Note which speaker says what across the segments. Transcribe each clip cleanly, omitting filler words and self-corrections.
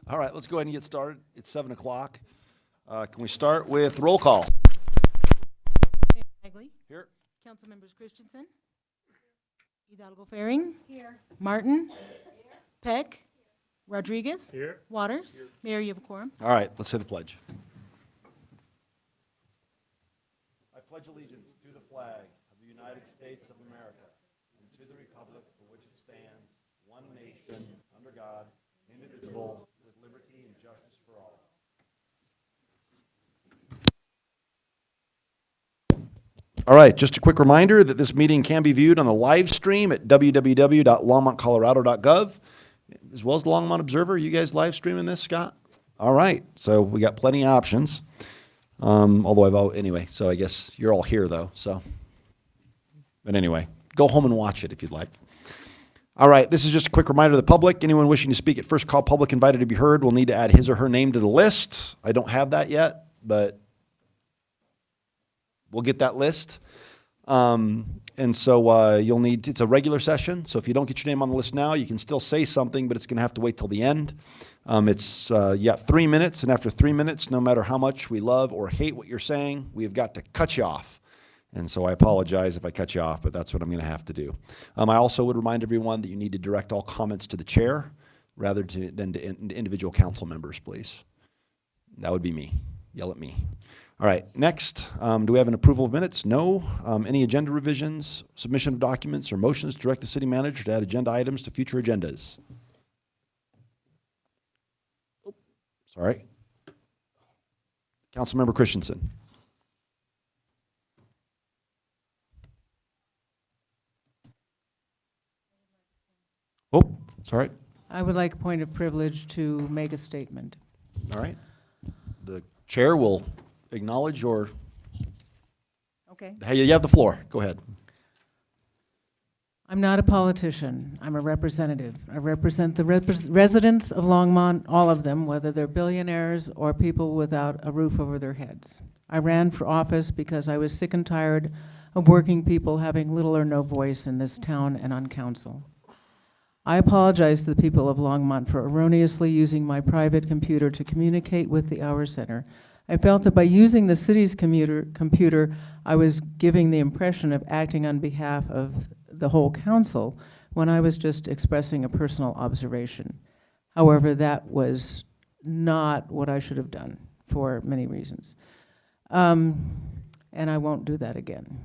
Speaker 1: All right, let's go ahead and get started. It's 7 o'clock. Can we start with roll call?
Speaker 2: Mayor Bagley.
Speaker 1: Here.
Speaker 2: Council members Christensen. Hidalgo Faring. Here. Martin. Here. Peck. Rodriguez.
Speaker 3: Here.
Speaker 2: Waters. Here. Mayor, you have a quorum.
Speaker 1: All right, let's say the pledge. I pledge allegiance to the flag of the United States of America and to the republic for which it stands, one nation, under God, indivisible, with liberty and justice for all. All right, just a quick reminder that this meeting can be viewed on the live stream at www.longmontcolorado.gov, as well as the Longmont Observer. You guys live streaming this, Scott? All right, so we got plenty of options. Anyway, so I guess you're all here though, so. But anyway, go home and watch it if you'd like. All right, this is just a quick reminder to the public. Anyone wishing to speak at first call public invited to be heard will need to add his or her name to the list. I don't have that yet, but we'll get that list. And so you'll need, it's a regular session, so if you don't get your name on the list now, you can still say something, but it's going to have to wait till the end. It's 3 minutes, and after 3 minutes, no matter how much we love or hate what you're saying, we've got to cut you off. And so I apologize if I cut you off, but that's what I'm going to have to do. I also would remind everyone that you need to direct all comments to the chair rather than to individual council members, please. That would be me. Yell at me. All right, next, do we have an approval of minutes? No. Any agenda revisions, submission of documents, or motions to direct the city manager to add agenda items to future agendas? Oh, sorry. Councilmember Christensen. Oh, sorry.
Speaker 4: I would like a point of privilege to make a statement.
Speaker 1: All right. The chair will acknowledge or,
Speaker 4: Okay.
Speaker 1: hey, you have the floor. Go ahead.
Speaker 4: I'm not a politician. I'm a representative. I represent the residents of Longmont, all of them, whether they're billionaires or people without a roof over their heads. I ran for office because I was sick and tired of working people having little or no voice in this town and on council. I apologize to the people of Longmont for erroneously using my private computer to communicate with the Hour Center. I felt that by using the city's computer, I was giving the impression of acting on behalf of the whole council when I was just expressing a personal observation. However, that was not what I should have done for many reasons. And I won't do that again.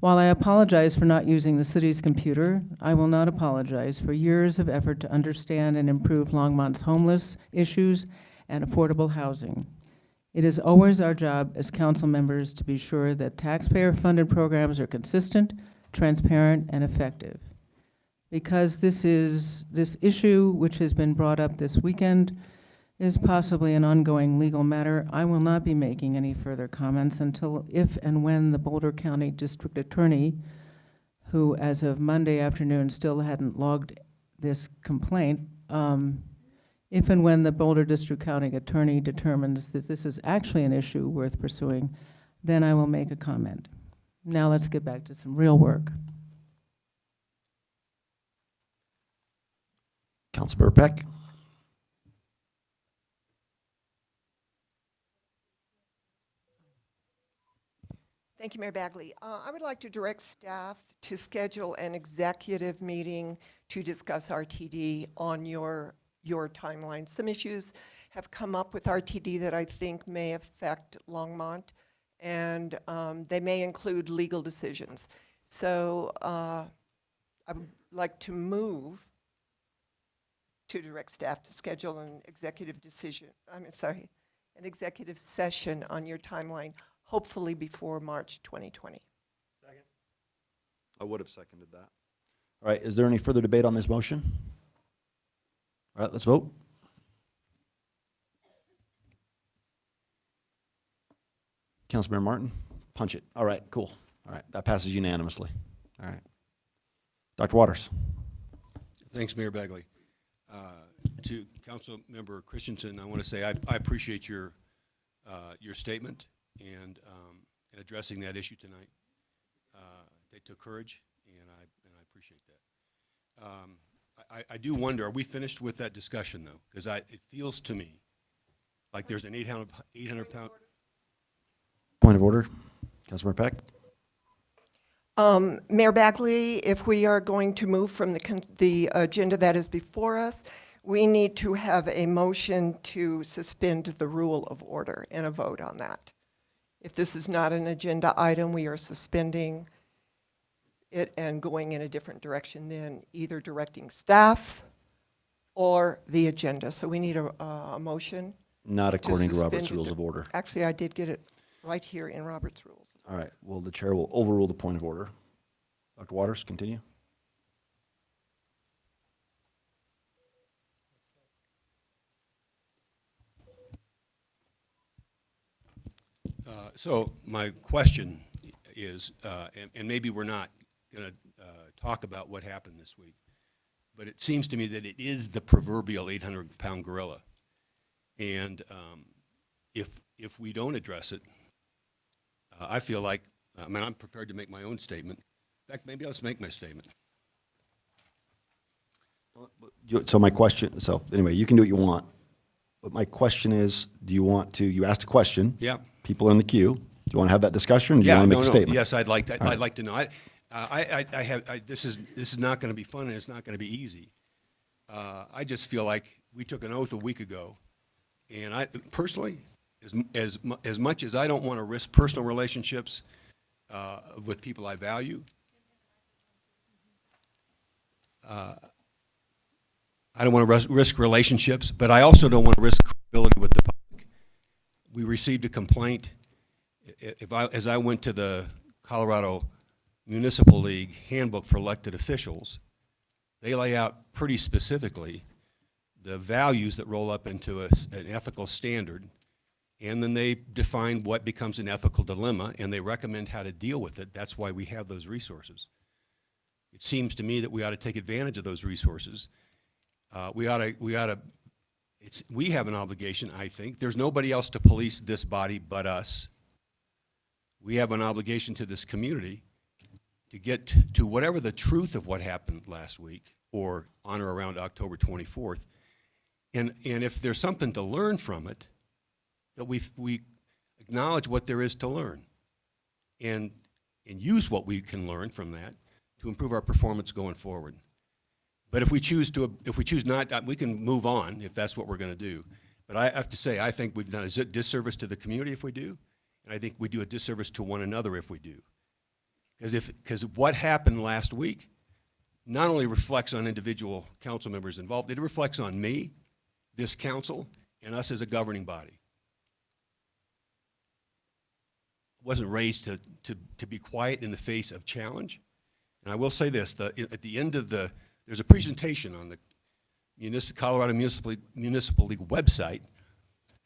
Speaker 4: While I apologize for not using the city's computer, I will not apologize for years of effort to understand and improve Longmont's homeless issues and affordable housing. It is always our job as council members to be sure that taxpayer-funded programs are consistent, transparent, and effective. Because this issue, which has been brought up this weekend, is possibly an ongoing legal matter, I will not be making any further comments until if and when the Boulder County District Attorney, who as of Monday afternoon still hadn't logged this complaint, if and when the Boulder District County Attorney determines that this is actually an issue worth pursuing, then I will make a comment. Now let's get back to some real work.
Speaker 1: Councilmember Peck.
Speaker 5: Thank you, Mayor Bagley. I would like to direct staff to schedule an executive meeting to discuss RTD on your timeline. Some issues have come up with RTD that I think may affect Longmont, and they may include legal decisions. So I would like to move to direct staff to schedule an executive an executive session on your timeline, hopefully before March 2020.
Speaker 3: Second.
Speaker 1: I would have seconded that. All right, is there any further debate on this motion? All right, let's vote. Councilmember Martin, punch it. All right, cool. All right, that passes unanimously. All right. Dr. Waters.
Speaker 6: Thanks, Mayor Bagley. To Councilmember Christensen, I want to say I appreciate your statement and addressing that issue tonight. They took courage, and I appreciate that. I do wonder, are we finished with that discussion, though? Because it feels to me like there's an 800 pound.
Speaker 1: Point of order. Councilmember Peck?
Speaker 5: Mayor Bagley, if we are going to move from the agenda that is before us, we need to have a motion to suspend the rule of order and a vote on that. If this is not an agenda item, we are suspending it and going in a different direction than either directing staff or the agenda. So we need a motion.
Speaker 1: Not according to Robert's
Speaker 5: suspend
Speaker 1: Rules
Speaker 5: the-
Speaker 1: of Order.
Speaker 5: Actually, I did get it right here in Robert's rules.
Speaker 1: All right, well, the chair will overrule the point of order. Dr. Waters, continue.
Speaker 6: So my question is, and maybe we're not going to talk about what happened this week, but it seems to me that it is the proverbial 800-pound gorilla. And if we don't address it, I feel like, I mean, I'm prepared to make my own statement. In fact, maybe I'll just make my statement.
Speaker 1: So my question, so anyway, you can do what you want. But my question is, do you want to, you asked a question.
Speaker 6: Yeah.
Speaker 1: People are in the queue. Do you want to have that discussion or do you want to make a statement?
Speaker 6: Yes, I'd like to. I'd like to know. This is not going to be fun and it's not going to be easy. I just feel like we took an oath a week ago, and I personally, as much as I don't want to risk personal relationships with people I value, I don't want to risk relationships, but I also don't want to risk credibility with the public. We received a complaint. As I went to the Colorado Municipal League Handbook for Elected Officials, they lay out pretty specifically the values that roll up into an ethical standard, and then they define what becomes an ethical dilemma, and they recommend how to deal with it. That's why we have those resources. It seems to me that we ought to take advantage of those resources. We have an obligation, I think. There's nobody else to police this body but us. We have an obligation to this community to get to whatever the truth of what happened last week or on or around October 24th. And if there's something to learn from it, that we acknowledge what there is to learn and use what we can learn from that to improve our performance going forward. But if we choose not, we can move on if that's what we're going to do. But I have to say, I think we've done a disservice to the community if we do, and I think we do a disservice to one another if we do. Because what happened last week not only reflects on individual council members involved, it reflects on me, this council, and us as a governing body. I wasn't raised to be quiet in the face of challenge. And I will say this, at the end of there's a presentation on the Colorado Municipal League website,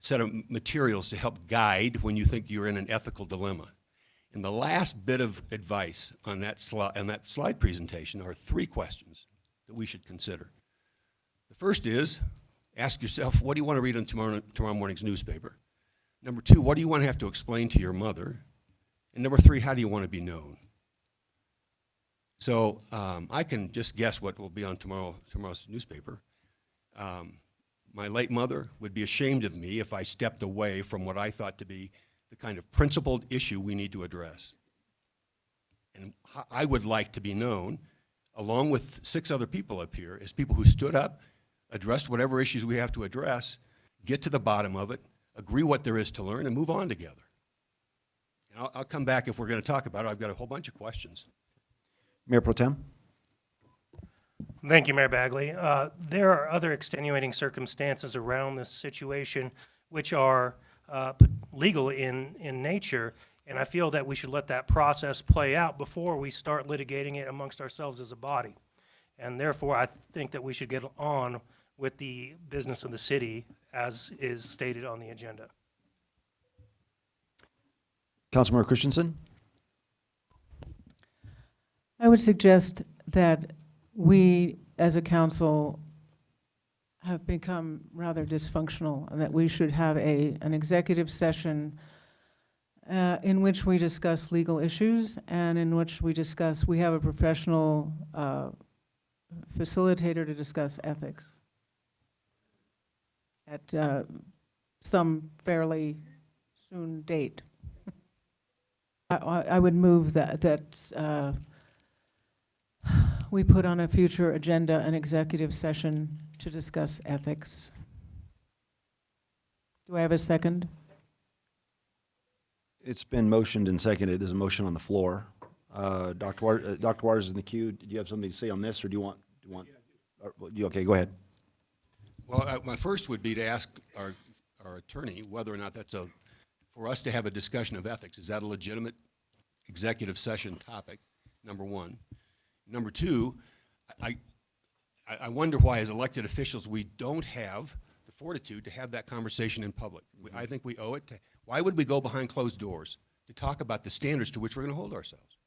Speaker 6: set of materials to help guide when you think you're in an ethical dilemma. And the last bit of advice on that slide presentation are 3 questions that we should consider. The first is, ask yourself, what do you want to read on tomorrow morning's newspaper? Number 2, what do you want to have to explain to your mother? And number 3, how do you want to be known? So I can just guess what will be on tomorrow's newspaper. My late mother would be ashamed of me if I stepped away from what I thought to be the kind of principled issue we need to address. And I would like to be known, along with 6 other people up here, as people who stood up, addressed whatever issues we have to address, get to the bottom of it, agree what there is to learn, and move on together. And I'll come back if we're going to talk about it. I've got a whole bunch of questions.
Speaker 1: Mayor Pro Tem?
Speaker 3: Thank you, Mayor Bagley. There are other extenuating circumstances around this situation which are legal in nature, and I feel that we should let that process play out before we start litigating it amongst ourselves as a body. And therefore, I think that we should get on with the business of the city as is stated on the agenda.
Speaker 1: Councilmember Christensen?
Speaker 4: I would suggest that we, as a council, have become rather dysfunctional, and that we should have an executive session in which we discuss legal issues and in which we have a professional facilitator to discuss ethics at some fairly soon date. I would move that we put on a future agenda an executive session to discuss ethics. Do I have a second?
Speaker 1: It's been motioned and seconded. There's a motion on the floor. Dr. Waters is in the queue. Do you have something to say on this, or do you want? Okay, go ahead.
Speaker 6: Well, my first would be to ask our attorney whether or not that's for us to have a discussion of ethics. Is that a legitimate executive session topic, number one? Number two, I wonder why as elected officials we don't have the fortitude to have that conversation in public. I think we owe it to, why would we go behind closed doors to talk about the standards to which we're going to hold ourselves?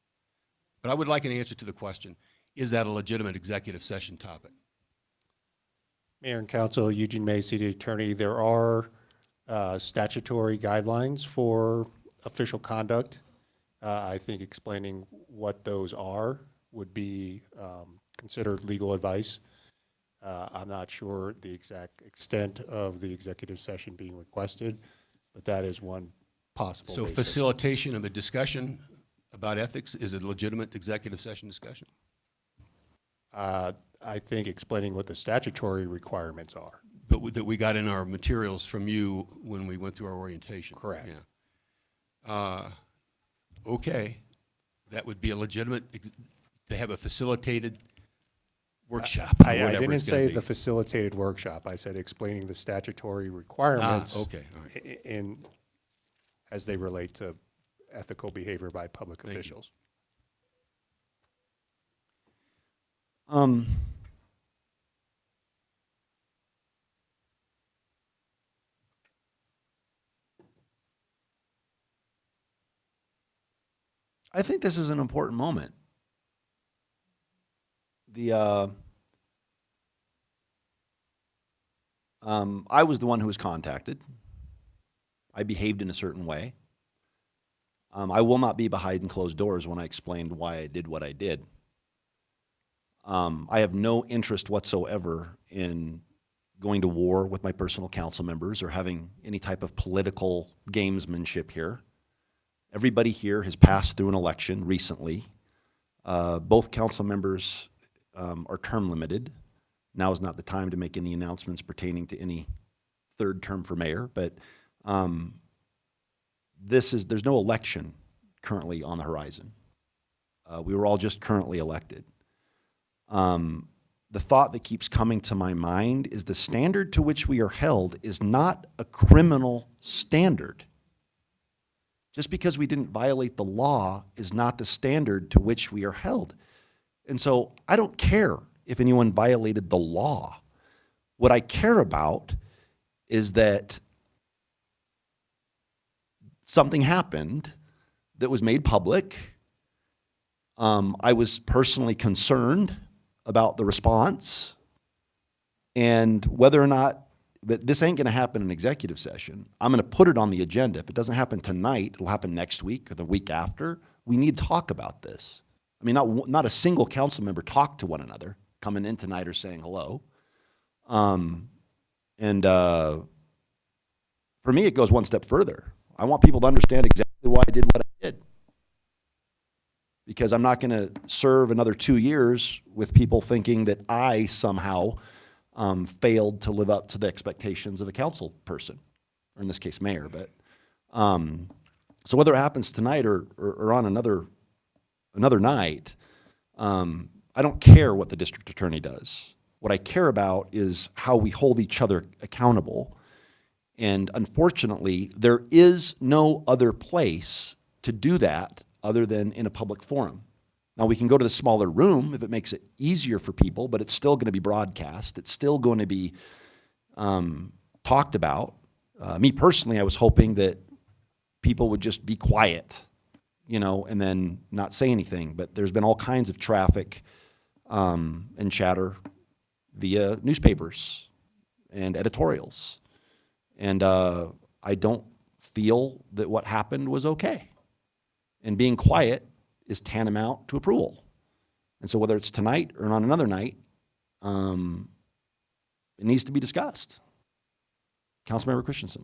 Speaker 6: But I would like an answer to the question, is that a legitimate executive session topic?
Speaker 7: Mayor and Council, Eugene May, City Attorney, there are statutory guidelines for official conduct. I think explaining what those are would be considered legal advice. I'm not sure the exact extent of the executive session being requested, but that is one possible
Speaker 6: So
Speaker 7: basis.
Speaker 6: facilitation of a discussion about ethics is a legitimate executive session discussion?
Speaker 7: I think explaining what the statutory requirements are.
Speaker 6: But that we got in our materials from you when we went through our orientation.
Speaker 7: Correct.
Speaker 6: Yeah. Okay, that would be a legitimate, to have a facilitated workshop. Or
Speaker 7: I
Speaker 6: whatever
Speaker 7: didn't
Speaker 6: it's gonna
Speaker 7: say
Speaker 6: be.
Speaker 7: the facilitated workshop. I said explaining the statutory requirements
Speaker 6: Okay, all right.
Speaker 7: as they relate to ethical behavior by public
Speaker 6: Thank you.
Speaker 7: officials.
Speaker 1: I think this is an important moment. I was the one who was contacted. I behaved in a certain way. I will not be behind closed doors when I explained why I did what I did. I have no interest whatsoever in going to war with my personal council members or having any type of political gamesmanship here. Everybody here has passed through an election recently. Both council members are term limited. Now is not the time to make any announcements pertaining to any third term for mayor, but there's no election currently on the horizon. We were all just currently elected. The thought that keeps coming to my mind is the standard to which we are held is not a criminal standard. Just because we didn't violate the law is not the standard to which we are held. And so I don't care if anyone violated the law. What I care about is that something happened that was made public. I was personally concerned about the response and whether or not, but this ain't going to happen in executive session. I'm going to put it on the agenda. If it doesn't happen tonight, it'll happen next week or the week after. We need to talk about this. I mean, not a single council member talked to one another coming in tonight or saying hello. For me, it goes one step further. I want people to understand exactly why I did what I did. Because I'm not going to serve another 2 years with people thinking that I somehow failed to live up to the expectations of a council person, or in this case, mayor. But so whether it happens tonight or on another night, I don't care what the district attorney does. What I care about is how we hold each other accountable. And unfortunately, there is no other place to do that other than in a public forum. Now, we can go to the smaller room if it makes it easier for people, but it's still going to be broadcast. It's still going to be talked about. Me personally, I was hoping that people would just be quiet, and then not say anything. But there's been all kinds of traffic and chatter via newspapers and editorials. And I don't feel that what happened was okay. And being quiet is tantamount to approval. And so whether it's tonight or on another night, it needs to be discussed. Councilmember Christensen.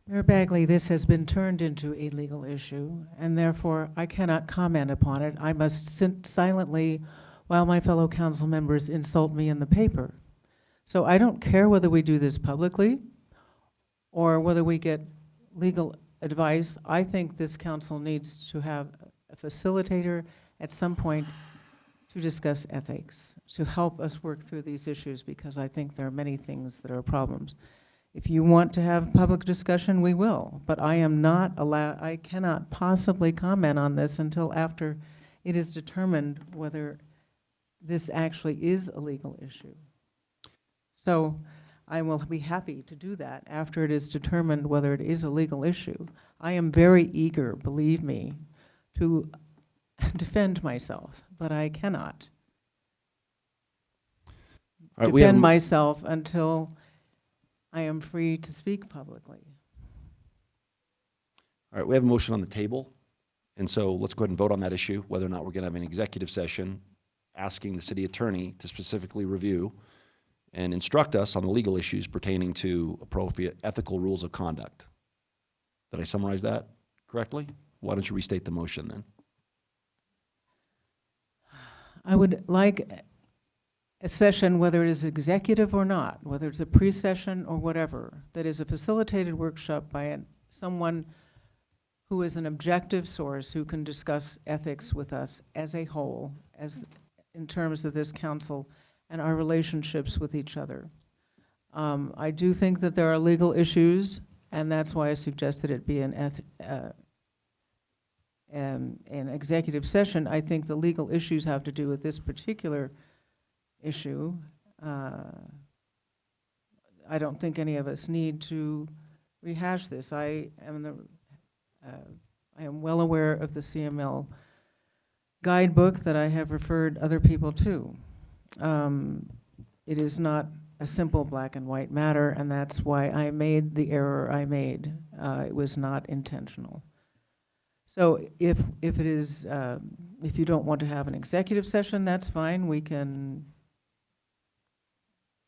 Speaker 4: Mayor Bagley, this has been turned into a legal issue, and therefore I cannot comment upon it. I must sit silently while my fellow council members insult me in the paper. So I don't care whether we do this publicly or whether we get legal advice. I think this council needs to have a facilitator at some point to discuss ethics, to help us work through these issues, because I think there are many things that are problems. If you want to have public discussion, we will, but I am not allowed, I cannot possibly comment on this until after it is determined whether this actually is a legal issue. So I will be happy to do that after it is determined whether it is a legal issue. I am very eager, believe me, to defend myself, but I cannot
Speaker 1: All right, we have
Speaker 4: defend
Speaker 1: a-
Speaker 4: myself until I am free to speak publicly.
Speaker 1: All right, we have a motion on the table, and so let's go ahead and vote on that issue, whether or not we're going to have an executive session asking the city attorney to specifically review and instruct us on the legal issues pertaining to appropriate ethical rules of conduct. Did I summarize that correctly? Why don't you restate the motion then?
Speaker 4: I would like a session, whether it is executive or not, whether it's a pre-session or whatever, that is a facilitated workshop by someone who is an objective source who can discuss ethics with us as a whole, as in terms of this council and our relationships with each other. I do think that there are legal issues, and that's why I suggested it be an executive session. I think the legal issues have to do with this particular issue. I don't think any of us need to rehash this. I am well aware of the CML guidebook that I have referred other people to. It is not a simple black and white matter, and that's why I made the error I made. It was not intentional. So if it is, if you don't want to have an executive session, that's fine. We can.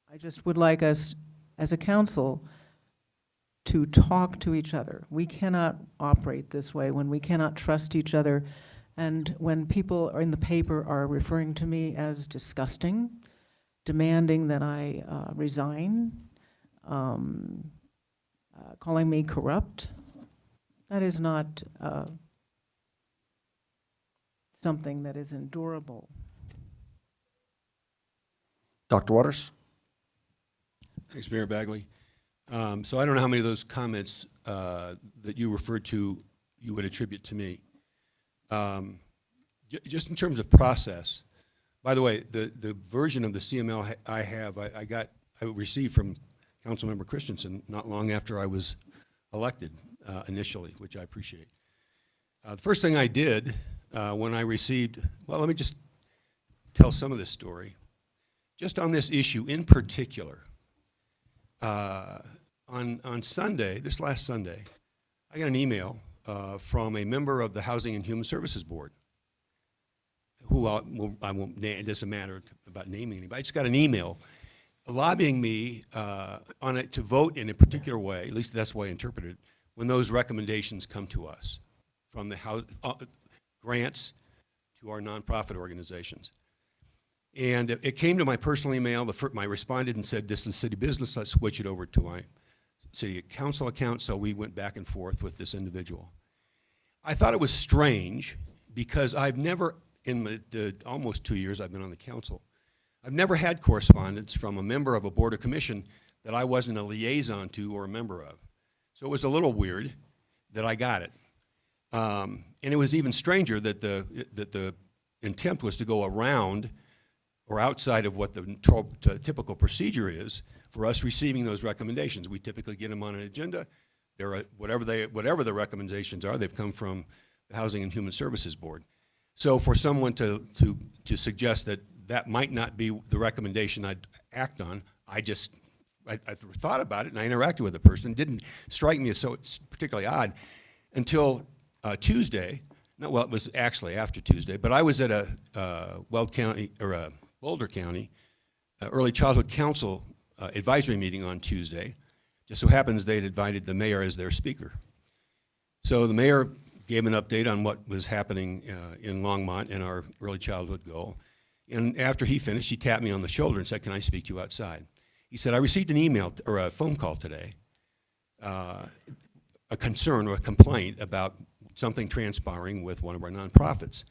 Speaker 4: I just would like us, as a council, to talk to each other. We cannot operate this way when we cannot trust each other, and when people in the paper are referring to me as disgusting, demanding that I resign, calling me corrupt. That is not something that is endurable.
Speaker 1: Dr. Waters?
Speaker 6: Thanks, Mayor Bagley. So I don't know how many of those comments that you referred to you would attribute to me. Just in terms of process, by the way, the version of the CML I received from Councilmember Christensen not long after I was elected initially, which I appreciate. The first thing I did when I received, well, let me just tell some of this story. Just on this issue in particular, on Sunday, this last Sunday, I got an email from a member of the Housing and Human Services Board, who I won't name, it doesn't matter about naming anybody. I just got an email lobbying me on it to vote in a particular way, at least that's the way I interpreted it, when those recommendations come to us from the house, grants to our nonprofit organizations. And it came to my personal email. I responded and said, this is city business, let's switch it over to my city council account. So we went back and forth with this individual. I thought it was strange because I've never, in the almost 2 years I've been on the council, I've never had correspondence from a member of a board or commission that I wasn't a liaison to or a member of. So it was a little weird that I got it. And it was even stranger that the intent was to go around or outside of what the typical procedure is for us receiving those recommendations. We typically get them on an agenda. They're whatever the recommendations are, they've come from the Housing and Human Services Board. So for someone to suggest that might not be the recommendation I'd act on, I thought about it and I interacted with the person. It didn't strike me as so particularly odd until Tuesday No, well, it was actually after Tuesday, but I was at a Weld County, or a Boulder County Early Childhood Council advisory meeting on Tuesday. Just so happens they'd invited the mayor as their speaker. So the mayor gave an update on what was happening in Longmont and our early childhood goal. And after he finished, he tapped me on the shoulder and said, "Can I speak to you outside?" He said, "I received an email or a phone call today, a concern or a complaint about something transpiring with one of our nonprofits.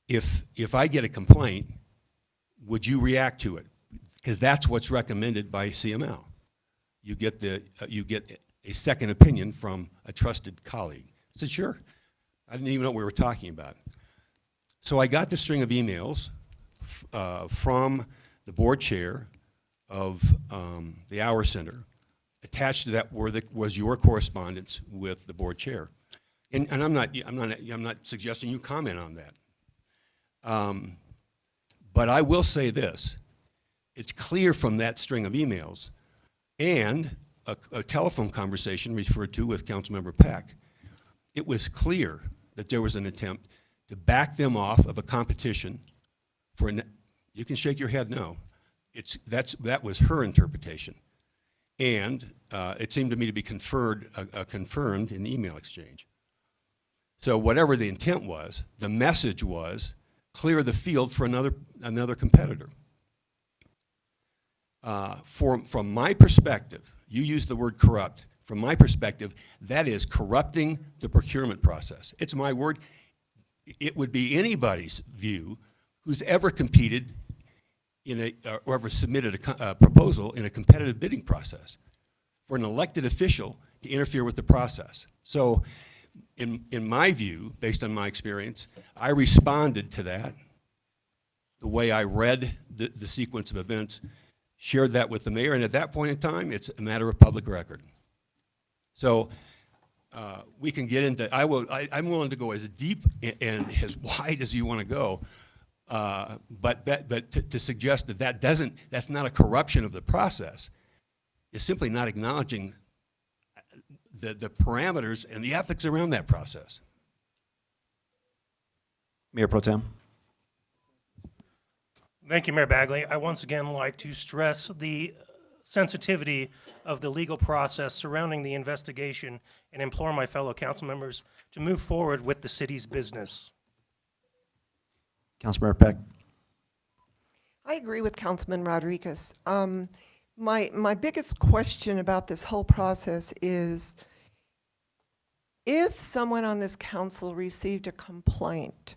Speaker 6: If I get a complaint, would you react to it? Because that's what's recommended by CML. You get a second opinion from a trusted colleague." I said, "Sure." I didn't even know what we were talking about. So I got the string of emails from the board chair of the Hour Center. Attached to that was your correspondence with the board chair, and I'm not suggesting you comment on that. But I will say this: it's clear from that string of emails and a telephone conversation referred to with Councilmember Peck, it was clear that there was an attempt to back them off of a competition for. You can shake your head no. That was her interpretation. And it seemed to me to be confirmed in the email exchange. So whatever the intent was, the message was clear the field for another competitor. From my perspective, you used the word corrupt. From my perspective, that is corrupting the procurement process. It's my word. It would be anybody's view who's ever competed or ever submitted a proposal in a competitive bidding process for an elected official to interfere with the process. So in my view, based on my experience, I responded to that the way I read the sequence of events, shared that with the mayor, and at that point in time, it's a matter of public record. So we can get into, I'm willing to go as deep and as wide as you want to go. But to suggest that's not a corruption of the process is simply not acknowledging the parameters and the ethics around that process.
Speaker 1: Mayor Pro Tem.
Speaker 3: Thank you, Mayor Bagley. I once again like to stress the sensitivity of the legal process surrounding the investigation and implore my fellow council members to move forward with the city's business.
Speaker 1: Councilmember Peck.
Speaker 5: I agree with Councilman Rodriguez. My biggest question about this whole process is, if someone on this council received a complaint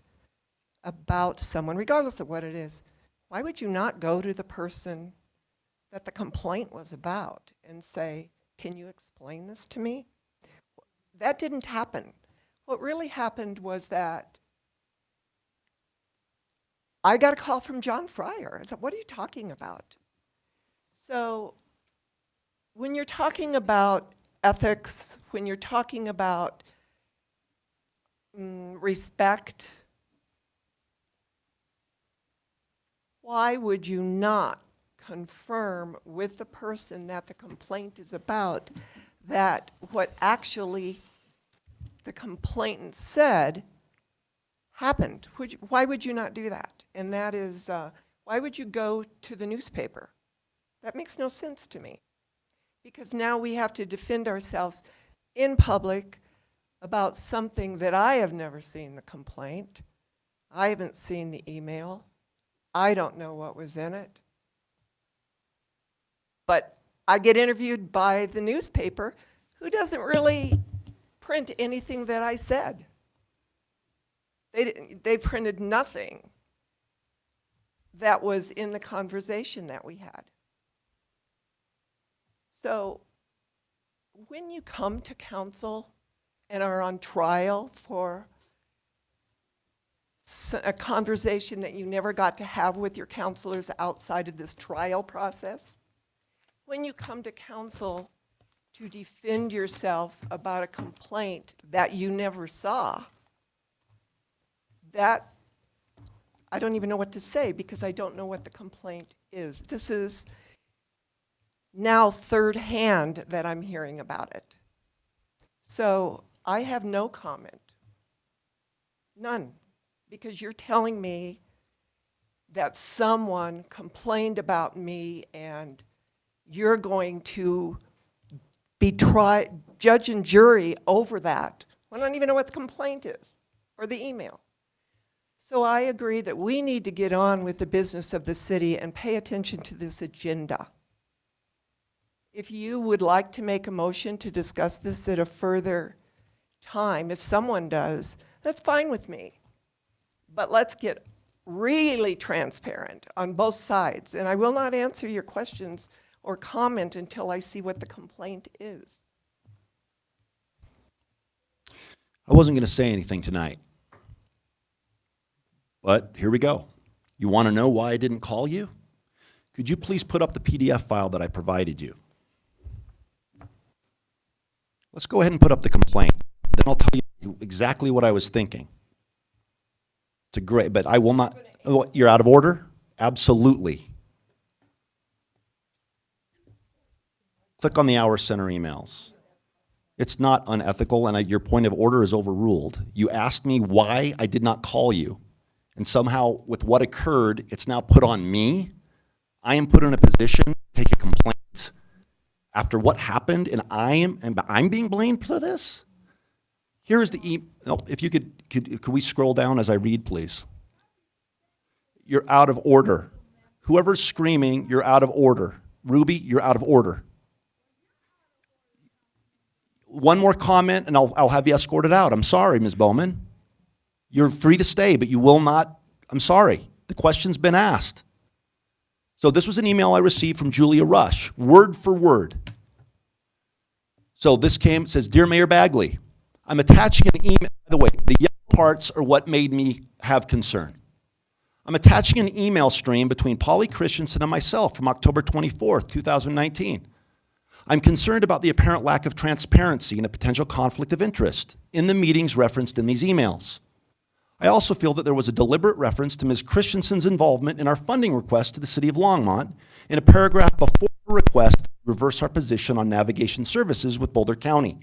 Speaker 5: about someone, regardless of what it is, why would you not go to the person that the complaint was about and say, "Can you explain this to me?" That didn't happen. What really happened was that I got a call from John Fryer. I thought, what are you talking about? So when you're talking about ethics, when you're talking about respect, why would you not confirm with the person that the complaint is about that what actually the complainant said happened? Why would you not do that? And that is, why would you go to the newspaper? That makes no sense to me. Because now we have to defend ourselves in public about something that I have never seen the complaint. I haven't seen the email. I don't know what was in it. But I get interviewed by the newspaper who doesn't really print anything that I said. They printed nothing that was in the conversation that we had. So when you come to council and are on trial for a conversation that you never got to have with your counselors outside of this trial process, when you come to council to defend yourself about a complaint that you never saw, that I don't even know what to say because I don't know what the complaint is. This is now third hand that I'm hearing about it. So I have no comment. None. Because you're telling me that someone complained about me and you're going to be judge and jury over that. I don't even know what the complaint is or the email. So I agree that we need to get on with the business of the city and pay attention to this agenda. If you would like to make a motion to discuss this at a further time, if someone does, that's fine with me. But let's get really transparent on both sides. And I will not answer your questions or comment until I see what the complaint is.
Speaker 1: I wasn't going to say anything tonight, but here we go. You want to know why I didn't call you? Could you please put up the PDF file that I provided you? Let's go ahead and put up the complaint. Then I'll tell you exactly what I was thinking. It's a great, but I will not. Oh, you're out of order? Absolutely. Click on the Hour Center emails. It's not unethical, and your point of order is overruled. You asked me why I did not call you, and somehow with what occurred, it's now put on me. I am put in a position to take a complaint after what happened, and I'm being blamed for this? Here is the if you could we scroll down as I read, please? You're out of order. Whoever's screaming, you're out of order. Ruby, you're out of order. One more comment, and I'll have you escorted out. I'm sorry, Ms. Bowman. You're free to stay, but you will not. I'm sorry. The question's been asked. So this was an email I received from Julia Rush, word for word. So this came, it says, Dear Mayor Bagley, I'm attaching an email. By the way, the yellow parts are what made me have concern. I'm attaching an email stream between Polly Christensen and myself from October 24th, 2019. I'm concerned about the apparent lack of transparency and a potential conflict of interest in the meetings referenced in these emails. I also feel that there was a deliberate reference to Ms. Christensen's involvement in our funding request to the City of Longmont in a paragraph before the request to reverse our position on navigation services with Boulder County.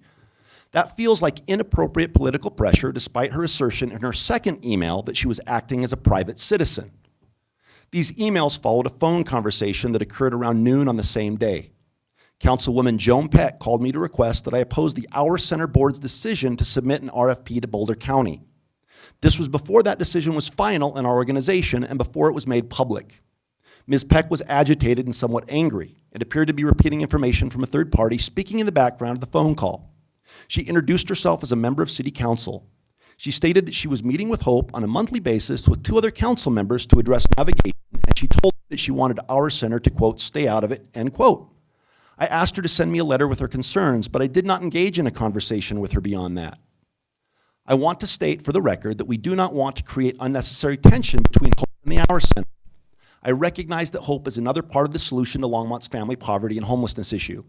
Speaker 1: That feels like inappropriate political pressure despite her assertion in her second email that she was acting as a private citizen. These emails followed a phone conversation that occurred around noon on the same day. Councilwoman Joan Peck called me to request that I oppose the Hour Center Board's decision to submit an RFP to Boulder County. This was before that decision was final in our organization and before it was made public. Ms. Peck was agitated and somewhat angry. It appeared to be repeating information from a third party speaking in the background of the phone call. She introduced herself as a member of City Council. She stated that she was meeting with Hope on a monthly basis with 2 other council members to address navigation, and she told me that she wanted Hour Center to, quote, stay out of it, end quote. I asked her to send me a letter with her concerns, but I did not engage in a conversation with her beyond that. I want to state for the record that we do not want to create unnecessary tension between Hope and the Hour Center. I recognize that Hope is another part of the solution to Longmont's family poverty and homelessness issue.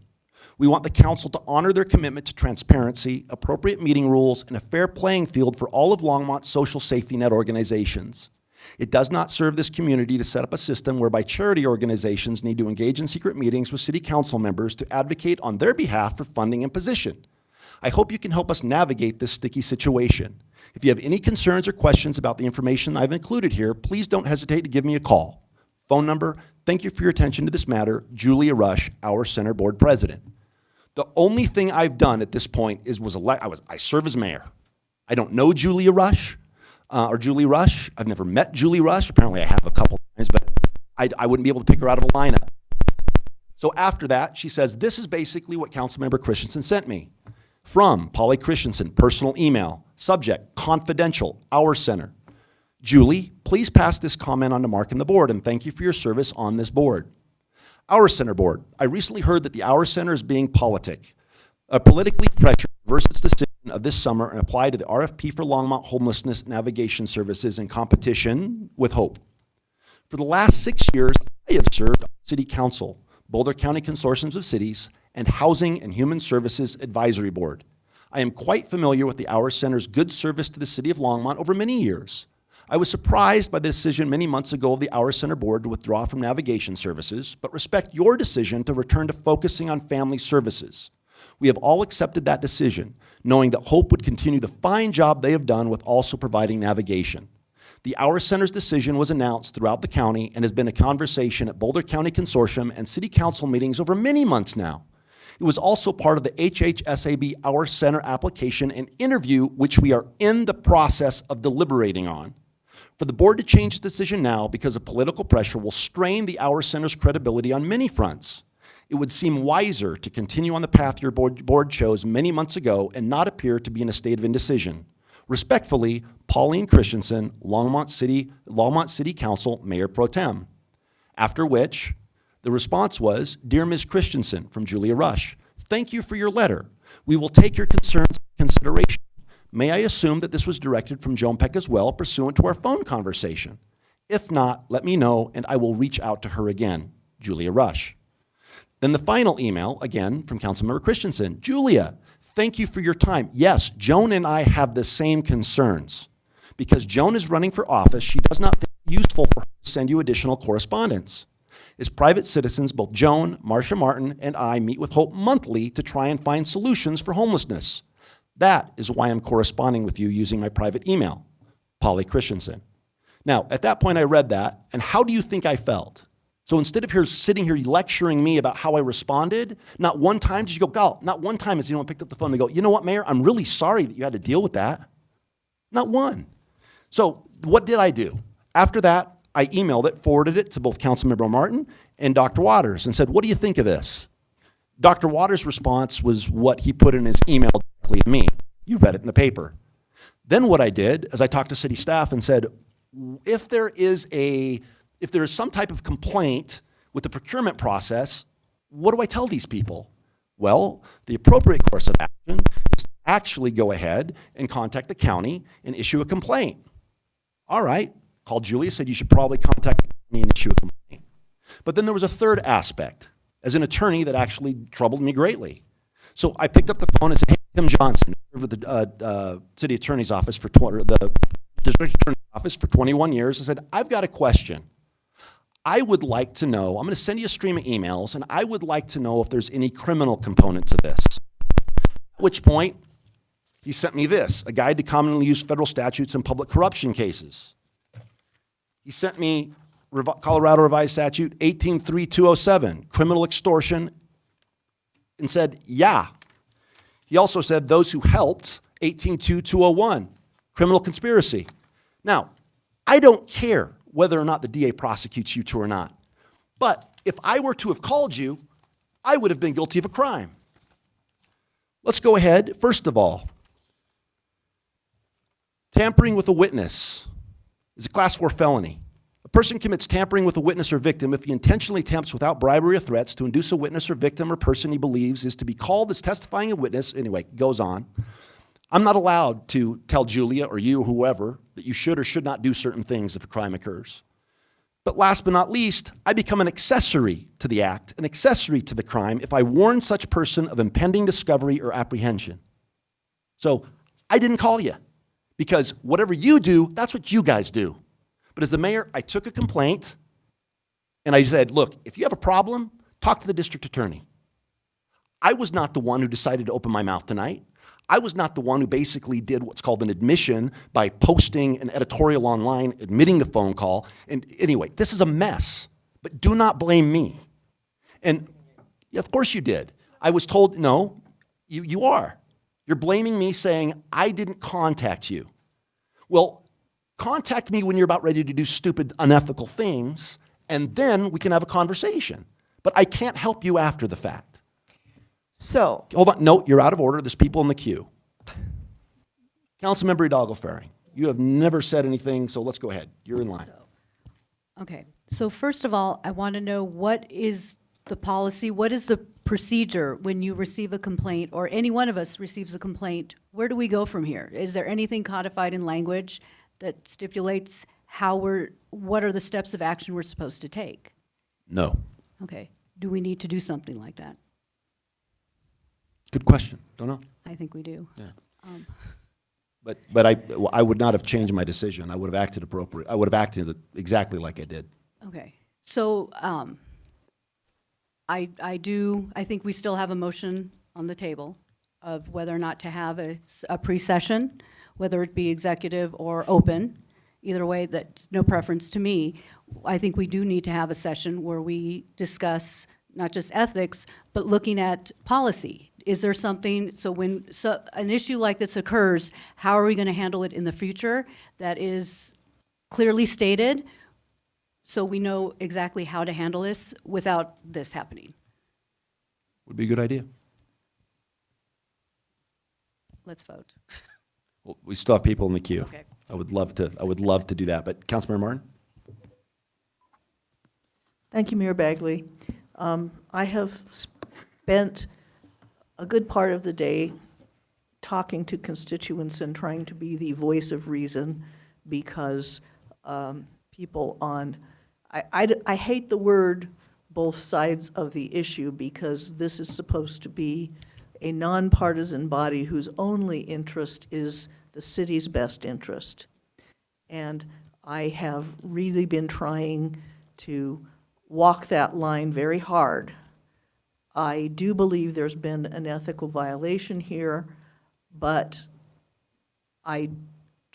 Speaker 1: We want the council to honor their commitment to transparency, appropriate meeting rules, and a fair playing field for all of Longmont's social safety net organizations. It does not serve this community to set up a system whereby charity organizations need to engage in secret meetings with city council members to advocate on their behalf for funding and position. I hope you can help us navigate this sticky situation. If you have any concerns or questions about the information I've included here, please don't hesitate to give me a call. Phone number, thank you for your attention to this matter, Julia Rush, Hour Center Board President. The only thing I've done at this point is I serve as mayor. I don't know Julia Rush or Julie Rush. I've never met Julie Rush. Apparently I have a couple times, but I wouldn't be able to pick her out of a lineup. So after that, she says, this is basically what Councilmember Christensen sent me. From Polly Christensen, personal email, subject, confidential, Hour Center. Julie, please pass this comment on to Mark and the board, and thank you for your service on this board. Hour Center Board, I recently heard that the Hour Center is being politically pressured to reverse its decision of this summer and apply to the RFP for Longmont Homelessness Navigation Services in competition with Hope. For the last 6 years, I have served on City Council, Boulder County Consortiums of Cities, and Housing and Human Services Advisory Board. I am quite familiar with the Hour Center's good service to the City of Longmont over many years. I was surprised by the decision many months ago of the Hour Center Board to withdraw from navigation services, but respect your decision to return to focusing on family services. We have all accepted that decision, knowing that Hope would continue the fine job they have done with also providing navigation. The Hour Center's decision was announced throughout the county and has been a conversation at Boulder County Consortium and City Council meetings over many months now. It was also part of the HHSAB Hour Center application and interview, which we are in the process of deliberating on. For the board to change its decision now because of political pressure will strain the Hour Center's credibility on many fronts. It would seem wiser to continue on the path your board chose many months ago and not appear to be in a state of indecision. Respectfully, Pauline Christensen, Longmont City Council Mayor Pro Tem. After which, the response was, Dear Ms. Christensen, from Julia Rush, thank you for your letter. We will take your concerns into consideration. May I assume that this was directed from Joan Peck as well, pursuant to our phone conversation? If not, let me know and I will reach out to her again. Julia Rush. Then the final email, again, from Councilmember Christensen. Julia, thank you for your time. Yes, Joan and I have the same concerns. Because Joan is running for office, she does not think it useful for her to send you additional correspondence. As private citizens, both Joan, Marcia Martin, and I meet with Hope monthly to try and find solutions for homelessness. That is why I'm corresponding with you using my private email, Polly Christensen. Now, at that point I read that, and how do you think I felt? So instead of sitting here lecturing me about how I responded, not one time did you go, God, not one time has anyone picked up the phone and go, you know what, Mayor, I'm really sorry that you had to deal with that. Not one. So what did I do? After that, I emailed it, forwarded it to both Councilmember Martin and Dr. Waters and said, what do you think of this? Dr. Waters' response was what he put in his email directly to me. You read it in the paper. Then what I did is I talked to city staff and said, if there is some type of complaint with the procurement process, what do I tell these people? Well, the appropriate course of action is to actually go ahead and contact the county and issue a complaint. All right, called Julia, said you should probably contact the county and issue a complaint. But then there was a third aspect, as an attorney, that actually troubled me greatly. So I picked up the phone and said, hey, Tim Johnson, with the city attorney's office the district attorney's office for 21 years, I said, I've got a question. I would like to know, I'm going to send you a stream of emails, and I would like to know if there's any criminal component to this. At which point, he sent me this, a guide to commonly used federal statutes and public corruption cases. He sent me Colorado Revised Statute 183207, criminal extortion, and said, yeah. He also said those who helped, 182201, criminal conspiracy. Now, I don't care whether or not the DA prosecutes you two or not. But if I were to have called you, I would have been guilty of a crime. Let's go ahead. First of all, tampering with a witness is a class 4 felony. A person commits tampering with a witness or victim if he intentionally attempts without bribery or threats to induce a witness or victim or person he believes is to be called as testifying a witness. Anyway, goes on. I'm not allowed to tell Julia or you or whoever that you should or should not do certain things if a crime occurs. But last but not least, I become an accessory to the act, an accessory to the crime, if I warn such person of impending discovery or apprehension. So I didn't call you because whatever you do, that's what you guys do. But as the mayor, I took a complaint and I said, look, if you have a problem, talk to the district attorney. I was not the one who decided to open my mouth tonight. I was not the one who basically did what's called an admission by posting an editorial online, admitting the phone call. And anyway, this is a mess, but do not blame me. And yeah, of course you did. I was told, no, you are. You're blaming me saying I didn't contact you. Well, contact me when you're about ready to do stupid, unethical things, and then we can have a conversation. But I can't help you after the fact.
Speaker 5: So,
Speaker 1: Hold on, no, you're out of order. There's people in the queue. Councilmember Hidalgo-Ferring, you have never said anything, so let's go ahead. You're in line.
Speaker 8: Okay, so first of all, I want to know what is the policy, what is the procedure when you receive a complaint, or any one of us receives a complaint? Where do we go from here? Is there anything codified in language that stipulates what are the steps of action we're supposed to take?
Speaker 1: No.
Speaker 8: Okay, do we need to do something like that?
Speaker 1: Good question. Don't know.
Speaker 8: I think we do.
Speaker 1: Yeah. But I would not have changed my decision. I would have acted appropriate. I would have acted exactly like I did.
Speaker 8: Okay, so I think we still have a motion on the table of whether or not to have a pre-session, whether it be executive or open. Either way, that's no preference to me. I think we do need to have a session where we discuss not just ethics, but looking at policy. Is there something, so when an issue like this occurs, how are we going to handle it in the future that is clearly stated so we know exactly how to handle this without this happening?
Speaker 1: Would be a good idea.
Speaker 8: Let's vote.
Speaker 1: Well, we still have people in the queue.
Speaker 8: Okay.
Speaker 1: I would love to do that, but Councilmember Martin?
Speaker 9: Thank you, Mayor Bagley. I have spent a good part of the day talking to constituents and trying to be the voice of reason because people on, I hate the word both sides of the issue because this is supposed to be a nonpartisan body whose only interest is the city's best interest. And I have really been trying to walk that line very hard. I do believe there's been an ethical violation here, but I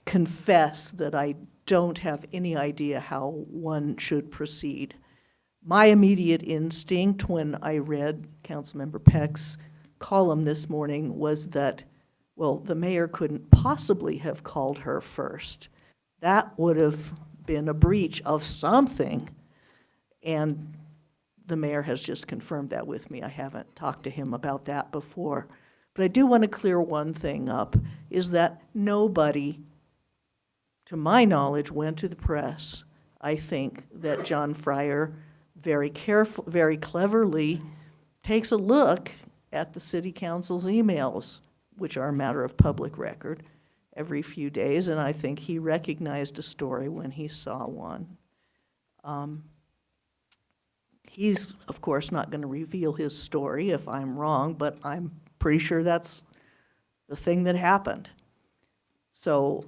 Speaker 9: confess that I don't have any idea how one should proceed. My immediate instinct when I read Councilmember Peck's column this morning was that, well, the mayor couldn't possibly have called her first. That would have been a breach of something. And the mayor has just confirmed that with me. I haven't talked to him about that before. But I do want to clear one thing up, is that nobody, to my knowledge, went to the press. I think that John Fryer very cleverly takes a look at the city council's emails, which are a matter of public record, every few days, and I think he recognized a story when he saw one. He's, of course, not going to reveal his story if I'm wrong, but I'm pretty sure that's the thing that happened. So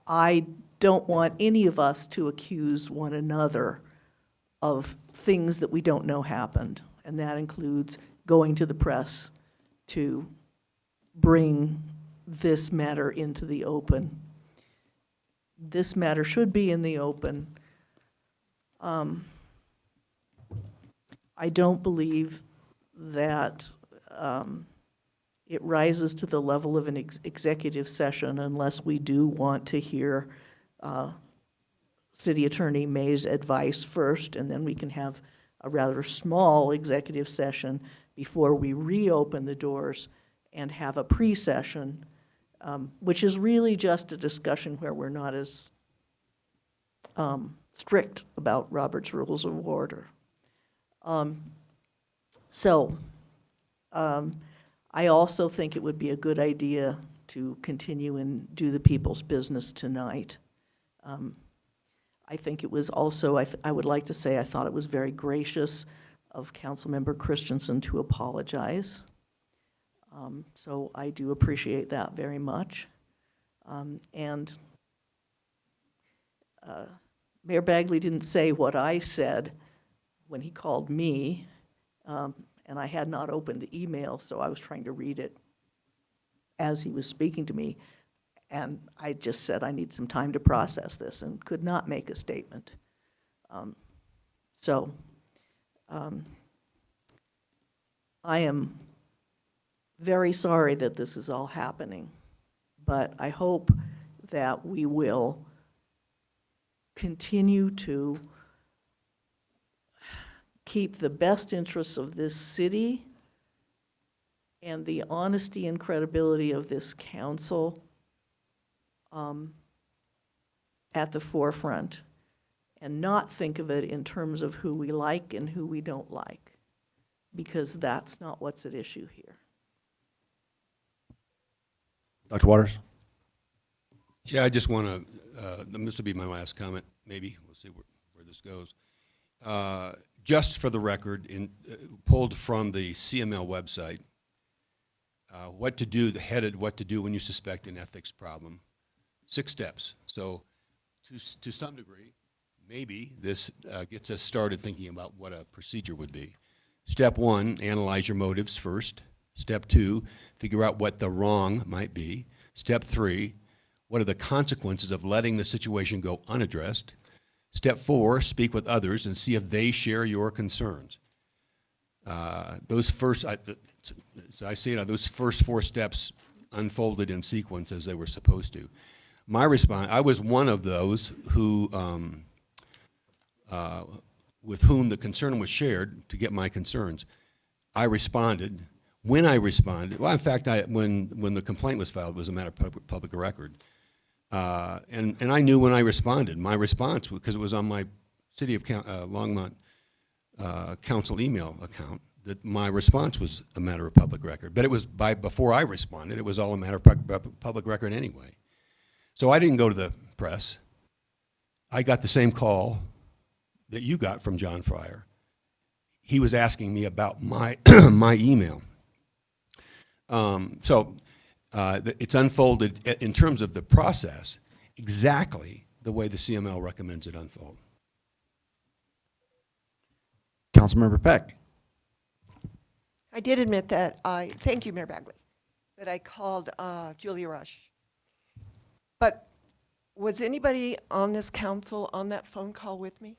Speaker 9: I don't want any of us to accuse one another of things that we don't know happened, and that includes going to the press to bring this matter into the open. This matter should be in the open. I don't believe that it rises to the level of an executive session unless we do want to hear City Attorney May's advice first, and then we can have a rather small executive session before we reopen the doors and have a pre-session, which is really just a discussion where we're not as strict about Robert's Rules of Order. I also think it would be a good idea to continue and do the people's business tonight. I think it was also, I would like to say, I thought it was very gracious of Councilmember Christensen to apologize. So I do appreciate that very much. Mayor Bagley didn't say what I said when he called me, and I had not opened the email, so I was trying to read it as he was speaking to me. And I just said I need some time to process this and could not make a statement. I am very sorry that this is all happening, but I hope that we will continue to keep the best interests of this city and the honesty and credibility of this council at the forefront, and not think of it in terms of who we like and who we don't like, because that's not what's at issue here.
Speaker 1: Dr. Waters?
Speaker 6: Yeah, I just want to, this will be my last comment, maybe. We'll see where this goes. Just for the record, pulled from the CML website, what to do, what to do when you suspect an ethics problem. 6 steps. So to some degree, maybe this gets us started thinking about what a procedure would be. Step 1, analyze your motives first. Step 2, figure out what the wrong might be. Step 3, what are the consequences of letting the situation go unaddressed? Step 4, speak with others and see if they share your concerns. Those first, so I see it, those first 4 steps unfolded in sequence as they were supposed to. My response, I was one of those who, with whom the concern was shared to get my concerns. I responded. When I responded, well, in fact, when the complaint was filed, it was a matter of public record. And I knew when I responded, my response, because it was on my City of Longmont council email account, that my response was a matter of public record. But it was before I responded, it was all a matter of public record anyway. So I didn't go to the press. I got the same call that you got from John Fryer. He was asking me about my my email. It's unfolded in terms of the process exactly the way the CML recommends it unfold.
Speaker 1: Councilmember Peck.
Speaker 5: I did admit that thank you, Mayor Bagley, that I called Julia Rush. But was anybody on this council on that phone call with me?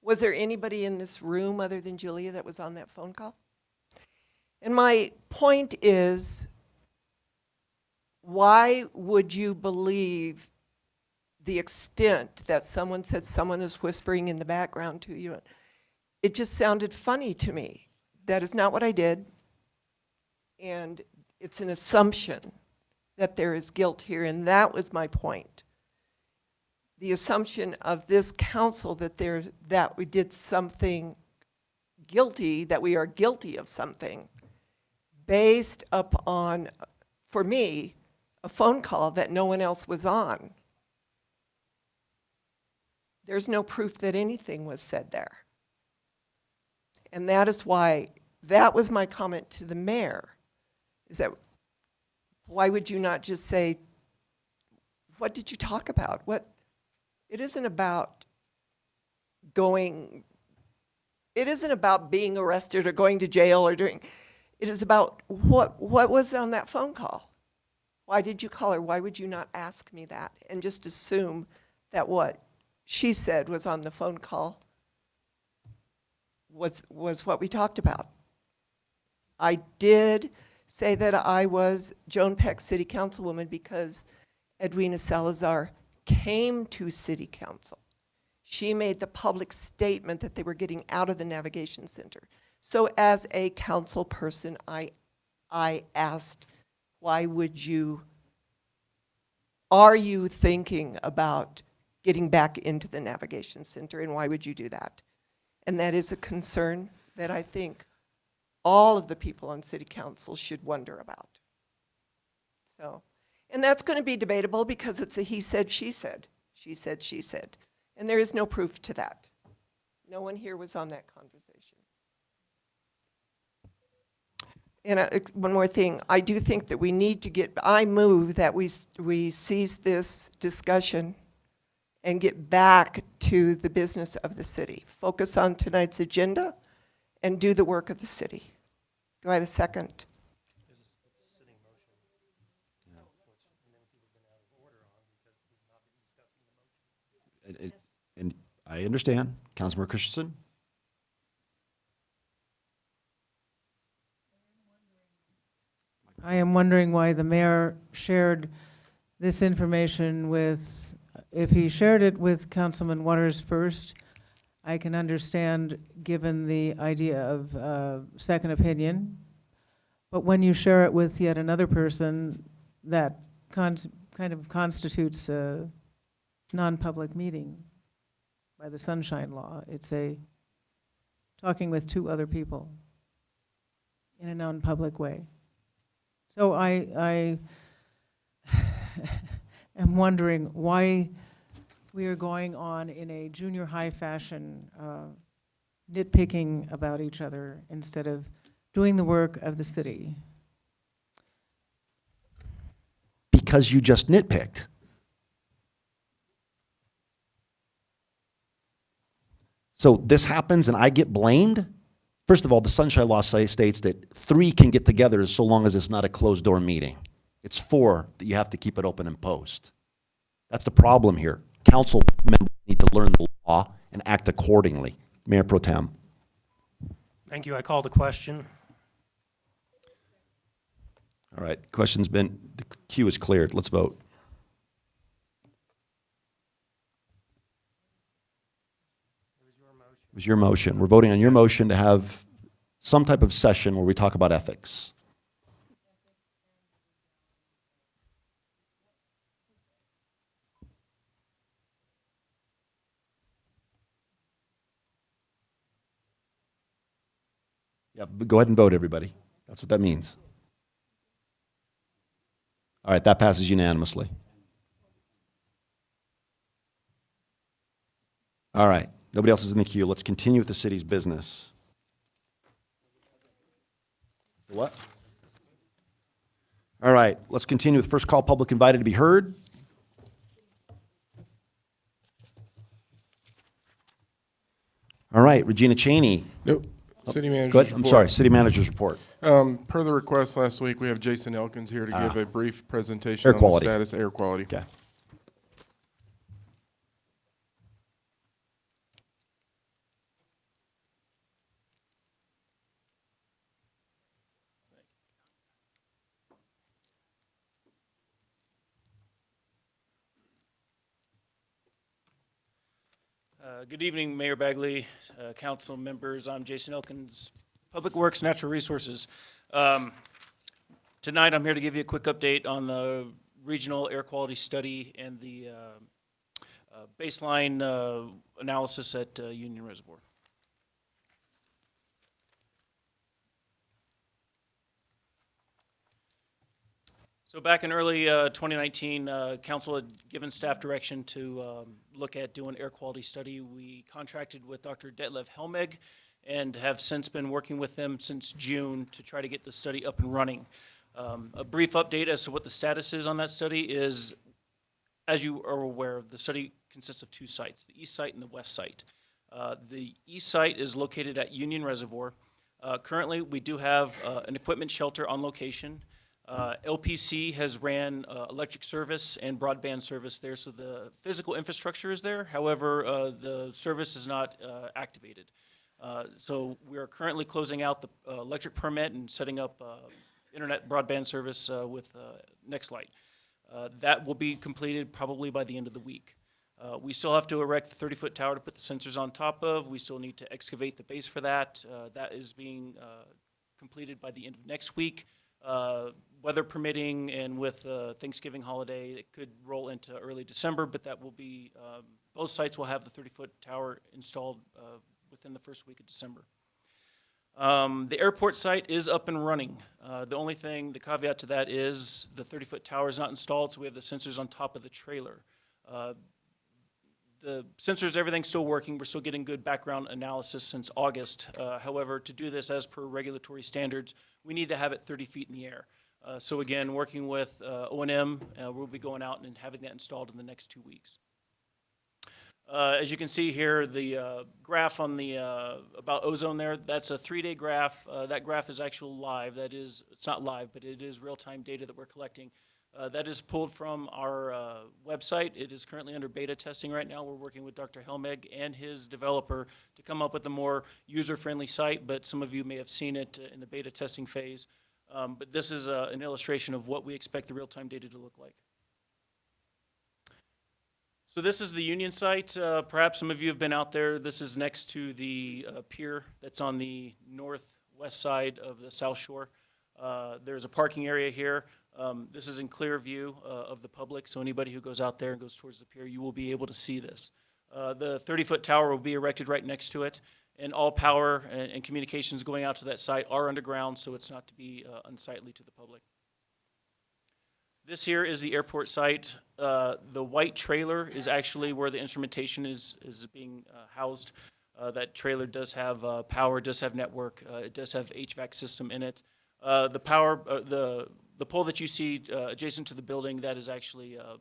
Speaker 5: Was there anybody in this room other than Julia that was on that phone call? And my point is, why would you believe the extent that someone said someone is whispering in the background to you? It just sounded funny to me. That is not what I did. And it's an assumption that there is guilt here, and that was my point. The assumption of this council that we did something guilty, that we are guilty of something, based upon, for me, a phone call that no one else was on. There's no proof that anything was said there. And that is why, that was my comment to the mayor, is that why would you not just say, what did you talk about? It isn't about being arrested or going to jail or it is about what was on that phone call? Why did you call her? Why would you not ask me that and just assume that what she said was on the phone call was what we talked about? I did say that I was Joan Peck City Councilwoman because Edwina Salazar came to City Council. She made the public statement that they were getting out of the Navigation Center. So as a council person, I asked, are you thinking about getting back into the Navigation Center, and why would you do that? And that is a concern that I think all of the people on City Council should wonder about. So, and that's going to be debatable because it's a he said, she said. She said, she said. And there is no proof to that. No one here was on that conversation. And one more thing, I do think that we need to I move that we cease this discussion and get back to the business of the city. Focus on tonight's agenda and do the work of the city. Do I have a second?
Speaker 1: And I understand. Councilmember Christensen?
Speaker 4: I am wondering why the mayor shared this information if he shared it with Councilman Waters first, I can understand given the idea of second opinion. But when you share it with yet another person, that kind of constitutes a non-public meeting by the Sunshine Law. It's talking with 2 other people in a non-public way. So I am wondering why we are going on in a junior high fashion, nitpicking about each other instead of doing the work of the city.
Speaker 1: Because you just nitpicked. So this happens and I get blamed? First of all, the Sunshine Law states that 3 can get together so long as it's not a closed-door meeting. It's 4 that you have to keep it open and post. That's the problem here. Council members need to learn the law and act accordingly. Mayor Pro Tem.
Speaker 3: Thank you. I call the question.
Speaker 1: All right, question's been, the queue is cleared. Let's vote. It was your motion. We're voting on your motion to have some type of session where we talk about ethics. Yeah, but go ahead and vote, everybody. That's what that means. All right, that passes unanimously. All right, nobody else is in the queue. Let's continue with the city's business. What? All right, let's continue with first call, public invited to be heard. All right, Regina Cheney.
Speaker 10: Nope. City manager's
Speaker 1: Good, I'm
Speaker 10: report.
Speaker 1: sorry, city manager's report.
Speaker 10: Per the request last week, we have Jason Elkins here to give a brief presentation
Speaker 1: Air
Speaker 10: on
Speaker 1: quality.
Speaker 10: the status of air quality.
Speaker 1: Okay.
Speaker 11: Good evening, Mayor Bagley, council members. I'm Jason Elkins, Public Works, Natural Resources. Tonight, I'm here to give you a quick update on the regional air quality study and the baseline analysis at Union Reservoir. So back in early 2019, council had given staff direction to look at doing air quality study. We contracted with Dr. Detlev Helmig and have since been working with them since June to try to get the study up and running. A brief update as to what the status is on that study is, as you are aware, the study consists of 2 sites, the east site and the west site. The east site is located at Union Reservoir. Currently, we do have an equipment shelter on location. LPC has ran electric service and broadband service there, so the physical infrastructure is there. However, the service is not activated. So we are currently closing out the electric permit and setting up internet broadband service with Nextlight. That will be completed probably by the end of the week. We still have to erect the 30-foot tower to put the sensors on top of. We still need to excavate the base for that. That is being completed by the end of next week. Weather permitting and with Thanksgiving holiday, it could roll into early December, but that will be, both sites will have the 30-foot tower installed within the first week of December. The airport site is up and running. The only thing, the caveat to that is the 30-foot tower is not installed, so we have the sensors on top of the trailer. The sensors, everything's still working. We're still getting good background analysis since August. However, to do this as per regulatory standards, we need to have it 30 feet in the air. So again, working with O&M, we'll be going out and having that installed in the next 2 weeks. As you can see here, the graph on the about ozone there, that's a 3-day graph. That graph is actually live. That is, it's not live, but it is real-time data that we're collecting. That is pulled from our website. It is currently under beta testing right now. We're working with Dr. Helmig and his developer to come up with a more user-friendly site, but some of you may have seen it in the beta testing phase. But this is an illustration of what we expect the real-time data to look like. So this is the Union site. Perhaps some of you have been out there. This is next to the pier that's on the northwest side of the South Shore. There's a parking area here. This is in clear view of the public, so anybody who goes out there and goes towards the pier, you will be able to see this. The 30-foot tower will be erected right next to it, and all power and communications going out to that site are underground, so it's not to be unsightly to the public. This here is the airport site. The white trailer is actually where the instrumentation is being housed. That trailer does have power, does have network, it does have HVAC system in it. The power, the pole that you see adjacent to the building, that is actually a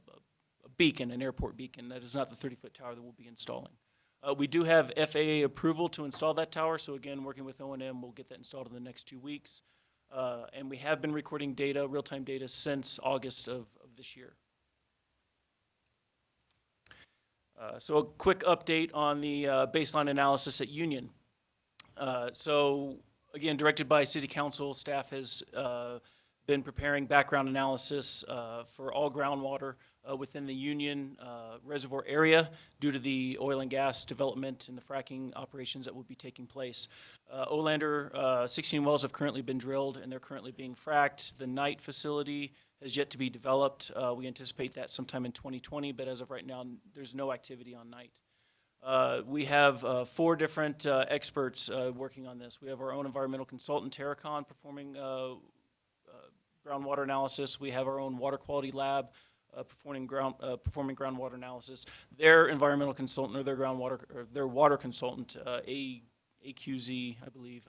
Speaker 11: beacon, an airport beacon. That is not the 30-foot tower that we'll be installing. We do have FAA approval to install that tower, so again, working with O&M, we'll get that installed in the next 2 weeks. And we have been recording data, real-time data, since August of this year. So a quick update on the baseline analysis at Union. So again, directed by City Council, staff has been preparing background analysis for all groundwater within the Union Reservoir area due to the oil and gas development and the fracking operations that will be taking place. Olander, 16 wells have currently been drilled and they're currently being fracked. The Knight facility has yet to be developed. We anticipate that sometime in 2020, but as of right now, there's no activity on Knight. We have 4 different experts working on this. We have our own environmental consultant, Terracon, performing groundwater analysis. We have our own water quality lab performing groundwater analysis. Their environmental consultant or their water consultant, AQZ, I believe,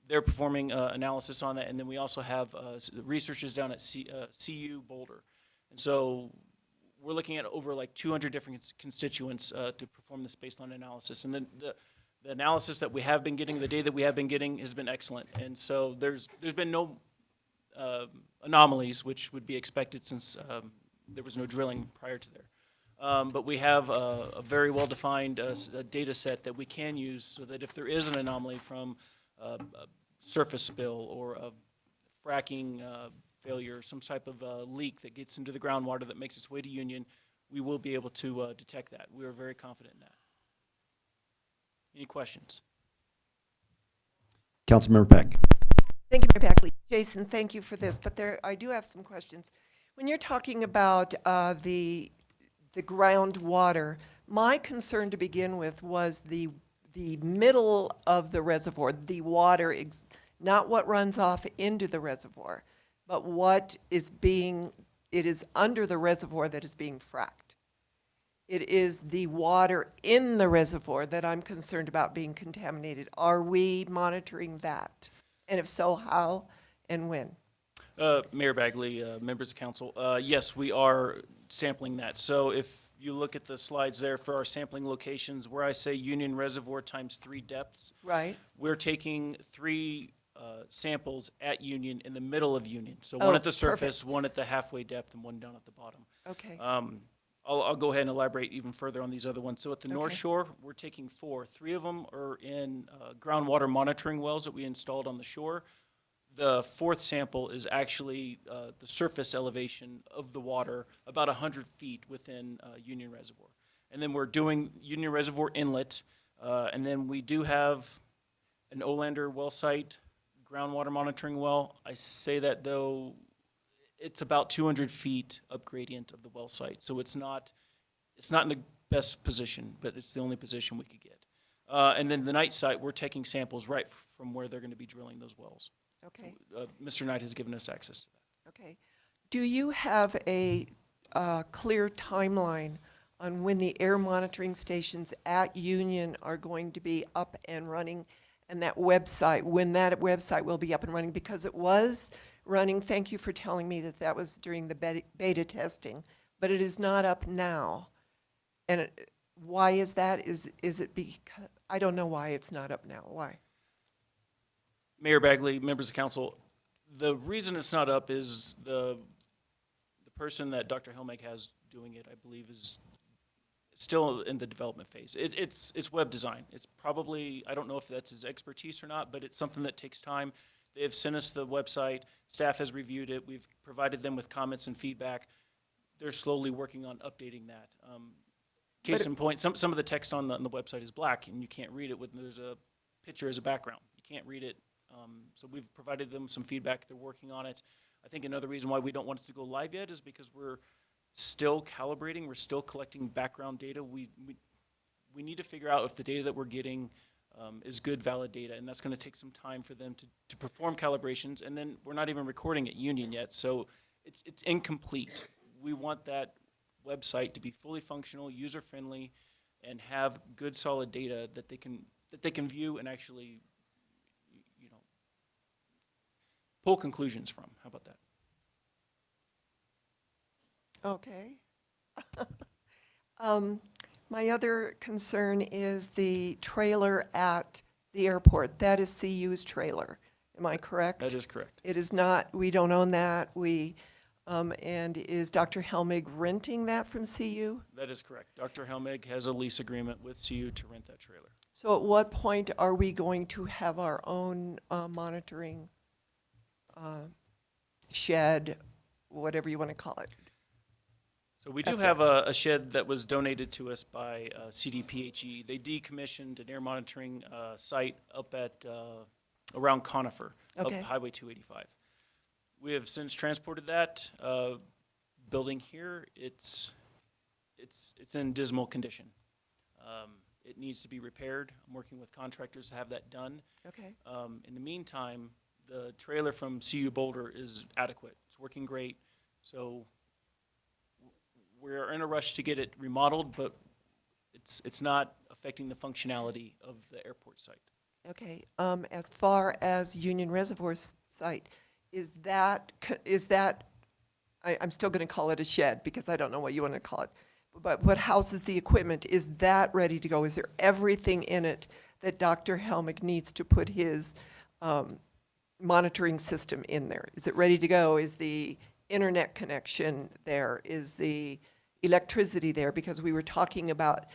Speaker 11: they're performing analysis on that. And then we also have researchers down at CU Boulder. And so we're looking at over like 200 different constituents to perform this baseline analysis. And then the analysis that we have been getting, the data that we have been getting has been excellent. And so there's been no anomalies, which would be expected since there was no drilling prior to there. But we have a very well-defined data set that we can use so that if there is an anomaly from a surface spill or a fracking failure, some type of leak that gets into the groundwater that makes its way to Union, we will be able to detect that. We are very confident in that. Any questions?
Speaker 1: Councilmember Peck.
Speaker 5: Thank you, Mayor Bagley. Jason, thank you for this, but I do have some questions. When you're talking about the groundwater, my concern to begin with was the middle of the reservoir, the water, not what runs off into the reservoir, but what is it is under the reservoir that is being fracked. It is the water in the reservoir that I'm concerned about being contaminated. Are we monitoring that? And if so, how and when?
Speaker 11: Mayor Bagley, members of council, yes, we are sampling that. So if you look at the slides there for our sampling locations, where I say Union Reservoir times 3 depths,
Speaker 5: Right.
Speaker 11: we're taking 3 samples at Union in the middle of Union. So one at the surface,
Speaker 5: perfect.
Speaker 11: one at the halfway depth, and one down at the bottom.
Speaker 5: Okay.
Speaker 11: I'll go ahead and elaborate even further on these other ones. So at the North
Speaker 5: Okay.
Speaker 11: Shore, we're taking 4. 3 of them are in groundwater monitoring wells that we installed on the shore. The 4th sample is actually the surface elevation of the water, about 100 feet within Union Reservoir. And then we're doing Union Reservoir inlet, and then we do have an Olander well site groundwater monitoring well. I say that though, it's about 200 feet up gradient of the well site, so it's not in the best position, but it's the only position we could get. And then the Knight site, we're taking samples right from where they're going to be drilling those wells.
Speaker 5: Okay.
Speaker 11: Mr. Knight has given us access to that.
Speaker 5: Okay. Do you have a clear timeline on when the air monitoring stations at Union are going to be up and running, and that website, when that website will be up and running? Because it was running, thank you for telling me that was during the beta testing, but it is not up now. And why is that? Is it because, I don't know why it's not up now. Why?
Speaker 11: Mayor Bagley, members of council, the reason it's not up is the person that Dr. Helmig has doing it, I believe, is still in the development phase. It's web design. It's probably, I don't know if that's his expertise or not, but it's something that takes time. They have sent us the website. Staff has reviewed it. We've provided them with comments and feedback. They're slowly working on updating that. Case in point, some of the text on the website is black, and you can't read it when there's a picture as a background. You can't read it. So we've provided them some feedback. They're working on it. I think another reason why we don't want it to go live yet is because we're still calibrating. We're still collecting background data. We need to figure out if the data that we're getting is good, valid data, and that's going to take some time for them to perform calibrations. And then we're not even recording at Union yet, so it's incomplete. We want that website to be fully functional, user-friendly, and have good, solid data that they can view and actually, pull conclusions from. How about that?
Speaker 5: Okay. My other concern is the trailer at the airport. That is CU's trailer. Am I correct?
Speaker 11: That is correct.
Speaker 5: It is not, we don't own that. And is Dr. Helmig renting that from CU?
Speaker 11: That is correct. Dr. Helmig has a lease agreement with CU to rent that trailer.
Speaker 5: So at what point are we going to have our own monitoring shed, whatever you want to call it?
Speaker 11: So we do have a shed that was donated to us by CDPHE. They decommissioned an air monitoring site up at around Conifer,
Speaker 5: Okay.
Speaker 11: up Highway 285. We have since transported that building here. It's in dismal condition. It needs to be repaired. I'm working with contractors to have that done.
Speaker 5: Okay.
Speaker 11: In the meantime, the trailer from CU Boulder is adequate. It's working great. So we're in a rush to get it remodeled, but it's not affecting the functionality of the airport site.
Speaker 5: Okay. As far as Union Reservoir site, is that, I'm still going to call it a shed because I don't know what you want to call it, but what houses the equipment, is that ready to go? Is there everything in it that Dr. Helmig needs to put his monitoring system in there? Is it ready to go? Is the internet connection there? Is the electricity there? Because we were talking about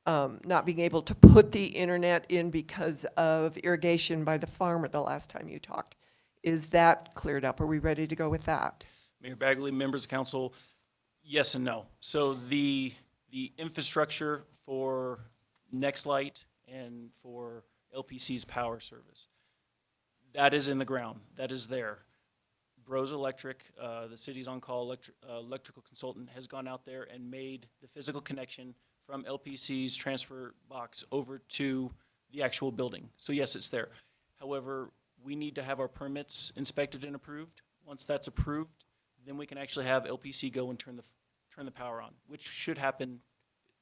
Speaker 5: not being able to put the internet in because of irrigation by the farmer the last time you talked. Is that cleared up? Are we ready to go with that?
Speaker 11: Mayor Bagley, members of council, yes and no. So the infrastructure for Nextlight and for LPC's power service, that is in the ground. That is there. Bros Electric, the city's on-call electrical consultant, has gone out there and made the physical connection from LPC's transfer box over to the actual building. So yes, it's there. However, we need to have our permits inspected and approved. Once that's approved, then we can actually have LPC go and turn the power on, which should happen.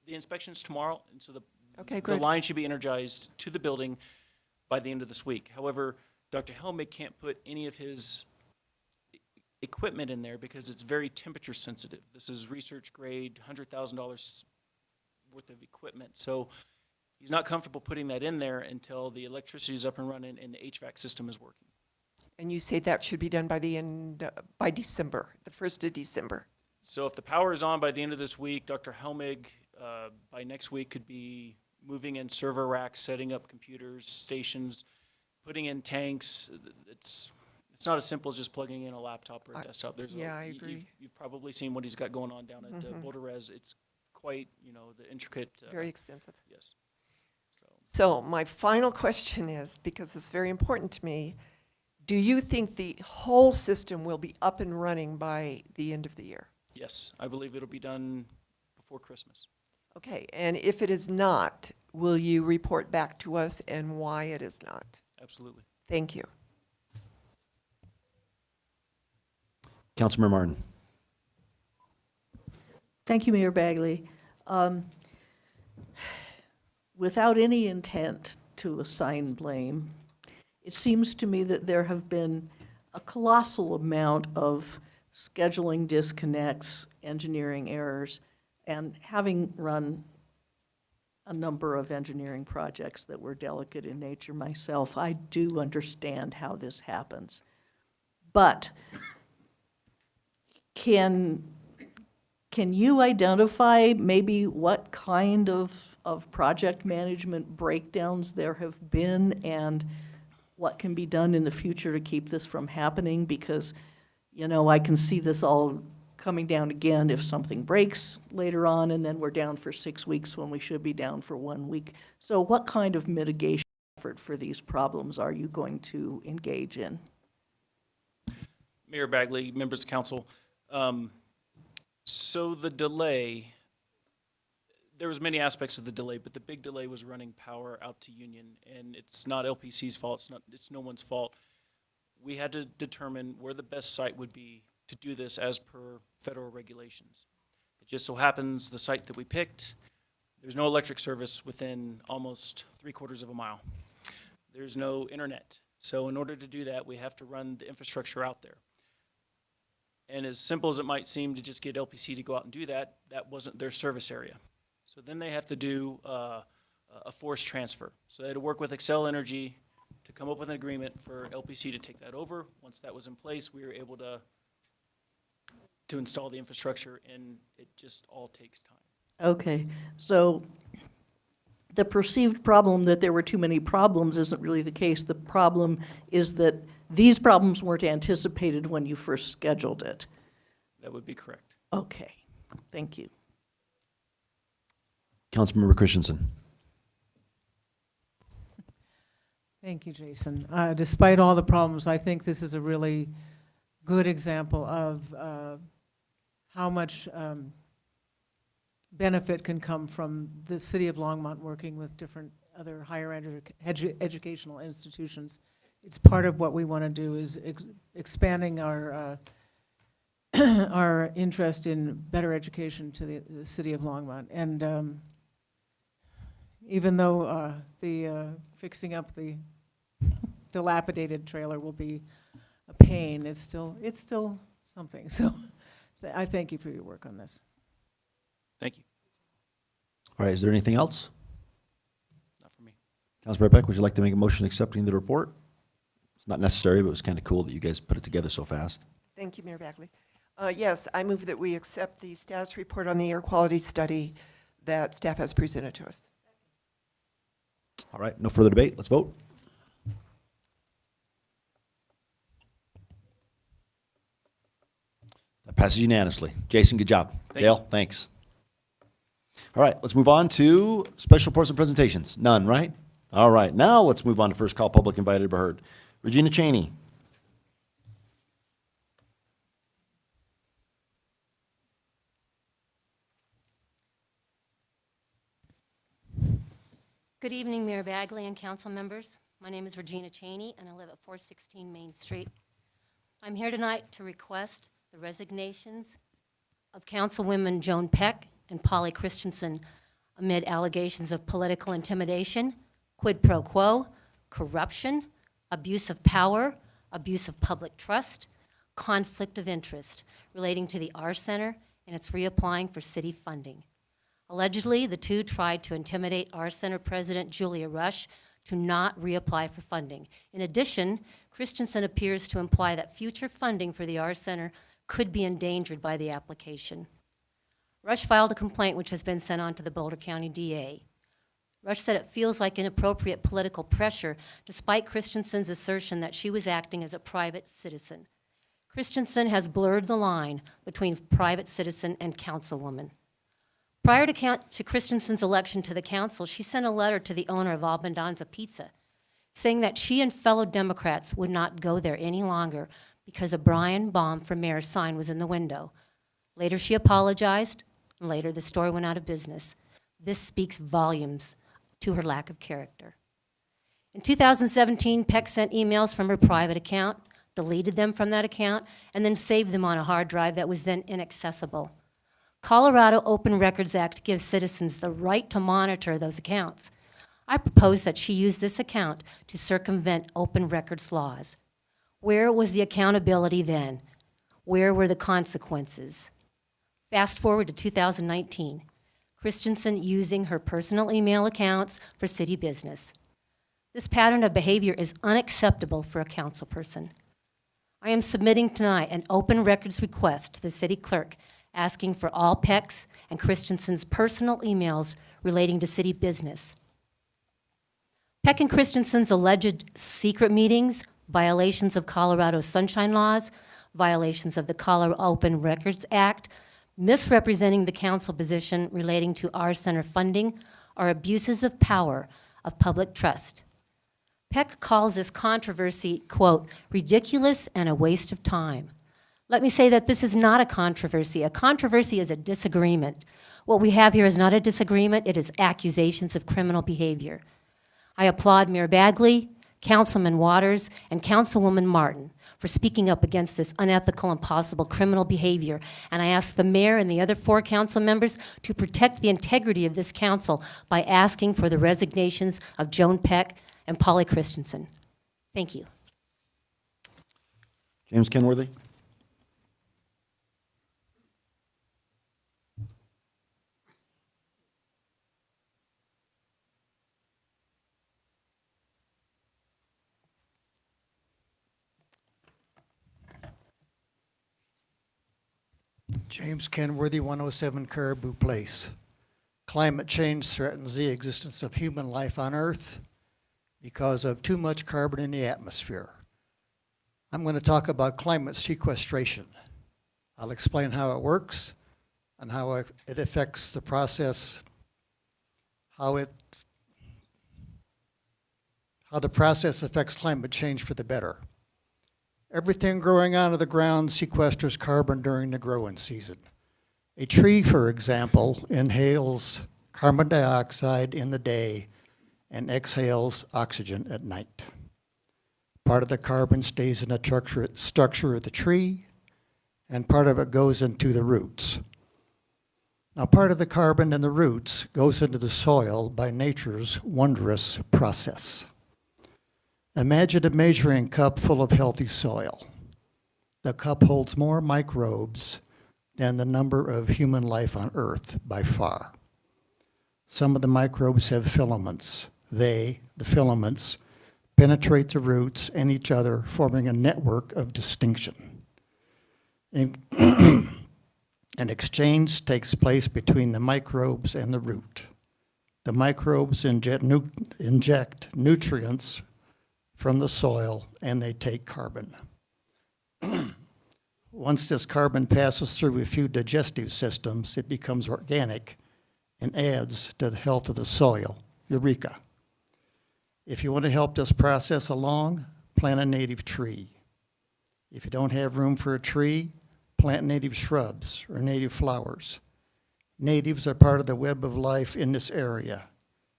Speaker 11: The inspection's tomorrow, and so
Speaker 5: Okay,
Speaker 11: the
Speaker 5: good.
Speaker 11: line should be energized to the building by the end of this week. However, Dr. Helmig can't put any of his equipment in there because it's very temperature sensitive. This is research grade, $100,000 worth of equipment. So he's not comfortable putting that in there until the electricity is up and running and the HVAC system is working.
Speaker 5: And you say that should be done by the end, by December, the 1st of December.
Speaker 11: So if the power is on by the end of this week, Dr. Helmig, by next week, could be moving in server racks, setting up computers, stations, putting in tanks. It's not as simple as just plugging in a laptop or a desktop.
Speaker 5: I agree.
Speaker 11: You've probably seen what he's got going on down at Boulder Res. It's quite, the intricate.
Speaker 5: Very extensive.
Speaker 11: Yes.
Speaker 5: So my final question is, because it's very important to me, do you think the whole system will be up and running by the end of the year?
Speaker 11: Yes, I believe it'll be done before Christmas.
Speaker 5: Okay, and if it is not, will you report back to us and why it is not?
Speaker 11: Absolutely.
Speaker 5: Thank you.
Speaker 1: Councilmember Martin.
Speaker 9: Thank you, Mayor Bagley. Without any intent to assign blame, it seems to me that there have been a colossal amount of scheduling disconnects, engineering errors, and having run a number of engineering projects that were delicate in nature myself, I do understand how this happens. But can you identify maybe what kind of project management breakdowns there have been and what can be done in the future to keep this from happening? Because, I can see this all coming down again if something breaks later on, and then we're down for 6 weeks when we should be down for 1 week. So what kind of mitigation effort for these problems are you going to engage in?
Speaker 11: Mayor Bagley, members of council, so the delay, there was many aspects of the delay, but the big delay was running power out to Union, and it's not LPC's fault, it's no one's fault. We had to determine where the best site would be to do this as per federal regulations. It just so happens the site that we picked, there's no electric service within almost 3/4 of a mile. There's no internet. So in order to do that, we have to run the infrastructure out there. And as simple as it might seem to just get LPC to go out and do that, that wasn't their service area. So then they have to do a forced transfer. So they had to work with Excel Energy to come up with an agreement for LPC to take that over. Once that was in place, we were able to install the infrastructure, and it just all takes time.
Speaker 9: Okay, so the perceived problem that there were too many problems isn't really the case. The problem is that these problems weren't anticipated when you first scheduled it.
Speaker 11: That would be correct.
Speaker 9: Okay, thank you.
Speaker 1: Councilmember Christensen.
Speaker 4: Thank you, Jason. Despite all the problems, I think this is a really good example of how much benefit can come from the city of Longmont working with different other higher educational institutions. It's part of what we want to do is expanding our our interest in better education to the city of Longmont. And even though the fixing up the dilapidated trailer will be a pain, it's still something. So I thank you for your work on this.
Speaker 11: Thank you.
Speaker 1: All right, is there anything else?
Speaker 11: Not for me.
Speaker 1: Councilmember Peck, would you like to make a motion accepting the report? It's not necessary, but it was kind of cool that you guys put it together so fast.
Speaker 5: Thank you, Mayor Bagley. Yes, I move that we accept the status report on the air quality study that staff has presented to us.
Speaker 1: All right, no further debate. Let's vote. That passes unanimously. Jason, good job.
Speaker 11: Thank
Speaker 1: Dale, thanks. All right, let's move on to special reports and presentations. None, right? All right, now let's move on to first call public invited to be heard. Regina Cheney.
Speaker 12: Good evening, Mayor Bagley and council members. My name is Regina Cheney, and I live at 416 Main Street. I'm here tonight to request the resignations of Councilwomen Joan Peck and Polly Christensen amid allegations of political intimidation, quid pro quo, corruption, abuse of power, abuse of public trust, conflict of interest relating to the R Center and its reapplying for city funding. Allegedly, the two tried to intimidate R Center President Julia Rush to not reapply for funding. In addition, Christensen appears to imply that future funding for the R Center could be endangered by the application. Rush filed a complaint which has been sent on to the Boulder County DA. Rush said it feels like inappropriate political pressure despite Christensen's assertion that she was acting as a private citizen. Christensen has blurred the line between private citizen and councilwoman. Prior to Christensen's election to the council, she sent a letter to the owner of Abbondanza Pizza saying that she and fellow Democrats would not go there any longer because a Brian Baum for mayor sign was in the window. Later she apologized, and later the store went out of business. This speaks volumes to her lack of character. In 2017, Peck sent emails from her private account, deleted them from that account, and then saved them on a hard drive that was then inaccessible. Colorado Open Records Act gives citizens the right to monitor those accounts. I propose that she use this account to circumvent open records laws. Where was the accountability then? Where were the consequences? Fast forward to 2019. Christensen using her personal email accounts for city business. This pattern of behavior is unacceptable for a council person. I am submitting tonight an open records request to the city clerk asking for all Peck's and Christensen's personal emails relating to city business. Peck and Christensen's alleged secret meetings, violations of Colorado sunshine laws, violations of the Colorado Open Records Act, misrepresenting the council position relating to our center funding, are abuses of power of public trust. Peck calls this controversy, quote, ridiculous and a waste of time. Let me say that this is not a controversy. A controversy is a disagreement. What we have here is not a disagreement, it is accusations of criminal behavior. I applaud Mayor Bagley, Councilman Waters, and Councilwoman Martin for speaking up against this unethical and possible criminal behavior, and I ask the mayor and the other 4 council members to protect the integrity of this council by asking for the resignations of Joan Peck and Polly Christensen. Thank you.
Speaker 1: James Kenworthy.
Speaker 13: James Kenworthy, 107 Caribou Place. Climate change threatens the existence of human life on Earth because of too much carbon in the atmosphere. I'm going to talk about climate sequestration. I'll explain how it works and how it affects the process, how the process affects climate change for the better. Everything growing out of the ground sequesters carbon during the growing season. A tree, for example, inhales carbon dioxide in the day and exhales oxygen at night. Part of the carbon stays in the structure of the tree, and part of it goes into the roots. Now, part of the carbon in the roots goes into the soil by nature's wondrous process. Imagine a measuring cup full of healthy soil. The cup holds more microbes than the number of human life on Earth by far. Some of the microbes have filaments. The filaments, penetrate the roots and each other, forming a network of distinction. An exchange takes place between the microbes and the root. The microbes inject nutrients from the soil, and they take carbon. Once this carbon passes through a few digestive systems, it becomes organic and adds to the health of the soil. Eureka. If you want to help this process along, plant a native tree. If you don't have room for a tree, plant native shrubs or native flowers. Natives are part of the web of life in this area.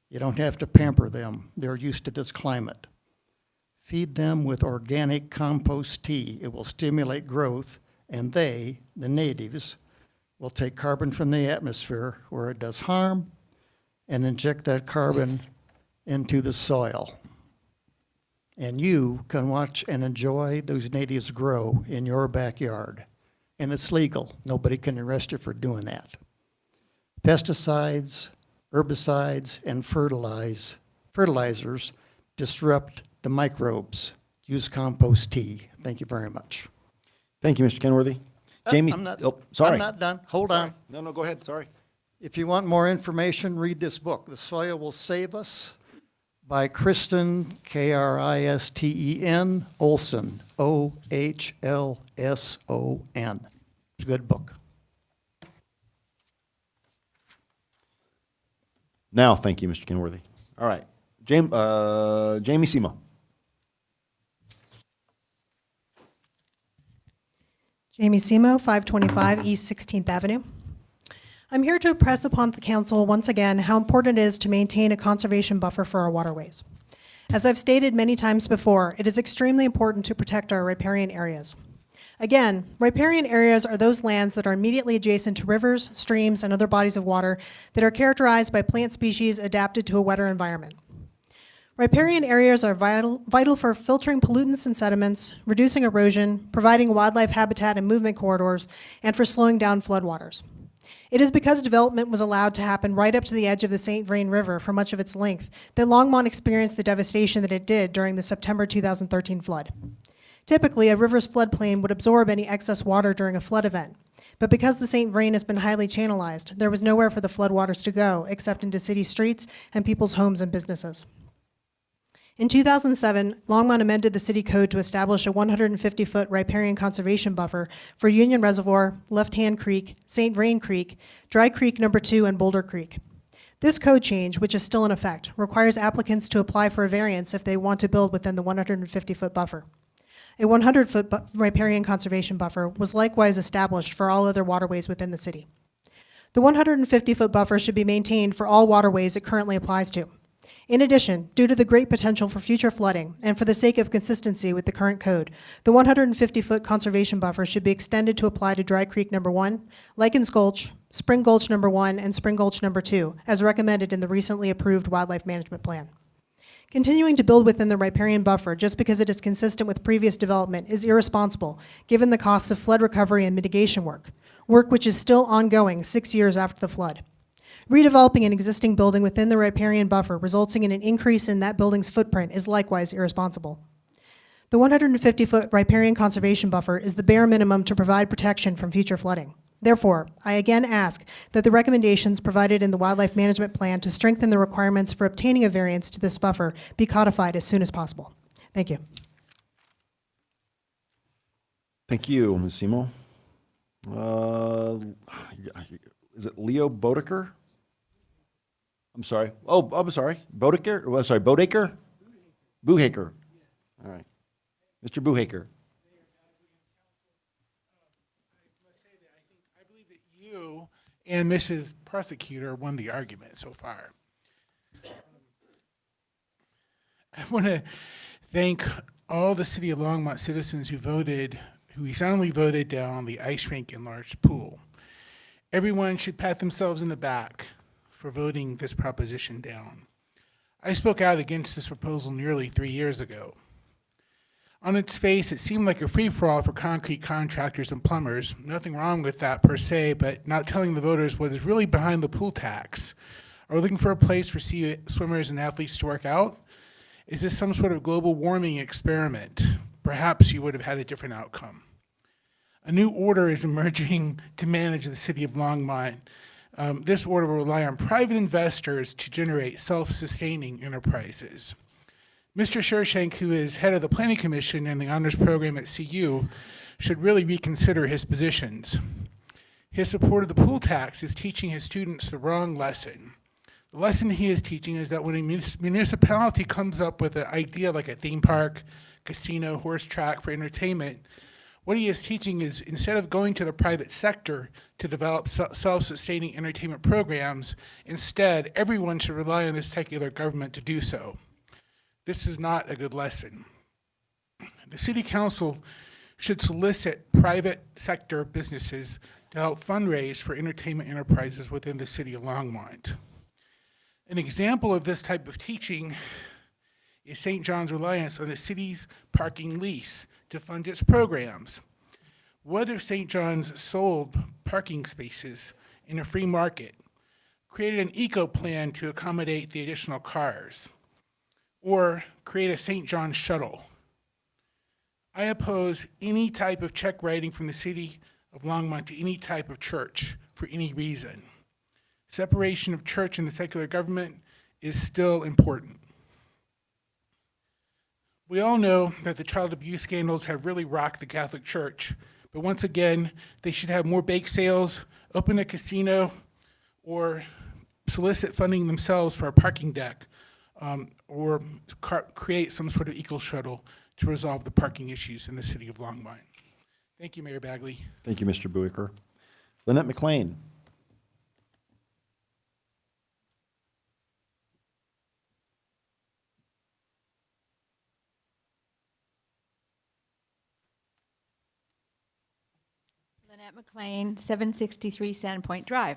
Speaker 13: You don't have to pamper them. They're used to this climate. Feed them with organic compost tea. It will stimulate growth, and they, the natives, will take carbon from the atmosphere where it does harm and inject that carbon into the soil. And you can watch and enjoy those natives grow in your backyard. And it's legal. Nobody can arrest you for doing that. Pesticides, herbicides, and fertilizers disrupt the microbes. Use compost tea. Thank you very much.
Speaker 1: Thank you, Mr. Kenworthy. Jamie,
Speaker 13: I'm not,
Speaker 1: sorry.
Speaker 13: I'm not done. Hold on.
Speaker 1: No, go ahead. Sorry.
Speaker 13: If you want more information, read this book, The Soil Will Save Us, by Kristen, Kristen, Olson, Ohlson. It's a good book.
Speaker 1: Now, thank you, Mr. Kenworthy. All right. Jamie Simo.
Speaker 14: Jamie Simo, 525 East 16th Avenue. I'm here to impress upon the council once again how important it is to maintain a conservation buffer for our waterways. As I've stated many times before, it is extremely important to protect our riparian areas. Again, riparian areas are those lands that are immediately adjacent to rivers, streams, and other bodies of water that are characterized by plant species adapted to a wetter environment. Riparian areas are vital for filtering pollutants and sediments, reducing erosion, providing wildlife habitat and movement corridors, and for slowing down floodwaters. It is because development was allowed to happen right up to the edge of the St. Vrain River for much of its length that Longmont experienced the devastation that it did during the September 2013 flood. Typically, a river's floodplain would absorb any excess water during a flood event, but because the St. Vrain has been highly channelized, there was nowhere for the floodwaters to go except into city streets and people's homes and businesses. In 2007, Longmont amended the city code to establish a 150-foot riparian conservation buffer for Union Reservoir, Left Hand Creek, St. Vrain Creek, Dry Creek No. 2, and Boulder Creek. This code change, which is still in effect, requires applicants to apply for a variance if they want to build within the 150-foot buffer. A 100-foot riparian conservation buffer was likewise established for all other waterways within the city. The 150-foot buffer should be maintained for all waterways it currently applies to. In addition, due to the great potential for future flooding and for the sake of consistency with the current code, the 150-foot conservation buffer should be extended to apply to Dry Creek No. 1, Likens Gulch, Spring Gulch No. 1, and Spring Gulch No. 2, as recommended in the recently approved Wildlife Management Plan. Continuing to build within the riparian buffer just because it is consistent with previous development is irresponsible, given the costs of flood recovery and mitigation work which is still ongoing 6 years after the flood. Redeveloping an existing building within the riparian buffer resulting in an increase in that building's footprint is likewise irresponsible. The 150-foot riparian conservation buffer is the bare minimum to provide protection from future flooding. Therefore, I again ask that the recommendations provided in the Wildlife Management Plan to strengthen the requirements for obtaining a variance to this buffer be codified as soon as possible. Thank you.
Speaker 1: Thank you, Ms. Semo. Is it Leo Bodeker? I'm sorry. Oh, I'm sorry. Bodeker? Oh, sorry, Bodeker? Buhaker. All right. Mr. Buhaker.
Speaker 15: You and Mrs. Prosecutor won the argument so far. I want to thank all the City of Longmont citizens who resoundingly voted down the ice rink enlarged pool. Everyone should pat themselves in the back for voting this proposition down. I spoke out against this proposal nearly 3 years ago. On its face, it seemed like a free-for-all for concrete contractors and plumbers. Nothing wrong with that per se, but not telling the voters what is really behind the pool tax. Are we looking for a place for swimmers and athletes to work out? Is this some sort of global warming experiment? Perhaps you would have had a different outcome. A new order is emerging to manage the city of Longmont. This order will rely on private investors to generate self-sustaining enterprises. Mr. Shershank, who is head of the Planning Commission and the Honors Program at CU, should really reconsider his positions. His support of the pool tax is teaching his students the wrong lesson. The lesson he is teaching is that when a municipality comes up with an idea like a theme park, casino, horse track for entertainment, what he is teaching is instead of going to the private sector to develop self-sustaining entertainment programs, instead everyone should rely on this secular government to do so. This is not a good lesson. The City Council should solicit private sector businesses to help fundraise for entertainment enterprises within the City of Longmont. An example of this type of teaching is St. John's reliance on the city's parking lease to fund its programs. What if St. John's sold parking spaces in a free market, created an eco plan to accommodate the additional cars, or create a St. John's shuttle? I oppose any type of check writing from the City of Longmont to any type of church for any reason. Separation of church and the secular government is still important. We all know that the child abuse scandals have really rocked the Catholic Church, but once again, they should have more bake sales, open a casino, or solicit funding themselves for a parking deck, or create some sort of eco shuttle to resolve the parking issues in the City of Longmont. Thank you, Mayor Bagley.
Speaker 1: Thank you, Mr. Buicker. Lynette McLean.
Speaker 16: Lynette McLean, 763 Sandpoint Drive.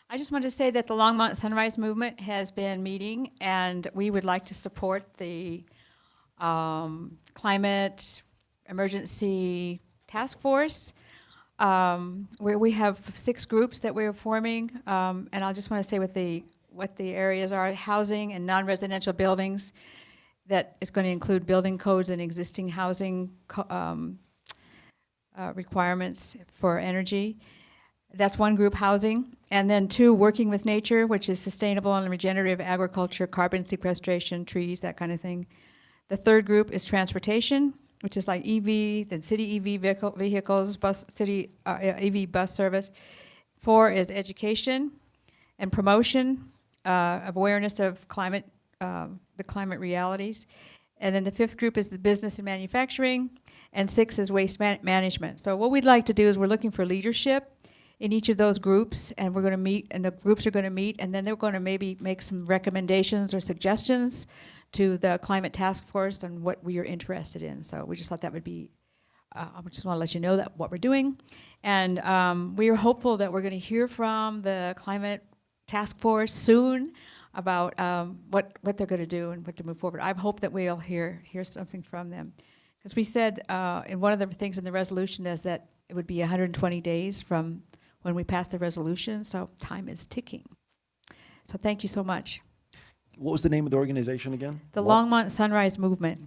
Speaker 16: I just want to say that the Longmont Sunrise Movement has been meeting, and we would like to support the climate emergency task force, where we have 6 groups that we're forming, and I just want to say what the areas are: housing and non-residential buildings. That is going to include building codes and existing housing requirements for energy. That's one group, housing. And then 2, working with nature, which is sustainable and regenerative agriculture, carbon sequestration, trees, that kind of thing. The 3rd group is transportation, which is like EV, then city EV vehicles, city EV bus service. 4 is education and promotion of awareness of climate, the climate realities. And then the 5th group is the business and manufacturing, and 6 is waste management. So what we'd like to do is we're looking for leadership in each of those groups, and we're going to meet, and the groups are going to meet, and then they're going to maybe make some recommendations or suggestions to the climate task force on what we are interested in. So we just thought that would be, I just want to let you know that what we're doing. And we are hopeful that we're going to hear from the climate task force soon about what they're going to do and what to move forward. I hope that we'll hear something from them. Because we said in one of the things in the resolution is that it would be 120 days from when we pass the resolution, so time is ticking. So thank you so much.
Speaker 1: What was the name of the organization again?
Speaker 16: The Longmont Sunrise Movement.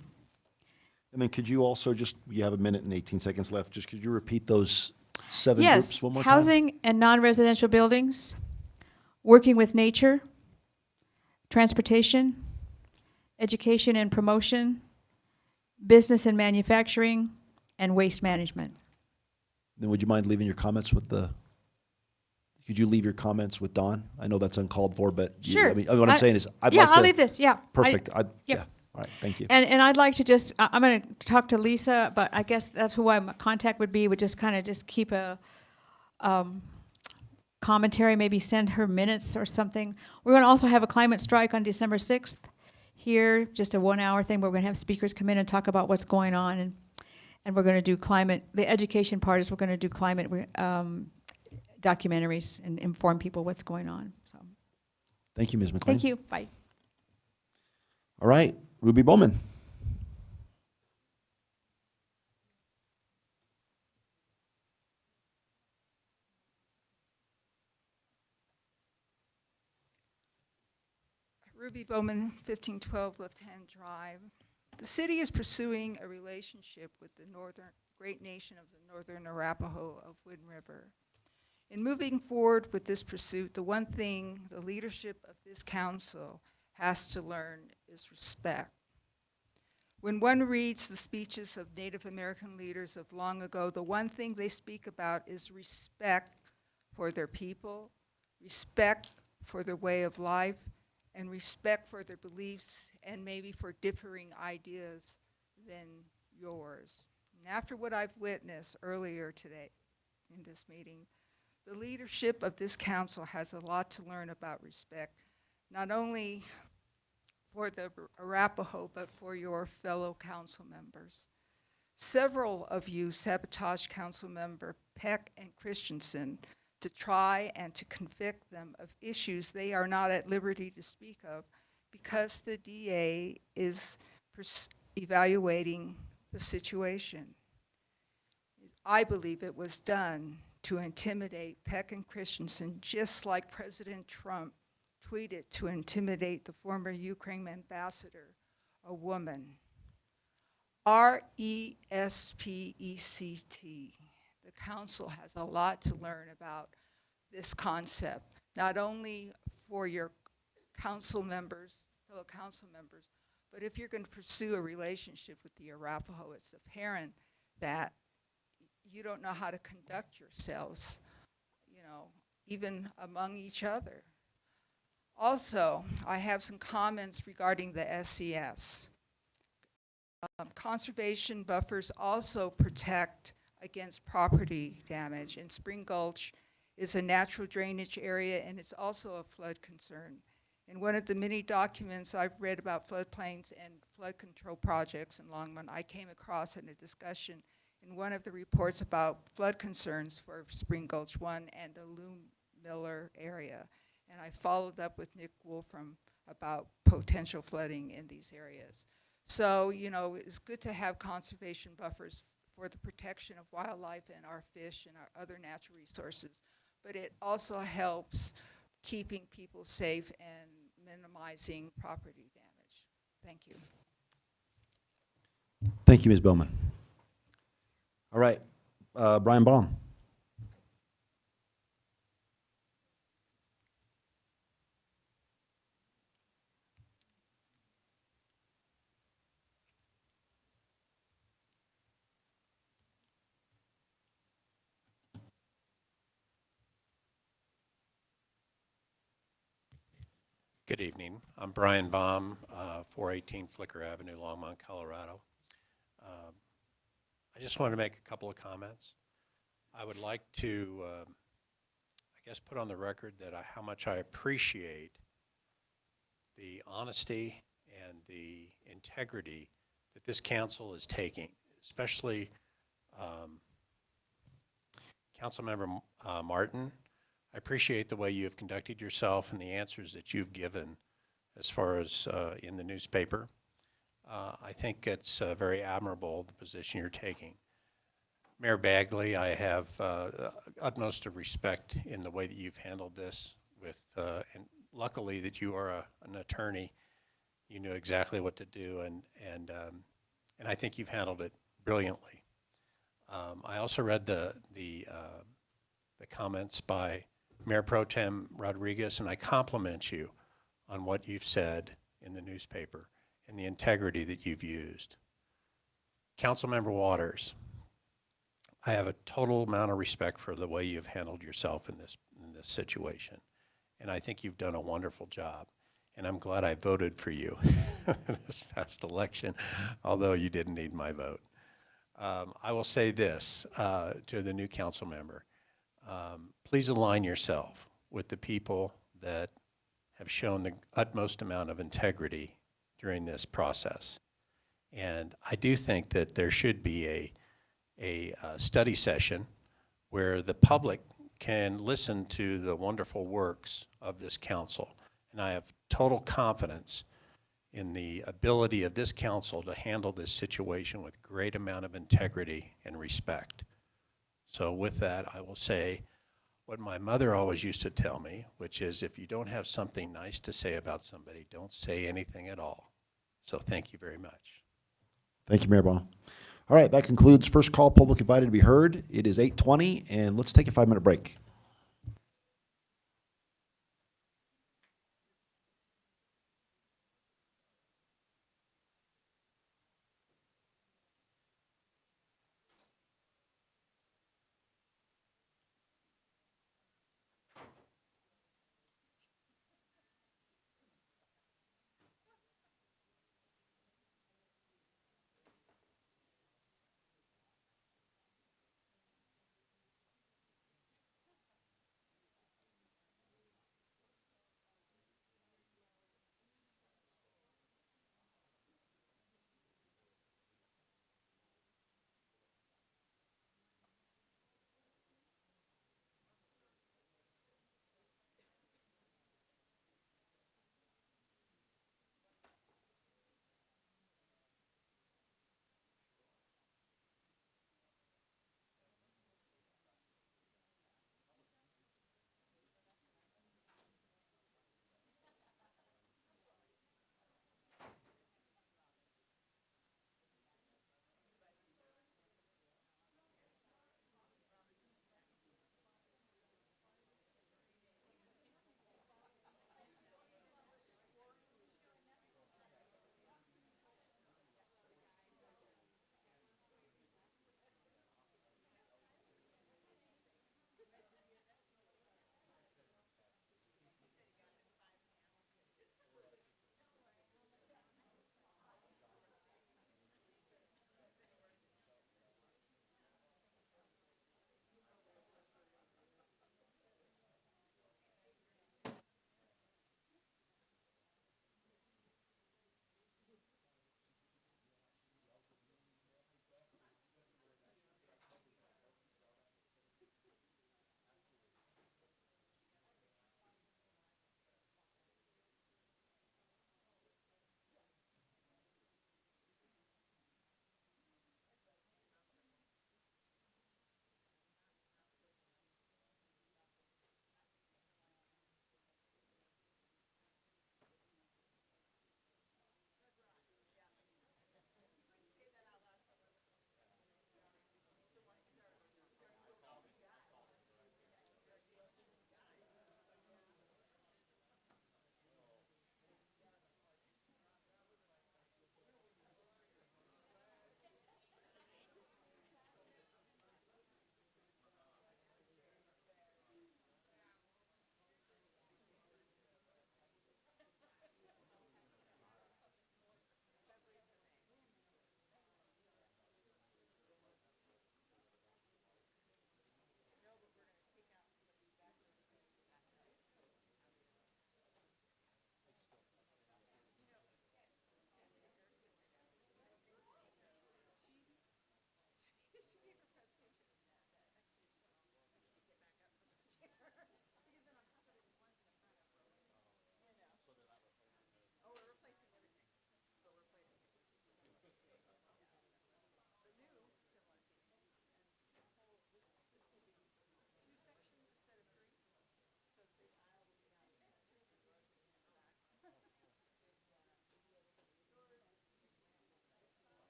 Speaker 1: And then could you also just, you have a minute and 18 seconds left, just could you repeat those seven
Speaker 16: Yes,
Speaker 1: groups one more time?
Speaker 16: housing and non-residential buildings, working with nature, transportation, education and promotion, business and manufacturing, and waste management.
Speaker 1: Then would you mind leaving your comments with the, could you leave your comments with Dawn? I know that's uncalled for, but
Speaker 16: Sure.
Speaker 1: I mean, what I'm saying is, I'd
Speaker 16: Yeah,
Speaker 1: like to.
Speaker 16: I'll leave this, yeah.
Speaker 1: Perfect.
Speaker 16: Yep.
Speaker 1: Yeah, all right, thank you.
Speaker 16: And I'd like to just, I'm going to talk to Lisa, but I guess that's who my contact would be, would just kind of just keep a commentary, maybe send her minutes or something. We're going to also have a climate strike on December 6th here, just a 1-hour thing. We're going to have speakers come in and talk about what's going on, and we're going to do climate, the education part is we're going to do climate documentaries and inform people what's going on. So,
Speaker 1: Thank you, Ms. McLean.
Speaker 16: thank you, bye.
Speaker 1: All right, Ruby Bowman.
Speaker 17: Ruby Bowman, 1512 Left Hand Drive. The city is pursuing a relationship with the great nation of the Northern Arapaho of Wind River. In moving forward with this pursuit, the one thing the leadership of this council has to learn is respect. When one reads the speeches of Native American leaders of long ago, the one thing they speak about is respect for their people, respect for their way of life, and respect for their beliefs and maybe for differing ideas than yours. And after what I've witnessed earlier today in this meeting, the leadership of this council has a lot to learn about respect, not only for the Arapaho, but for your fellow council members. Several of you sabotaged council member Peck and Christensen to try and to convict them of issues they are not at liberty to speak of because the DA is evaluating the situation. I believe it was done to intimidate Peck and Christensen, just like President Trump tweeted to intimidate the former Ukraine ambassador, a woman. RESPECT. The council has a lot to learn about this concept, not only for your council members, fellow council members, but if you're going to pursue a relationship with the Arapaho, it's apparent that you don't know how to conduct yourselves, you know, even among each other. Also, I have some comments regarding the SES. Conservation buffers also protect against property damage, and Spring Gulch is a natural drainage area, and it's also a flood concern. In one of the many documents I've read about floodplains and flood control projects in Longmont, I came across in a discussion in one of the reports about flood concerns for Spring Gulch 1 and the Lou Miller area. And I followed up with Nick Wolfram about potential flooding in these areas. So, you know, it's good to have conservation buffers for the protection of wildlife and our fish and our other natural resources, but it also helps keeping people safe and minimizing property damage. Thank you.
Speaker 1: Thank you, Ms. Bowman. All right, Brian Baum.
Speaker 18: Good evening. I'm Brian Baum, 418 Flicker Avenue, Longmont, Colorado. I just wanted to make a couple of comments. I would like to, I guess, put on the record that how much I appreciate the honesty and the integrity that this council is taking, especially Councilmember Martin. I appreciate the way you have conducted yourself and the answers that you've given as far as in the newspaper. I think it's very admirable, the position you're taking. Mayor Bagley, I have utmost of respect in the way that you've handled this with, and luckily that you are an attorney. You knew exactly what to do, and I think you've handled it brilliantly. I also read the comments by Mayor Pro Tem Rodriguez, and I compliment you on what you've said in the newspaper and the integrity that you've used. Councilmember Waters, I have a total amount of respect for the way you've handled yourself in this situation, and I think you've done a wonderful job. And I'm glad I voted for you this past election, although you didn't need my vote. I will say this to the new council member. Please align yourself with the people that have shown the utmost amount of integrity during this process. And I do think that there should be a study session where the public can listen to the wonderful works of this council. And I have total confidence in the ability of this council to handle this situation with great amount of integrity and respect. So with that, I will say what my mother always used to tell me, which is if you don't have something nice to say about somebody, don't say anything at all. So thank you very much.
Speaker 1: Thank you, Mayor Ball. All right, that concludes first call public invited to be heard. It is 8:20, and let's take a 5-minute break.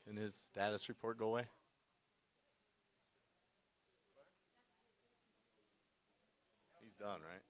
Speaker 19: Can his status report go away? He's done, right?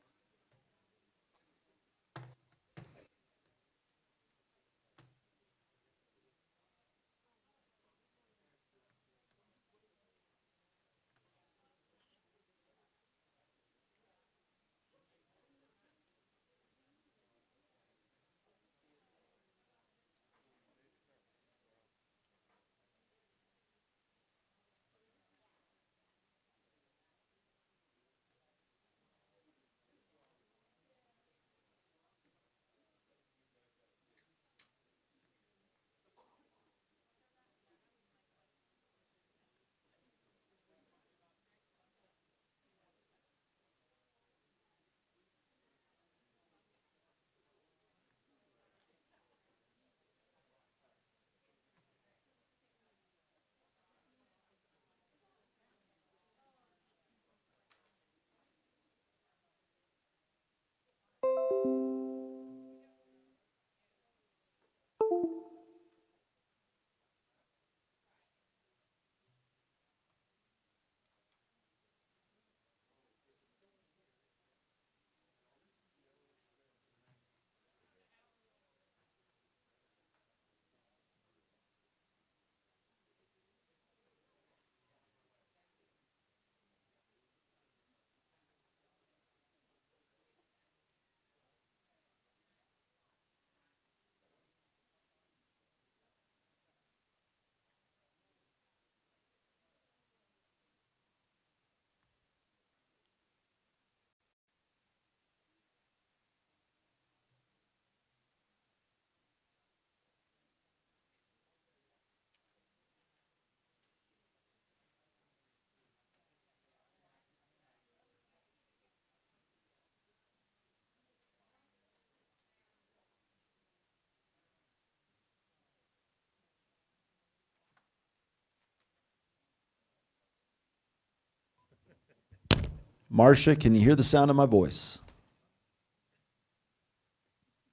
Speaker 1: Marcia, can you hear the sound of my voice?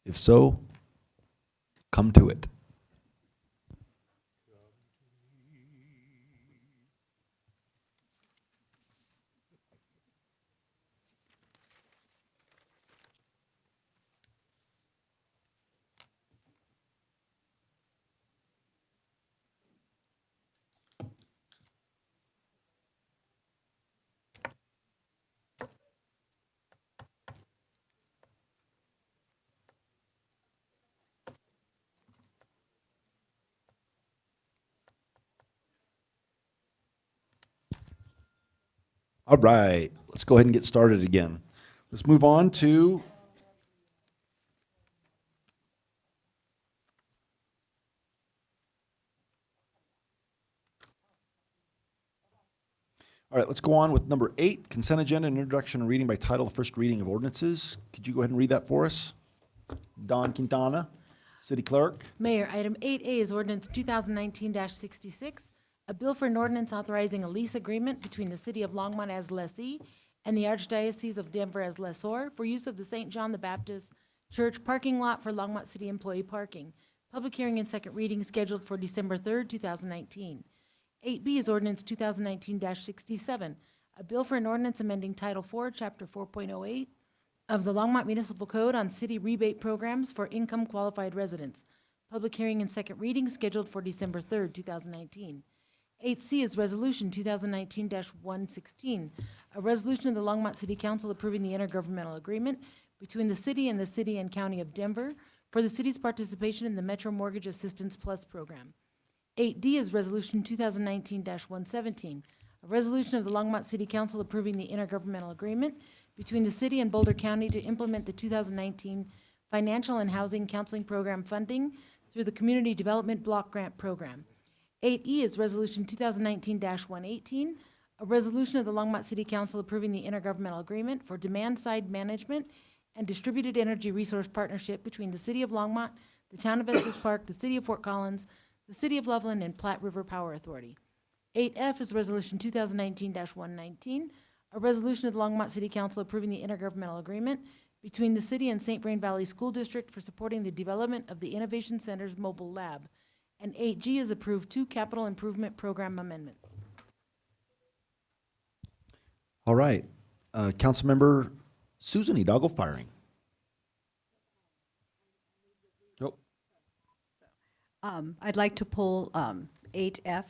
Speaker 1: If so, come to it. All right, let's go ahead and get started again. Let's move on to all right, let's go on with number 8, consent agenda and introduction and reading by title, the first reading of ordinances. Could you go ahead and read that for us? Don Quintana, City Clerk.
Speaker 2: Mayor, item 8A is ordinance 2019-66, a bill for an ordinance authorizing a lease agreement between the City of Longmont as lessee and the Archdiocese of Denver as lessor for use of the St. John the Baptist Church parking lot for Longmont City employee parking. Public hearing and second reading scheduled for December 3rd, 2019. 8B is ordinance 2019-67, a bill for an ordinance amending Title 4, Chapter 4.08 of the Longmont Municipal Code on city rebate programs for income qualified residents. Public hearing and second reading scheduled for December 3rd, 2019. 8C is Resolution 2019-116, a resolution of the Longmont City Council approving the intergovernmental agreement between the city and county of Denver for the city's participation in the Metro Mortgage Assistance Plus program. 8D is Resolution 2019-117, a resolution of the Longmont City Council approving the intergovernmental agreement between the city and Boulder County to implement the 2019 Financial and Housing Counseling Program funding through the Community Development Block Grant Program. 8E is Resolution 2019-118, a resolution of the Longmont City Council approving the intergovernmental agreement for demand-side management and distributed energy resource partnership between the City of Longmont, the Town of Estes Park, the City of Fort Collins, the City of Loveland, and Platte River Power Authority. 8F is Resolution 2019-119, a resolution of the Longmont City Council approving the intergovernmental agreement between the city and St. Vrain Valley School District for supporting the development of the Innovation Center's mobile lab. And 8G is approved 2 capital improvement program amendment.
Speaker 1: All right. Councilmember Susan Hidalgo firing. Nope.
Speaker 8: I'd like to pull 8F.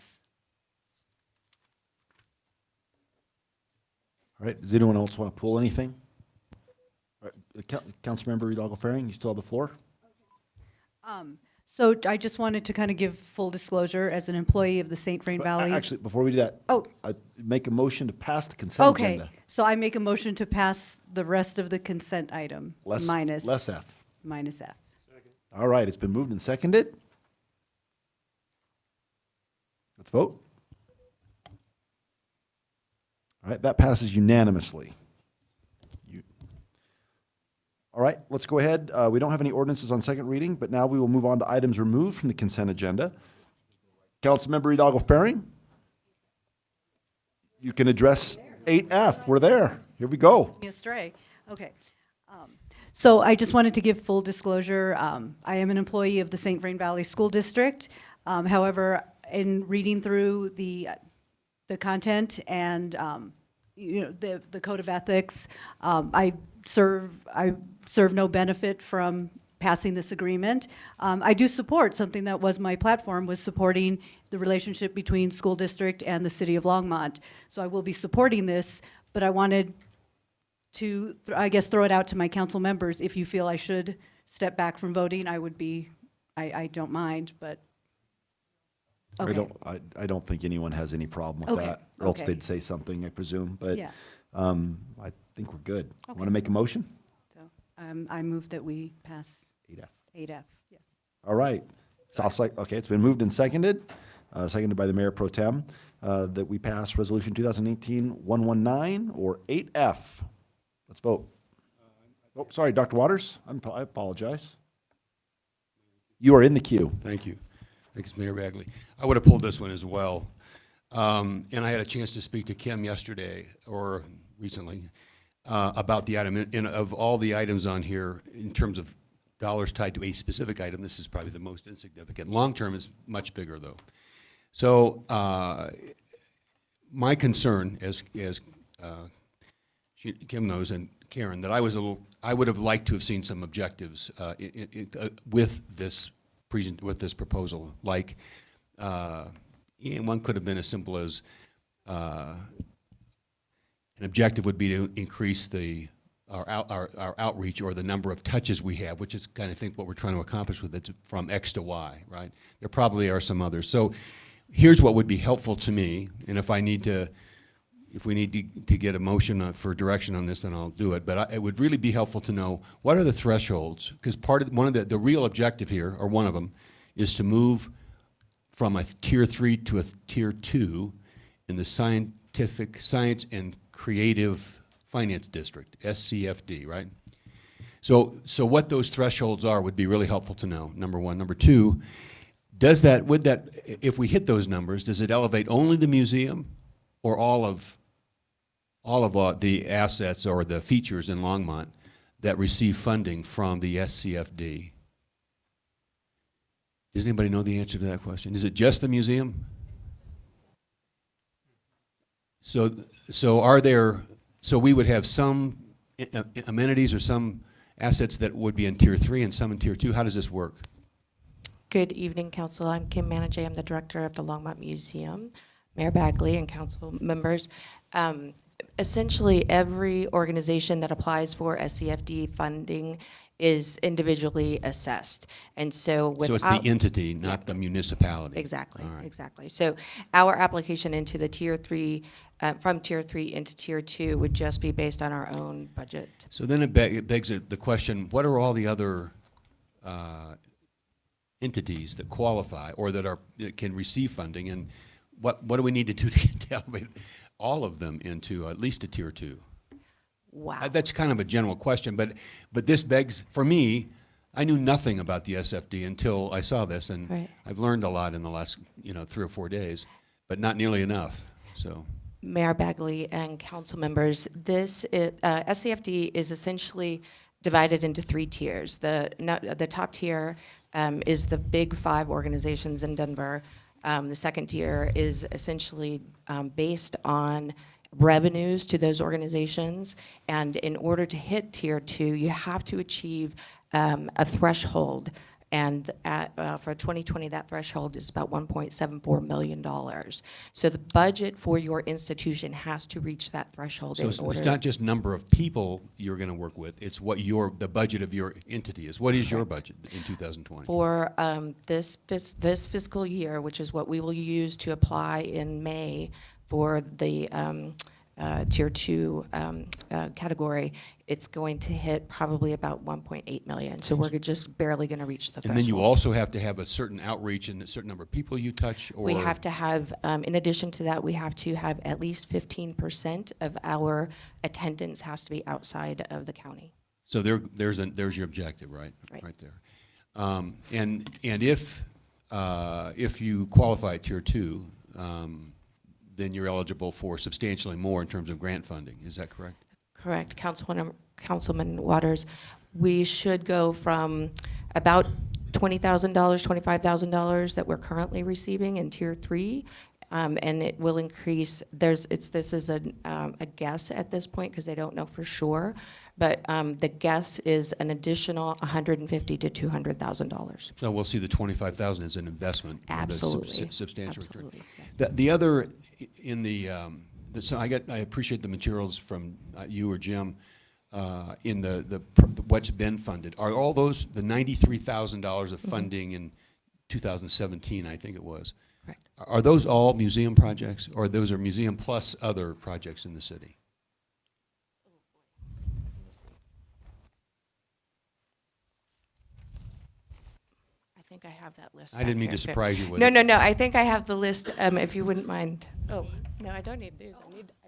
Speaker 1: All right. Does anyone else want to pull anything? All right. Councilmember Hidalgo firing, you still have the floor.
Speaker 8: So I just wanted to kind of give full disclosure as an employee of the St. Vrain Valley.
Speaker 1: Actually, before we do that,
Speaker 8: Oh.
Speaker 1: I make a motion to pass the consent
Speaker 8: Okay,
Speaker 1: agenda.
Speaker 8: so I make a motion to pass the rest of the consent item minus.
Speaker 1: Less F.
Speaker 8: Minus F.
Speaker 1: All right. It's been moved and seconded. Let's vote. All right. That passes unanimously. All right, let's go ahead. We don't have any ordinances on second reading, but now we will move on to items removed from the consent agenda. Councilmember Hidalgo Ferring, you can address 8F. We're there. Here we go.
Speaker 8: Me astray. Okay. So I just wanted to give full disclosure. I am an employee of the St. Vrain Valley School District. However, in reading through the content and the code of ethics, I serve no benefit from passing this agreement. I do support something that was my platform, was supporting the relationship between school district and the city of Longmont. So I will be supporting this, but I wanted to, I guess, throw it out to my council members. If you feel I should step back from voting, I would be, I don't mind, but. Okay.
Speaker 1: I don't think anyone has any problem with that. Or else they'd say something, I presume. But
Speaker 8: Yeah.
Speaker 1: I think we're good. Want to make a motion?
Speaker 8: So I move that we pass
Speaker 1: 8F.
Speaker 8: 8F, yes.
Speaker 1: All right. Sounds like, okay, it's been moved and seconded by the Mayor Pro Tem, that we pass Resolution 2018-119, or 8F. Let's vote. Oh, sorry, Dr. Waters. I apologize. You are in the queue.
Speaker 6: Thank you. Thanks, Mayor Bagley. I would have pulled this one as well. And I had a chance to speak to Kim yesterday, or recently, about the item. Of all the items on here, in terms of dollars tied to a specific item, this is probably the most insignificant. Long-term is much bigger, though. So my concern, as Kim knows, and Karen, that I would have liked to have seen some objectives with this proposal, like, and one could have been as simple as an objective would be to increase our outreach, or the number of touches we have, which is kind of think what we're trying to accomplish with it, from X to Y, right? There probably are some others. So here's what would be helpful to me, and if we need to get a motion for direction on this, then I'll do it. But it would really be helpful to know, what are the thresholds? Because one of the real objective here, or one of them, is to move from a tier 3 to a tier 2 in the Science and Creative Finance District, SCFD, right? So what those thresholds are would be really helpful to know, number one. Number two, if we hit those numbers, does it elevate only the museum, or all of the assets or the features in Longmont that receive funding from the SCFD? Does anybody know the answer to that question? Is it just the museum? So we would have some amenities or some assets that would be in tier 3 and some in tier 2. How does this work?
Speaker 20: Good evening, Council. I'm Kim Manajay. I'm the director of the Longmont Museum. Mayor Bagley and council members. Essentially, every organization that applies for SCFD funding is individually assessed. And so
Speaker 6: it's the entity, not the municipality.
Speaker 20: Exactly,
Speaker 6: All right.
Speaker 20: exactly. So our application into the tier 3, from tier 3 into tier 2 would just be based on our own budget.
Speaker 6: So then it begs the question, what are all the other entities that qualify or that can receive funding, and what do we need to do to elevate all of them into at least a tier 2?
Speaker 20: Wow.
Speaker 6: That's kind of a general question, but this begs, for me, I knew nothing about the SFD until I saw this, and
Speaker 20: Right.
Speaker 6: I've learned a lot in the last 3 or 4 days, but not nearly enough. So,
Speaker 20: Mayor Bagley and council members, this SCFD is essentially divided into 3 tiers. The top tier is the big 5 organizations in Denver. The second tier is essentially based on revenues to those organizations, and in order to hit tier 2, you have to achieve a threshold, and for 2020, that threshold is about $1.74 million. So the budget for your institution has to reach that threshold
Speaker 6: So
Speaker 20: in
Speaker 6: it's
Speaker 20: order.
Speaker 6: not just number of people you're going to work with, it's what the budget of your entity is. What is your budget in 2020?
Speaker 20: For this fiscal year, which is what we will use to apply in May for the tier 2 category, it's going to hit probably about 1.8 million. So we're just barely going to reach the threshold.
Speaker 6: And then you also have to have a certain outreach and a certain number of people you touch? Or
Speaker 20: We have to have, in addition to that, we have to have at least 15% of our attendance has to be outside of the county.
Speaker 6: So there's your objective, right? Right there. And if you qualify at tier 2, then you're eligible for substantially more in terms of grant funding. Is that correct?
Speaker 20: Correct, Councilman Waters. We should go from about $20,000, $25,000 that we're currently receiving in tier 3, and it will increase. This is a guess at this point because they don't know for sure, but the guess is an additional $150,000 to $200,000.
Speaker 6: So we'll see the $25,000 as an investment.
Speaker 20: Absolutely.
Speaker 6: Substantial return.
Speaker 20: Absolutely,
Speaker 6: The other in so I appreciate the materials from you or Jim in what's been funded. Are all those the $93,000 of funding in 2017? I think it was.
Speaker 20: Correct.
Speaker 6: Are those all museum projects, or those are museum plus other projects in the city?
Speaker 20: I think I have that list.
Speaker 6: I didn't mean
Speaker 20: back
Speaker 6: to
Speaker 20: here.
Speaker 6: surprise you with
Speaker 20: No,
Speaker 6: it.
Speaker 20: no, no. I think I have the list. If you wouldn't mind. Oh, no, I don't need these. I need the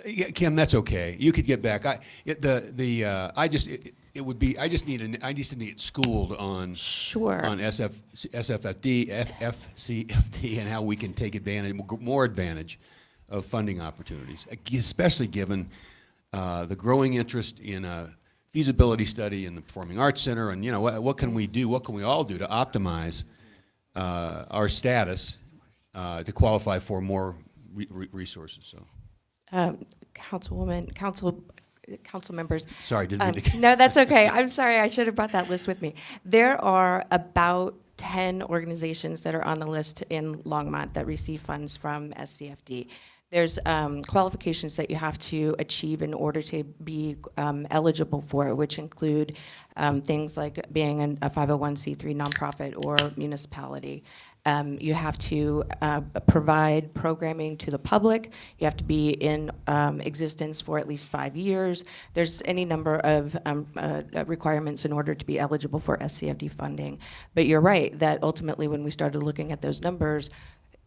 Speaker 20: list.
Speaker 6: Yeah, Kim, that's okay. You could get back. I just need it schooled on on SFFD, FCFD, and how we can take more advantage of funding opportunities, especially given the growing interest in a feasibility study in the Performing Arts Center, and what can we do? What can we all do to optimize our status to qualify for more resources? So.
Speaker 20: Council members.
Speaker 6: Sorry, didn't mean to.
Speaker 20: No, that's okay. I'm sorry. I should have brought that list with me. There are about 10 organizations that are on the list in Longmont that receive funds from SCFD. There's qualifications that you have to achieve in order to be eligible for it, which include things like being a 501c3 nonprofit or municipality. You have to provide programming to the public. You have to be in existence for at least 5 years. There's any number of requirements in order to be eligible for SCFD funding. But you're right that ultimately when we started looking at those numbers,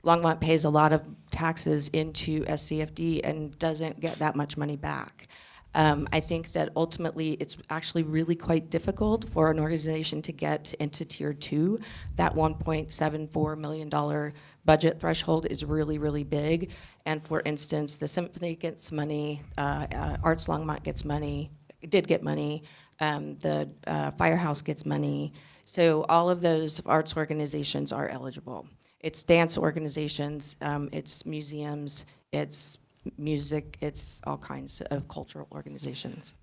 Speaker 20: Longmont pays a lot of taxes into SCFD and doesn't get that much money back. I think that ultimately it's actually really quite difficult for an organization to get into tier 2. That $1.74 million budget threshold is really, really big. And for instance, the Symphony gets money, Arts Longmont gets money, did get money, the Firehouse gets money. So all of those arts organizations are eligible. It's dance organizations, it's museums, it's music, it's all kinds of cultural organizations.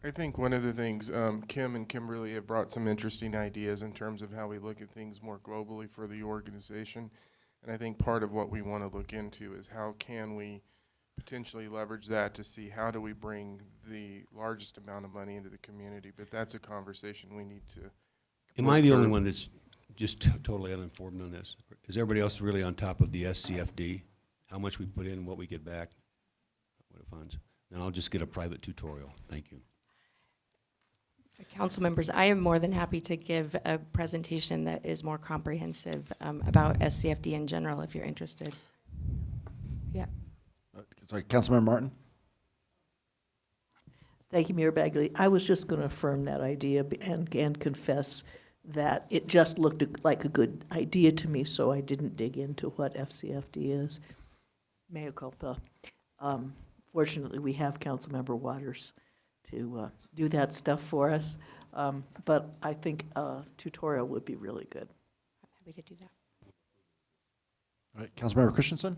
Speaker 10: I think one of the things, Kim and Kimberly have brought some interesting ideas in terms of how we look at things more globally for the organization. And I think part of what we want to look into is how can we potentially leverage that to see how do we bring the largest amount of money into the community. But that's a conversation we need to.
Speaker 6: Am I the only one that's just totally uninformed on this? Is everybody else really on top of the SCFD? How much we put in and what we get back? What it funds? Then I'll just get a private tutorial. Thank you.
Speaker 20: Council members, I am more than happy to give a presentation that is more comprehensive about SCFD in general if you're interested. Yeah.
Speaker 1: Sorry, Councilmember Martin?
Speaker 9: Thank you, Mayor Bagley. I was just going to affirm that idea and confess that it just looked like a good idea to me, so I didn't dig into what FCFD is. Mea culpa. Fortunately, we have Councilmember Waters to do that stuff for us. But I think a tutorial would be really good.
Speaker 20: Happy to do that.
Speaker 1: All right, Councilmember Christensen?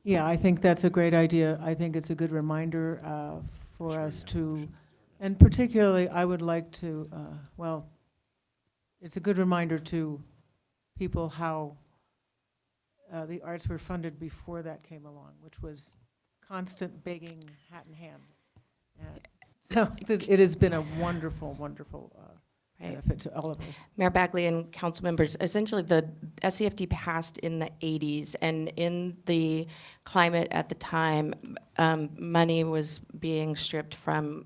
Speaker 4: Yeah, I think that's a great idea. I think it's a good reminder for us to, and particularly I would like to, well, it's a good reminder to people how the arts were funded before that came along, which was constant begging, hat in hand. So it has been a wonderful, wonderful benefit to all of us.
Speaker 20: Mayor Bagley and council members, essentially the SCFD passed in the 80s, and in the climate at the time, money was being stripped from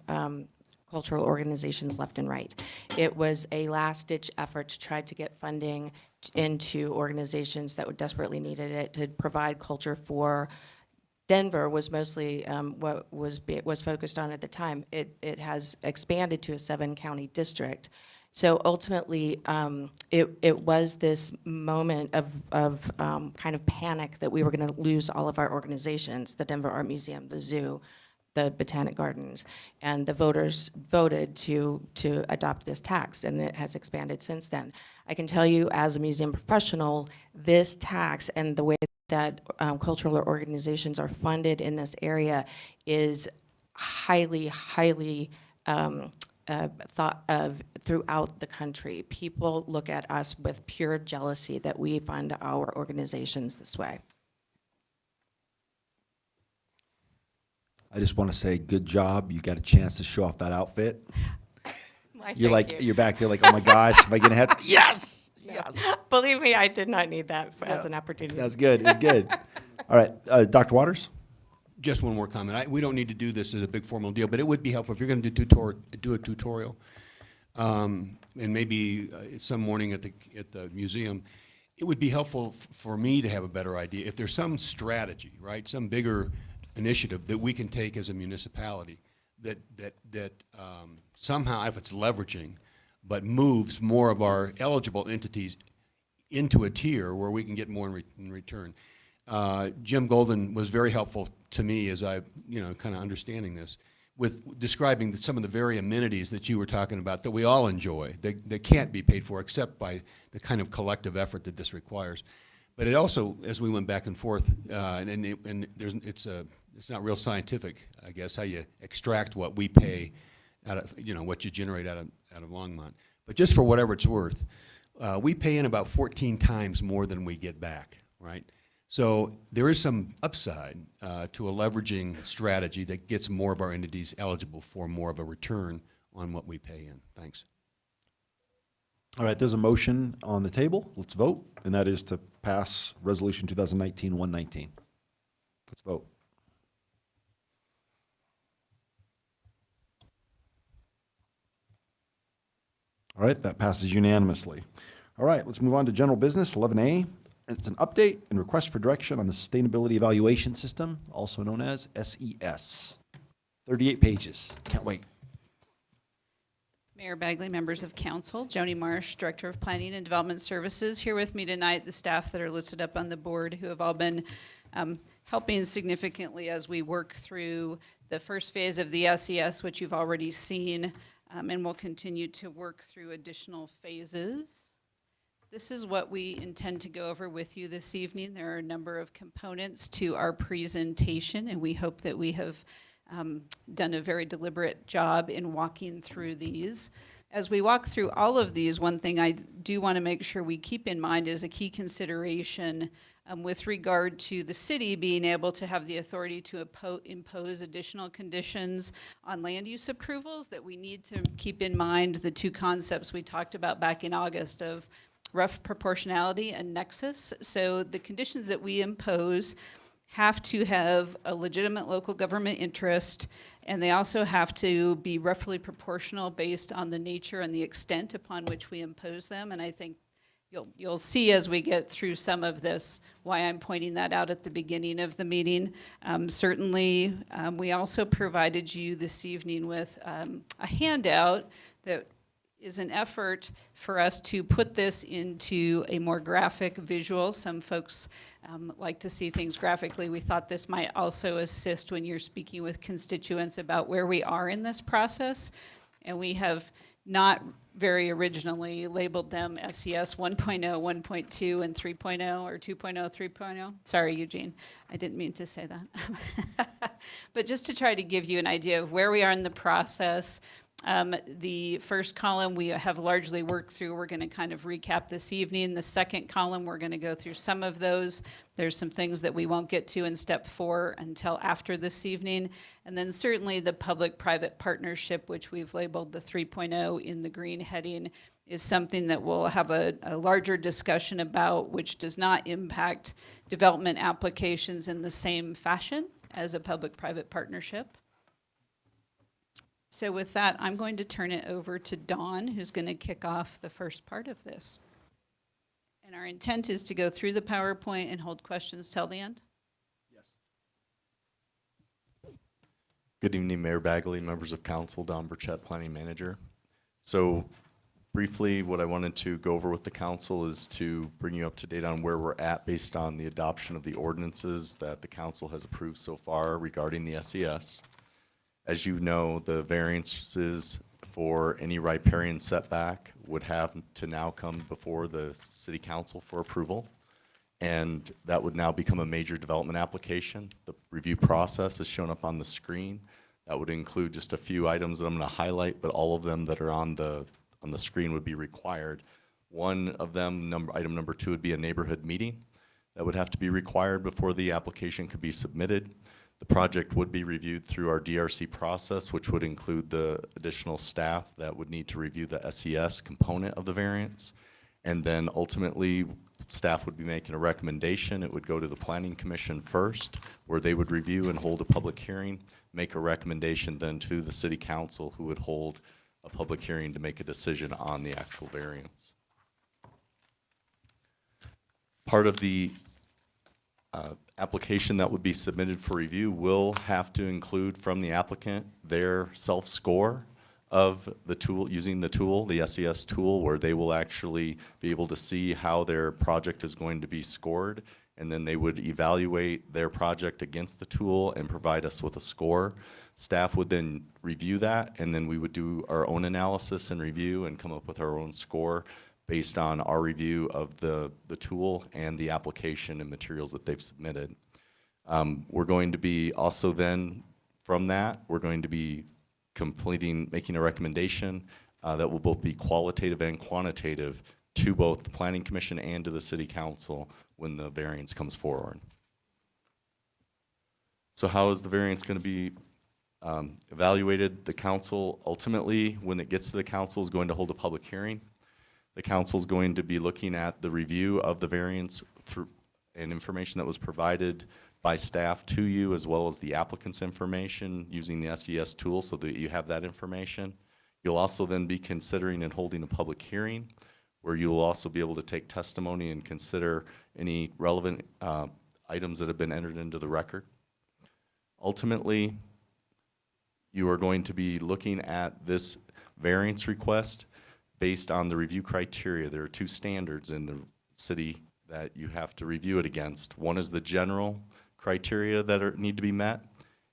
Speaker 20: cultural organizations left and right. It was a last-ditch effort to try to get funding into organizations that would desperately needed it to provide culture for Denver was mostly what was focused on at the time. It has expanded to a 7-county district. So ultimately, it was this moment of kind of panic that we were going to lose all of our organizations, the Denver Art Museum, the zoo, the Botanic Gardens, and the voters voted to adopt this tax, and it has expanded since then. I can tell you as a museum professional, this tax and the way that cultural organizations are funded in this area is highly, highly thought of throughout the country. People look at us with pure jealousy that we fund our organizations this way.
Speaker 1: I just want to say good job. You got a chance to show off that outfit. You're back there like, oh my gosh, am I going to have, yes! Yes.
Speaker 20: Believe me, I did not need that as an opportunity.
Speaker 1: That's good, it's good. All right, Dr. Waters?
Speaker 6: Just one more comment. We don't need to do this as a big formal deal, but it would be helpful if you're going to do a tutorial, and maybe some morning at the museum. It would be helpful for me to have a better idea if there's some strategy, right? Some bigger initiative that we can take as a municipality that somehow, if it's leveraging, but moves more of our eligible entities into a tier where we can get more in return. Jim Golden was very helpful to me as I, kind of understanding this, with describing some of the very amenities that you were talking about that we all enjoy. They can't be paid for except by the kind of collective effort that this requires. But it also, as we went back and forth, it's not real scientific, I guess, how you extract what we pay out of, what you generate out of Longmont. But just for whatever it's worth, we pay in about 14 times more than we get back, right? So there is some upside to a leveraging strategy that gets more of our entities eligible for more of a return on what we pay in. Thanks.
Speaker 1: All right, there's a motion on the table. Let's vote, and that is to pass Resolution 2019-119. Let's vote. All right, that passes unanimously. All right, let's move on to general business, 11A. It's an update and request for direction on the Sustainability Evaluation System, also known as SES. 38 pages. Can't wait.
Speaker 21: Mayor Bagley, members of council, Joni Marsh, Director of Planning and Development Services, here with me tonight, the staff that are listed up on the board who have all been helping significantly as we work through the first phase of the SES, which you've already seen, and we'll continue to work through additional phases. This is what we intend to go over with you this evening. There are a number of components to our presentation, and we hope that we have done a very deliberate job in walking through these. As we walk through all of these, one thing I do want to make sure we keep in mind is a key consideration with regard to the city being able to have the authority to impose additional conditions on land use approvals, that we need to keep in mind the two concepts we talked about back in August of rough proportionality and nexus. So the conditions that we impose have to have a legitimate local government interest, and they also have to be roughly proportional based on the nature and the extent upon which we impose them. And I think you'll see as we get through some of this why I'm pointing that out at the beginning of the meeting. Certainly, we also provided you this evening with a handout that is an effort for us to put this into a more graphic visual. Some folks like to see things graphically. We thought this might also assist when you're speaking with constituents about where we are in this process. And we have not very originally labeled them SES 1.0, 1.2, and 3.0, or 2.0, 3.0. Sorry, Eugene, I didn't mean to say that. But just to try to give you an idea of where we are in the process, the first column we have largely worked through. We're going to kind of recap this evening. The second column, we're going to go through some of those. There's some things that we won't get to in step 4 until after this evening. And then certainly the public-private partnership, which we've labeled the 3.0 in the green heading, is something that we'll have a larger discussion about, which does not impact development applications in the same fashion as a public-private partnership. So with that, I'm going to turn it over to Dawn, who's going to kick off the first part of this. And our intent is to go through the PowerPoint and hold questions till the end.
Speaker 19: Good evening, Mayor Bagley, members of council, Don Burchett, Planning Manager. So briefly, what I wanted to go over with the council is to bring you up to date on where we're at based on the adoption of the ordinances that the council has approved so far regarding the SES. As you know, the variances for any riparian setback would have to now come before the city council for approval. And that would now become a major development application. The review process is shown up on the screen. That would include just a few items that I'm going to highlight, but all of them that are on the screen would be required. One of them, item number 2, would be a neighborhood meeting. That would have to be required before the application could be submitted. The project would be reviewed through our DRC process, which would include the additional staff that would need to review the SES component of the variance. And then ultimately, staff would be making a recommendation. It would go to the Planning Commission first, where they would review and hold a public hearing, make a recommendation then to the City Council, who would hold a public hearing to make a decision on the actual variance. Part of the application that would be submitted for review will have to include from the applicant their self-score of the tool, using the tool, the SES tool, where they will actually be able to see how their project is going to be scored, and then they would evaluate their project against the tool and provide us with a score. Staff would then review that, and then we would do our own analysis and review and come up with our own score based on our review of the tool and the application and materials that they've submitted. We're going to be also then, from that, we're going to be making a recommendation that will both be qualitative and quantitative to both the Planning Commission and to the City Council when the variance comes forward. So how is the variance going to be evaluated? The council ultimately, when it gets to the council, is going to hold a public hearing. The council is going to be looking at the review of the variance and information that was provided by staff to you, as well as the applicant's information using the SES tool so that you have that information. You'll also then be considering and holding a public hearing where you'll also be able to take testimony and consider any relevant items that have been entered into the record. Ultimately, you are going to be looking at this variance request based on the review criteria. There are 2 standards in the city that you have to review it against. One is the general criteria that need to be met,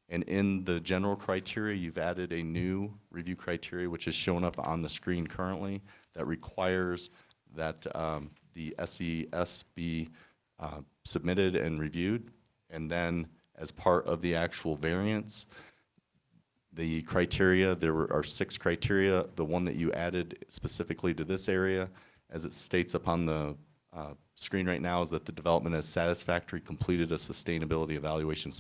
Speaker 19: and in the general criteria, you've added a new review criteria, which is shown up on the screen currently, that requires that the SES be submitted and reviewed, and then as part of the actual variance, the criteria, there are 6 criteria. The one that you added specifically to this area, as it states up on the screen right now, is that the development has satisfactorily completed a sustainability evaluation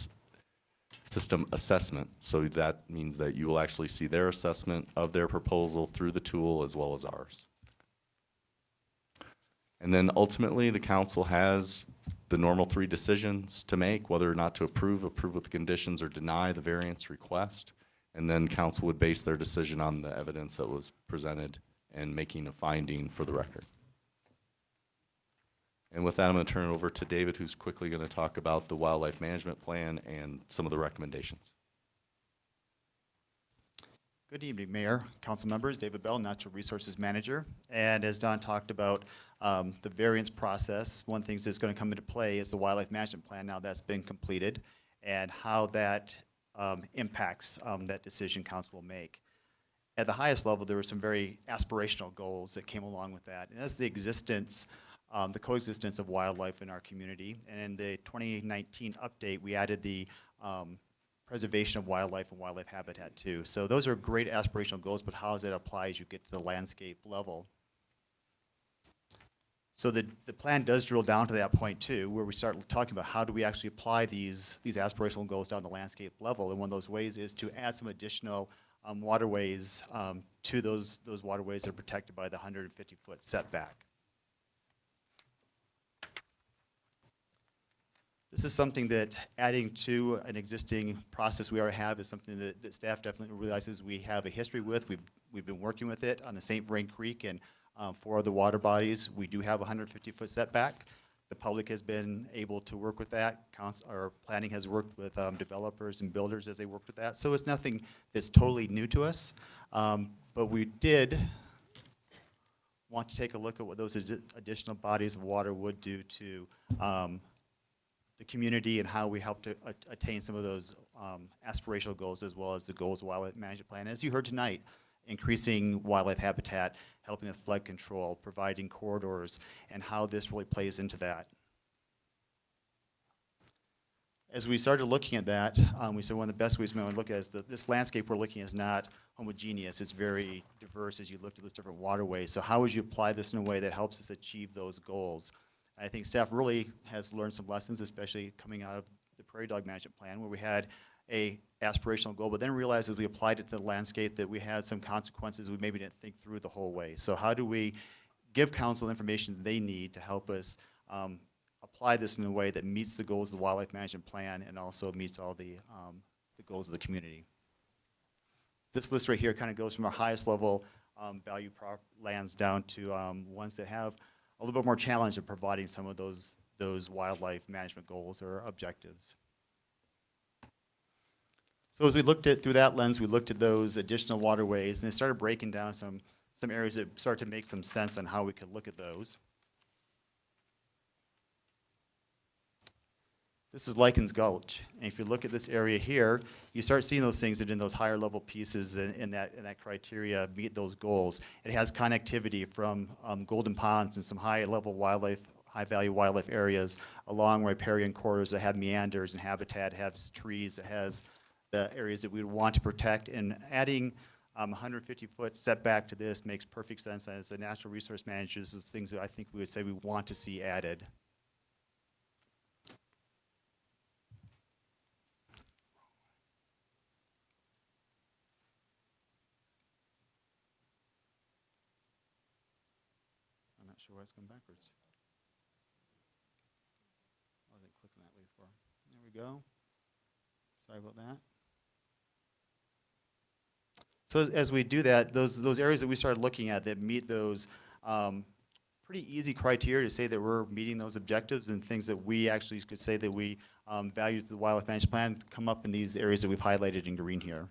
Speaker 19: system assessment. So that means that you will actually see their assessment of their proposal through the tool as well as ours. And then ultimately, the council has the normal 3 decisions to make, whether or not to approve with conditions, or deny the variance request. And then council would base their decision on the evidence that was presented and making a finding for the record. And with that, I'm going to turn it over to David, who's quickly going to talk about the wildlife management plan and some of the recommendations.
Speaker 7: Good evening, Mayor, council members. David Bell, Natural Resources Manager. And as Don talked about the variance process, one thing that's going to come into play is the wildlife management plan now that's been completed and how that impacts that decision council will make. At the highest level, there were some very aspirational goals that came along with that. And that's the existence, the coexistence of wildlife in our community. And in the 2019 update, we added the preservation of wildlife and wildlife habitat too. So those are great aspirational goals, but how does that apply as you get to the landscape level? So the plan does drill down to that point too, where we start talking about how do we actually apply these aspirational goals down the landscape level. And one of those ways is to add some additional waterways to those waterways that are protected by the 150-foot setback. This is something that adding to an existing process we already have is something that staff definitely realizes we have a history with. We've been working with it on the St. Vrain Creek and 4 other water bodies. We do have a 150-foot setback. The public has been able to work with that. Our planning has worked with developers and builders as they worked with that. So it's nothing that's totally new to us. But we did want to take a look at what those additional bodies of water would do to the community and how we help to attain some of those aspirational goals as well as the goals of wildlife management plan. As you heard tonight, increasing wildlife habitat, helping with flood control, providing corridors, and how this really plays into that. As we started looking at that, we said one of the best ways we want to look at is this landscape we're looking at is not homogeneous. It's very diverse as you look at those different waterways. So how would you apply this in a way that helps us achieve those goals? I think staff really has learned some lessons, especially coming out of the Prairie Dog Management Plan, where we had a aspirational goal, but then realized as we applied it to the landscape that we had some consequences we maybe didn't think through the whole way. So how do we give council information they need to help us apply this in a way that meets the goals of the Wildlife Management Plan and also meets all the goals of the community? This list right here kind of goes from our highest level value lands down to ones that have a little bit more challenge in providing some of those wildlife management goals or objectives. So as we looked at through that lens, we looked at those additional waterways and it started breaking down some areas that started to make some sense on how we could look at those. This is Likens Gulch, and if you look at this area here, you start seeing those things that in those higher level pieces in that criteria meet those goals. It has connectivity from Golden Ponds and some high level wildlife, high value wildlife areas along riparian corridors that have meanders and habitat, has trees, it has the areas that we would want to protect, and adding 150-foot setback to this makes perfect sense. As a natural resource manager, this is things that I think we would say we want to see added. I'm not sure why it's going backwards. I wasn't clicking that way before. There we go. Sorry about that. So as we do that, those areas that we started looking at that meet those pretty easy criteria to say that we're meeting those objectives and things that we actually could say that we value the Wildlife Management Plan come up in these areas that we've highlighted in green here.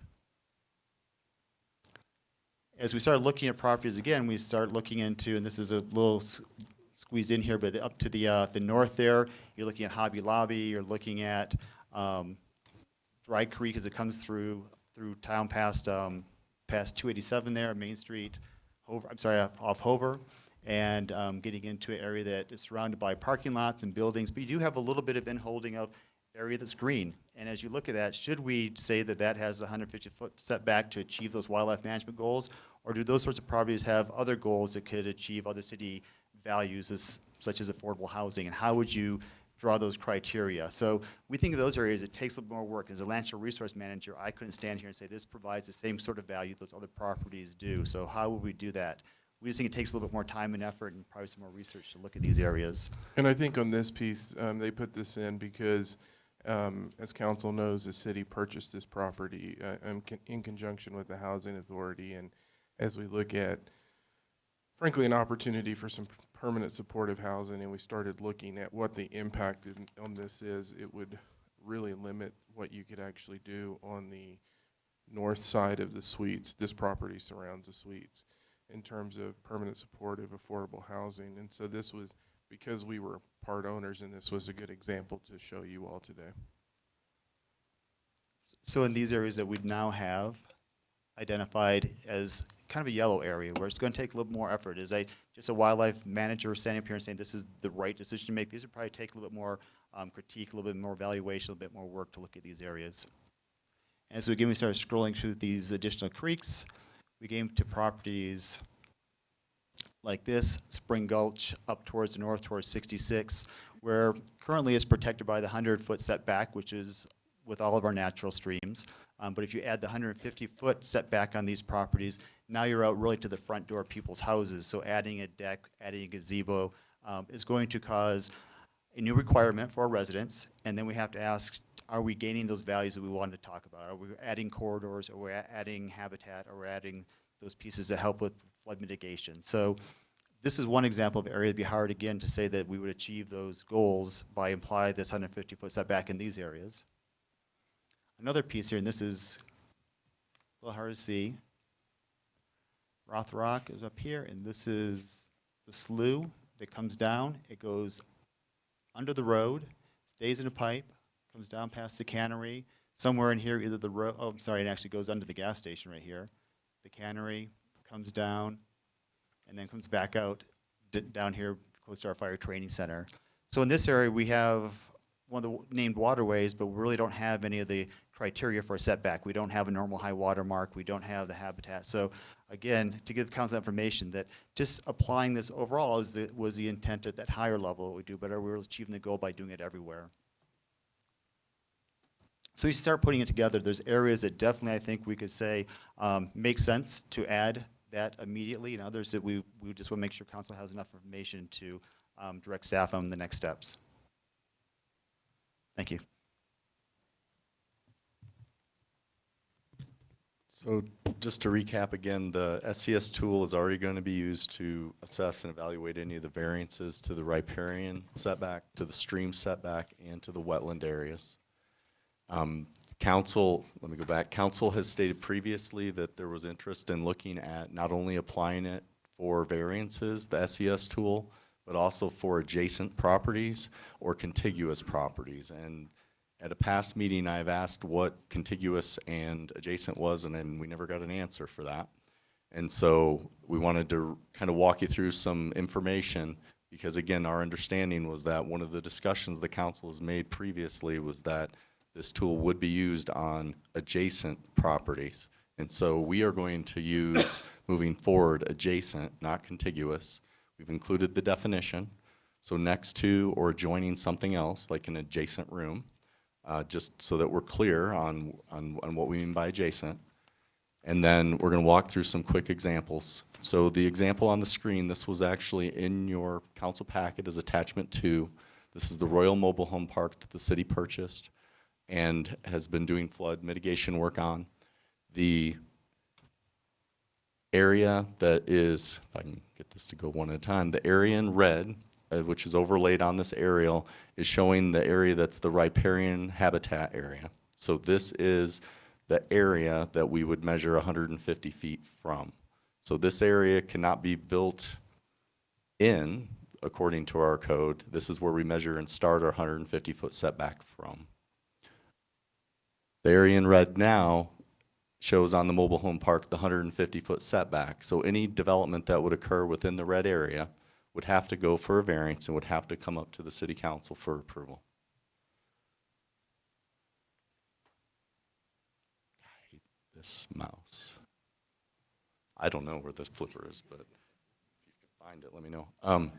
Speaker 7: As we started looking at properties again, we start looking into, and this is a little squeezed in here, but up to the north there, you're looking at Hobby Lobby, you're looking at Dry Creek as it comes through town past 287 there, Main Street, off Hover, and getting into an area that is surrounded by parking lots and buildings, but you do have a little bit of inholding of area that's green. And as you look at that, should we say that that has a 150-foot setback to achieve those wildlife management goals, or do those sorts of properties have other goals that could achieve other city values such as affordable housing, and how would you draw those criteria? So we think of those areas, it takes a little more work. As a natural resource manager, I couldn't stand here and say this provides the same sort of value those other properties do. So how would we do that? We just think it takes a little bit more time and effort and probably some more research to look at these areas.
Speaker 10: And I think on this piece, they put this in because, as council knows, the city purchased this property in conjunction with the Housing Authority. And as we look at, frankly, an opportunity for some permanent supportive housing, and we started looking at what the impact on this is, it would really limit what you could actually do on the north side of the suites. This property surrounds the suites in terms of permanent supportive affordable housing. And so this was, because we were part owners, and this was a good example to show you all today.
Speaker 7: So in these areas that we now have identified as kind of a yellow area where it's going to take a little more effort, is just a wildlife manager standing up here and saying this is the right decision to make? These would probably take a little bit more critique, a little bit more evaluation, a little bit more work to look at these areas. And so again, we started scrolling through these additional creeks. We came to properties like this, Spring Gulch up towards the north, towards 66, where currently is protected by the 100-foot setback, which is with all of our natural streams. But if you add the 150-foot setback on these properties, now you're out really to the front door of people's houses. So adding a deck, adding a gazebo is going to cause a new requirement for our residents. And then we have to ask, are we gaining those values that we wanted to talk about? Are we adding corridors? Are we adding habitat? Are we adding those pieces that help with flood mitigation? So this is one example of an area that'd be hard, again, to say that we would achieve those goals by implying this 150-foot setback in these areas. Another piece here, and this is a little hard to see. Roth Rock is up here, and this is the slough that comes down. It goes under the road, stays in a pipe, comes down past the cannery. Somewhere in here, either the road, oh, I'm sorry, it actually goes under the gas station right here. The cannery comes down, and then comes back out down here close to our fire training center. So in this area, we have one of the named waterways, but we really don't have any of the criteria for a setback. We don't have a normal high water mark. We don't have the habitat. So again, to give council information that just applying this overall was the intent at that higher level we do, but we're achieving the goal by doing it everywhere. So we start putting it together. There's areas that definitely I think we could say make sense to add that immediately, and others that we just want to make sure council has enough information to direct staff on the next steps. Thank you.
Speaker 19: So just to recap again, the SCS tool is already going to be used to assess and evaluate any of the variances to the riparian setback, to the stream setback, and to the wetland areas. Council, let me go back. Council has stated previously that there was interest in looking at not only applying it for variances, the SCS tool, but also for adjacent properties or contiguous properties. And at a past meeting, I've asked what contiguous and adjacent was, and then we never got an answer for that. And so we wanted to kind of walk you through some information because, again, our understanding was that one of the discussions the council has made previously was that this tool would be used on adjacent properties. And so we are going to use, moving forward, adjacent, not contiguous. We've included the definition. So next to or adjoining something else, like an adjacent room, just so that we're clear on what we mean by adjacent. And then we're going to walk through some quick examples. So the example on the screen, this was actually in your council packet as attachment 2. This is the Royal Mobile Home Park that the city purchased and has been doing flood mitigation work on. The area that is, if I can get this to go one at a time, the area in red, which is overlaid on this aerial, is showing the area that's the riparian habitat area. So this is the area that we would measure 150 feet from. So this area cannot be built in, according to our code. This is where we measure and start our 150-foot setback from. The area in red now shows on the mobile home park the 150-foot setback. So any development that would occur within the red area would have to go for a variance and would have to come up to the city council for approval. I hate this mouse. I don't know where this flipper is, but if you can find it, let me know.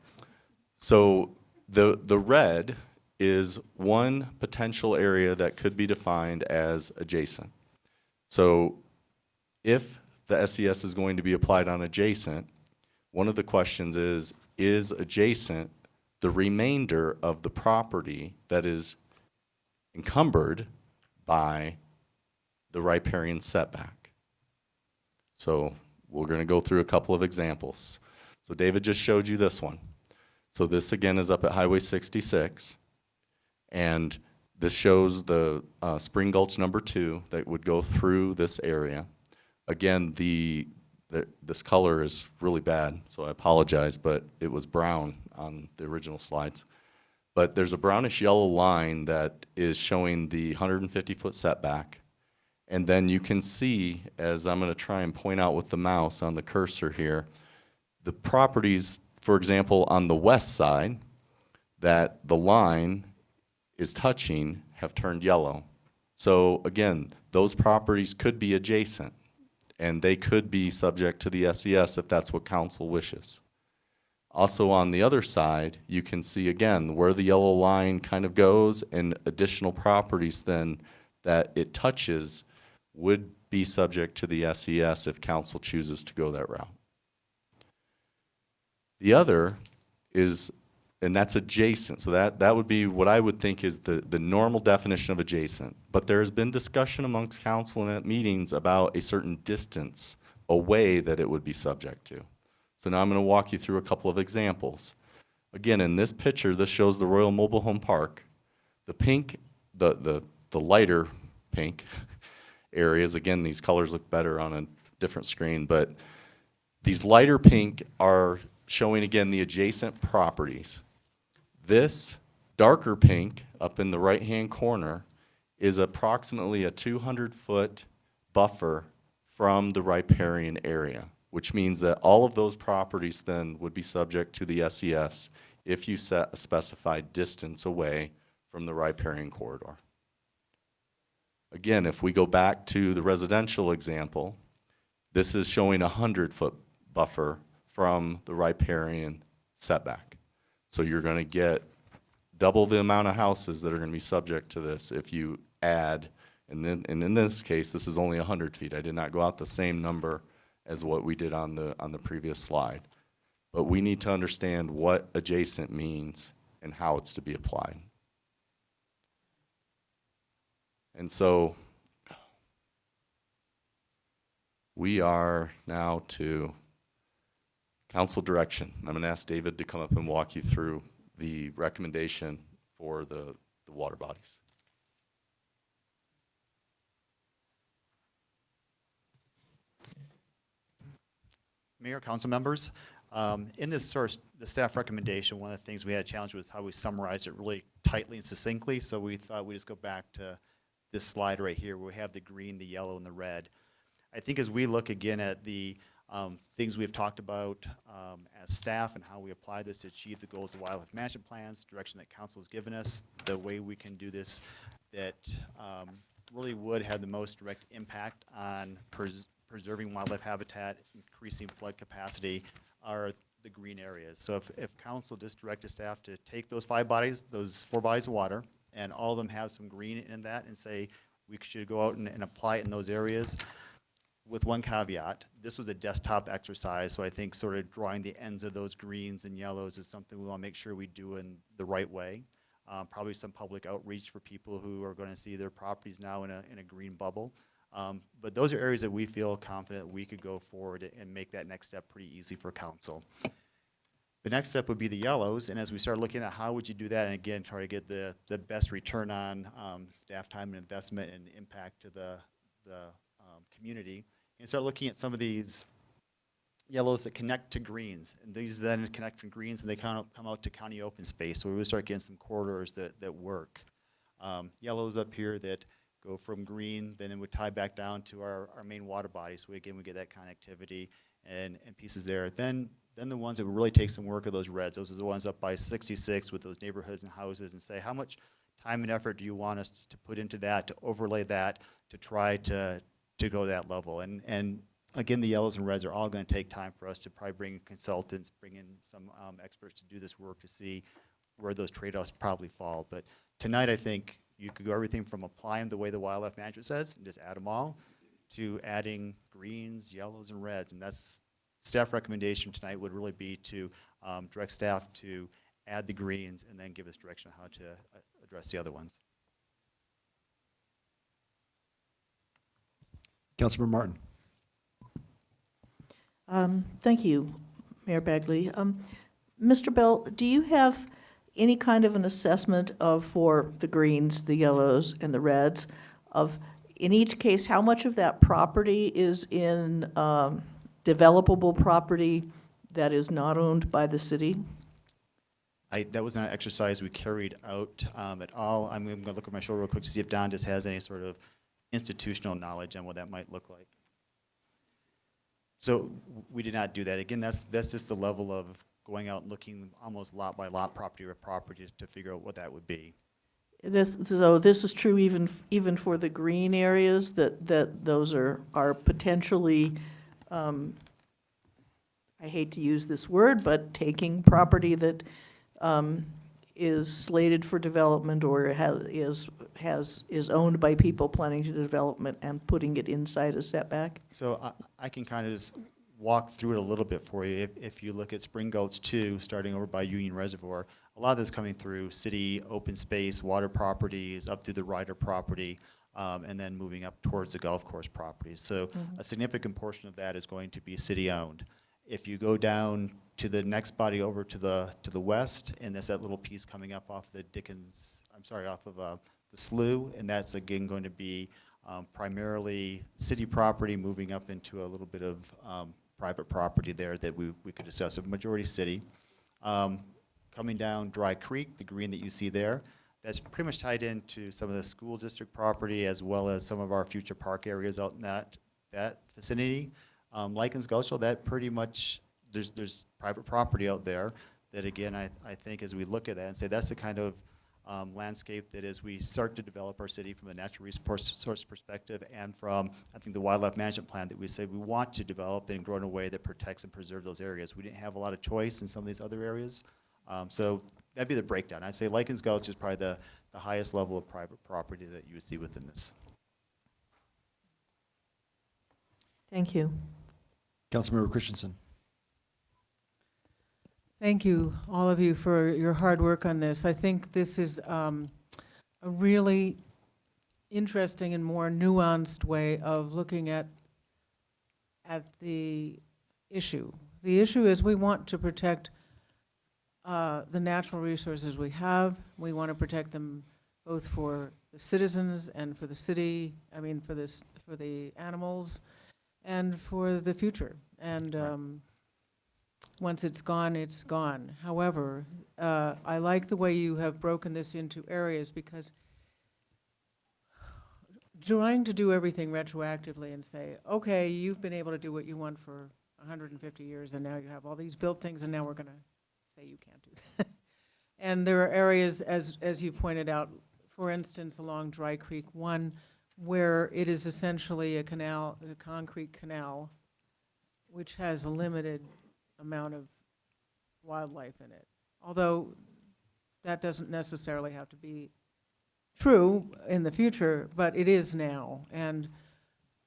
Speaker 19: So the red is one potential area that could be defined as adjacent. So if the SCS is going to be applied on adjacent, one of the questions is adjacent the remainder of the property that is encumbered by the riparian setback? So we're going to go through a couple of examples. So David just showed you this one. So this again is up at Highway 66. And This shows the Spring Gulch number 2 that would go through this area. Again, this color is really bad, so I apologize, but it was brown on the original slides. But there's a brownish yellow line that is showing the 150-foot setback. And then you can see, as I'm going to try and point out with the mouse on the cursor here, the properties, for example, on the west side, that the line is touching have turned yellow. So again, those properties could be adjacent, and they could be subject to the SES if that's what council wishes. Also on the other side, you can see again where the yellow line kind of goes, and additional properties then that it touches would be subject to the SES if council chooses to go that route. The other is, and that's adjacent, so that would be what I would think is the normal definition of adjacent. But there has been discussion amongst council and at meetings about a certain distance away that it would be subject to. So now I'm going to walk you through a couple of examples. Again, in this picture, this shows the Royal Mobile Home Park. The pink, the lighter pink areas, again, these colors look better on a different screen, but these lighter pink are showing, again, the adjacent properties. This darker pink up in the right-hand corner is approximately a 200-foot buffer from the riparian area, which means that all of those properties then would be subject to the SES if you set a specified distance away from the riparian corridor. Again, if we go back to the residential example, this is showing a 100-foot buffer from the riparian setback. So you're going to get double the amount of houses that are going to be subject to this if you add, and in this case, this is only 100 feet. I did not go out the same number as what we did on the previous slide. But we need to understand what adjacent means and how it's to be applied. And so we are now to council direction. I'm going to ask David to come up and walk you through the recommendation for the water bodies.
Speaker 7: Mayor, council members, in this source, the staff recommendation, one of the things we had a challenge with how we summarize it really tightly and succinctly, so we thought we'd just go back to this slide right here where we have the green, the yellow, and the red. I think as we look again at the things we've talked about as staff and how we apply this to achieve the goals of wildlife management plans, direction that council has given us, the way we can do this that really would have the most direct impact on preserving wildlife habitat, increasing flood capacity, are the green areas. So if council just directed staff to take those 4 bodies of water, and all of them have some green in that, and say we should go out and apply it in those areas, with one caveat. This was a desktop exercise, so I think sort of drawing the ends of those greens and yellows is something we want to make sure we do in the right way. Probably some public outreach for people who are going to see their properties now in a green bubble. But those are areas that we feel confident we could go forward and make that next step pretty easy for council. The next step would be the yellows, and as we start looking at how would you do that, and again, try to get the best return on staff time and investment and impact to the community, and start looking at some of these yellows that connect to greens, and these then connect from greens and they come out to county open space, so we would start getting some corridors that work. Yellows up here that go from green, then it would tie back down to our main water body, so again we get that connectivity and pieces there. Then the ones that would really take some work are those reds. Those are the ones up by 66 with those neighborhoods and houses, and say how much time and effort do you want us to put into that, to overlay that, to try to go to that level. And again, the yellows and reds are all going to take time for us to probably bring in consultants, bring in some experts to do this work to see where those trade-offs probably fall. But tonight I think you could go everything from applying the way the wildlife management says and just add them all, to adding greens, yellows, and reds. And that's staff recommendation tonight would really be to direct staff to add the greens and then give us direction on how to address the other ones.
Speaker 1: Councilmember Martin.
Speaker 9: Thank you, Mayor Bagley. Mr. Bell, do you have any kind of an assessment of, for the greens, the yellows, and the reds, of, in each case, how much of that property is in developable property that is not owned by the city?
Speaker 7: That was not an exercise we carried out at all. I'm going to look at my shoulder real quick to see if Don just has any sort of institutional knowledge on what that might look like. So we did not do that. Again, that's just the level of going out and looking almost lot by lot, property by property, to figure out what that would be.
Speaker 9: So this is true even for the green areas, that those are potentially, I hate to use this word, but taking property that is slated for development or is owned by people planning to development and putting it inside a setback?
Speaker 7: So I can kind of just walk through it a little bit for you. If you look at Spring Gulch 2, starting over by Union Reservoir, a lot of this coming through city open space, water properties, up through the Ryder property, and then moving up towards the golf course properties. So a significant portion of that is going to be city-owned. If you go down to the next body over to the west, and there's that little piece coming up off the off of the slough, and that's again going to be primarily city property moving up into a little bit of private property there that we could assess, but majority city. Coming down Dry Creek, the green that you see there, that's pretty much tied into some of the school district property as well as some of our future park areas out in that vicinity. Likens Gulch, that pretty much, there's private property out there that, again, I think as we look at that and say that's the kind of landscape that as we start to develop our city from a natural resource perspective and from, I think, the wildlife management plan that we say we want to develop and grow in a way that protects and preserves those areas. We didn't have a lot of choice in some of these other areas. So that'd be the breakdown. I'd say Likens Gulch is probably the highest level of private property that you would see within this.
Speaker 9: Thank you.
Speaker 1: Councilmember Christensen.
Speaker 4: Thank you, all of you, for your hard work on this. I think this is a really interesting and more nuanced way of looking at the issue. The issue is we want to protect the natural resources we have. We want to protect them both for the citizens and for the city, for the animals, and for the future. And once it's gone, it's gone. However, I like the way you have broken this into areas, because trying to do everything retroactively and say, okay, you've been able to do what you want for 150 years, and now you have all these built things, and now we're going to say you can't do that. And there are areas, as you pointed out, for instance, along Dry Creek 1, where it is essentially a canal, a concrete canal, which has a limited amount of wildlife in it. Although that doesn't necessarily have to be true in the future, but it is now. And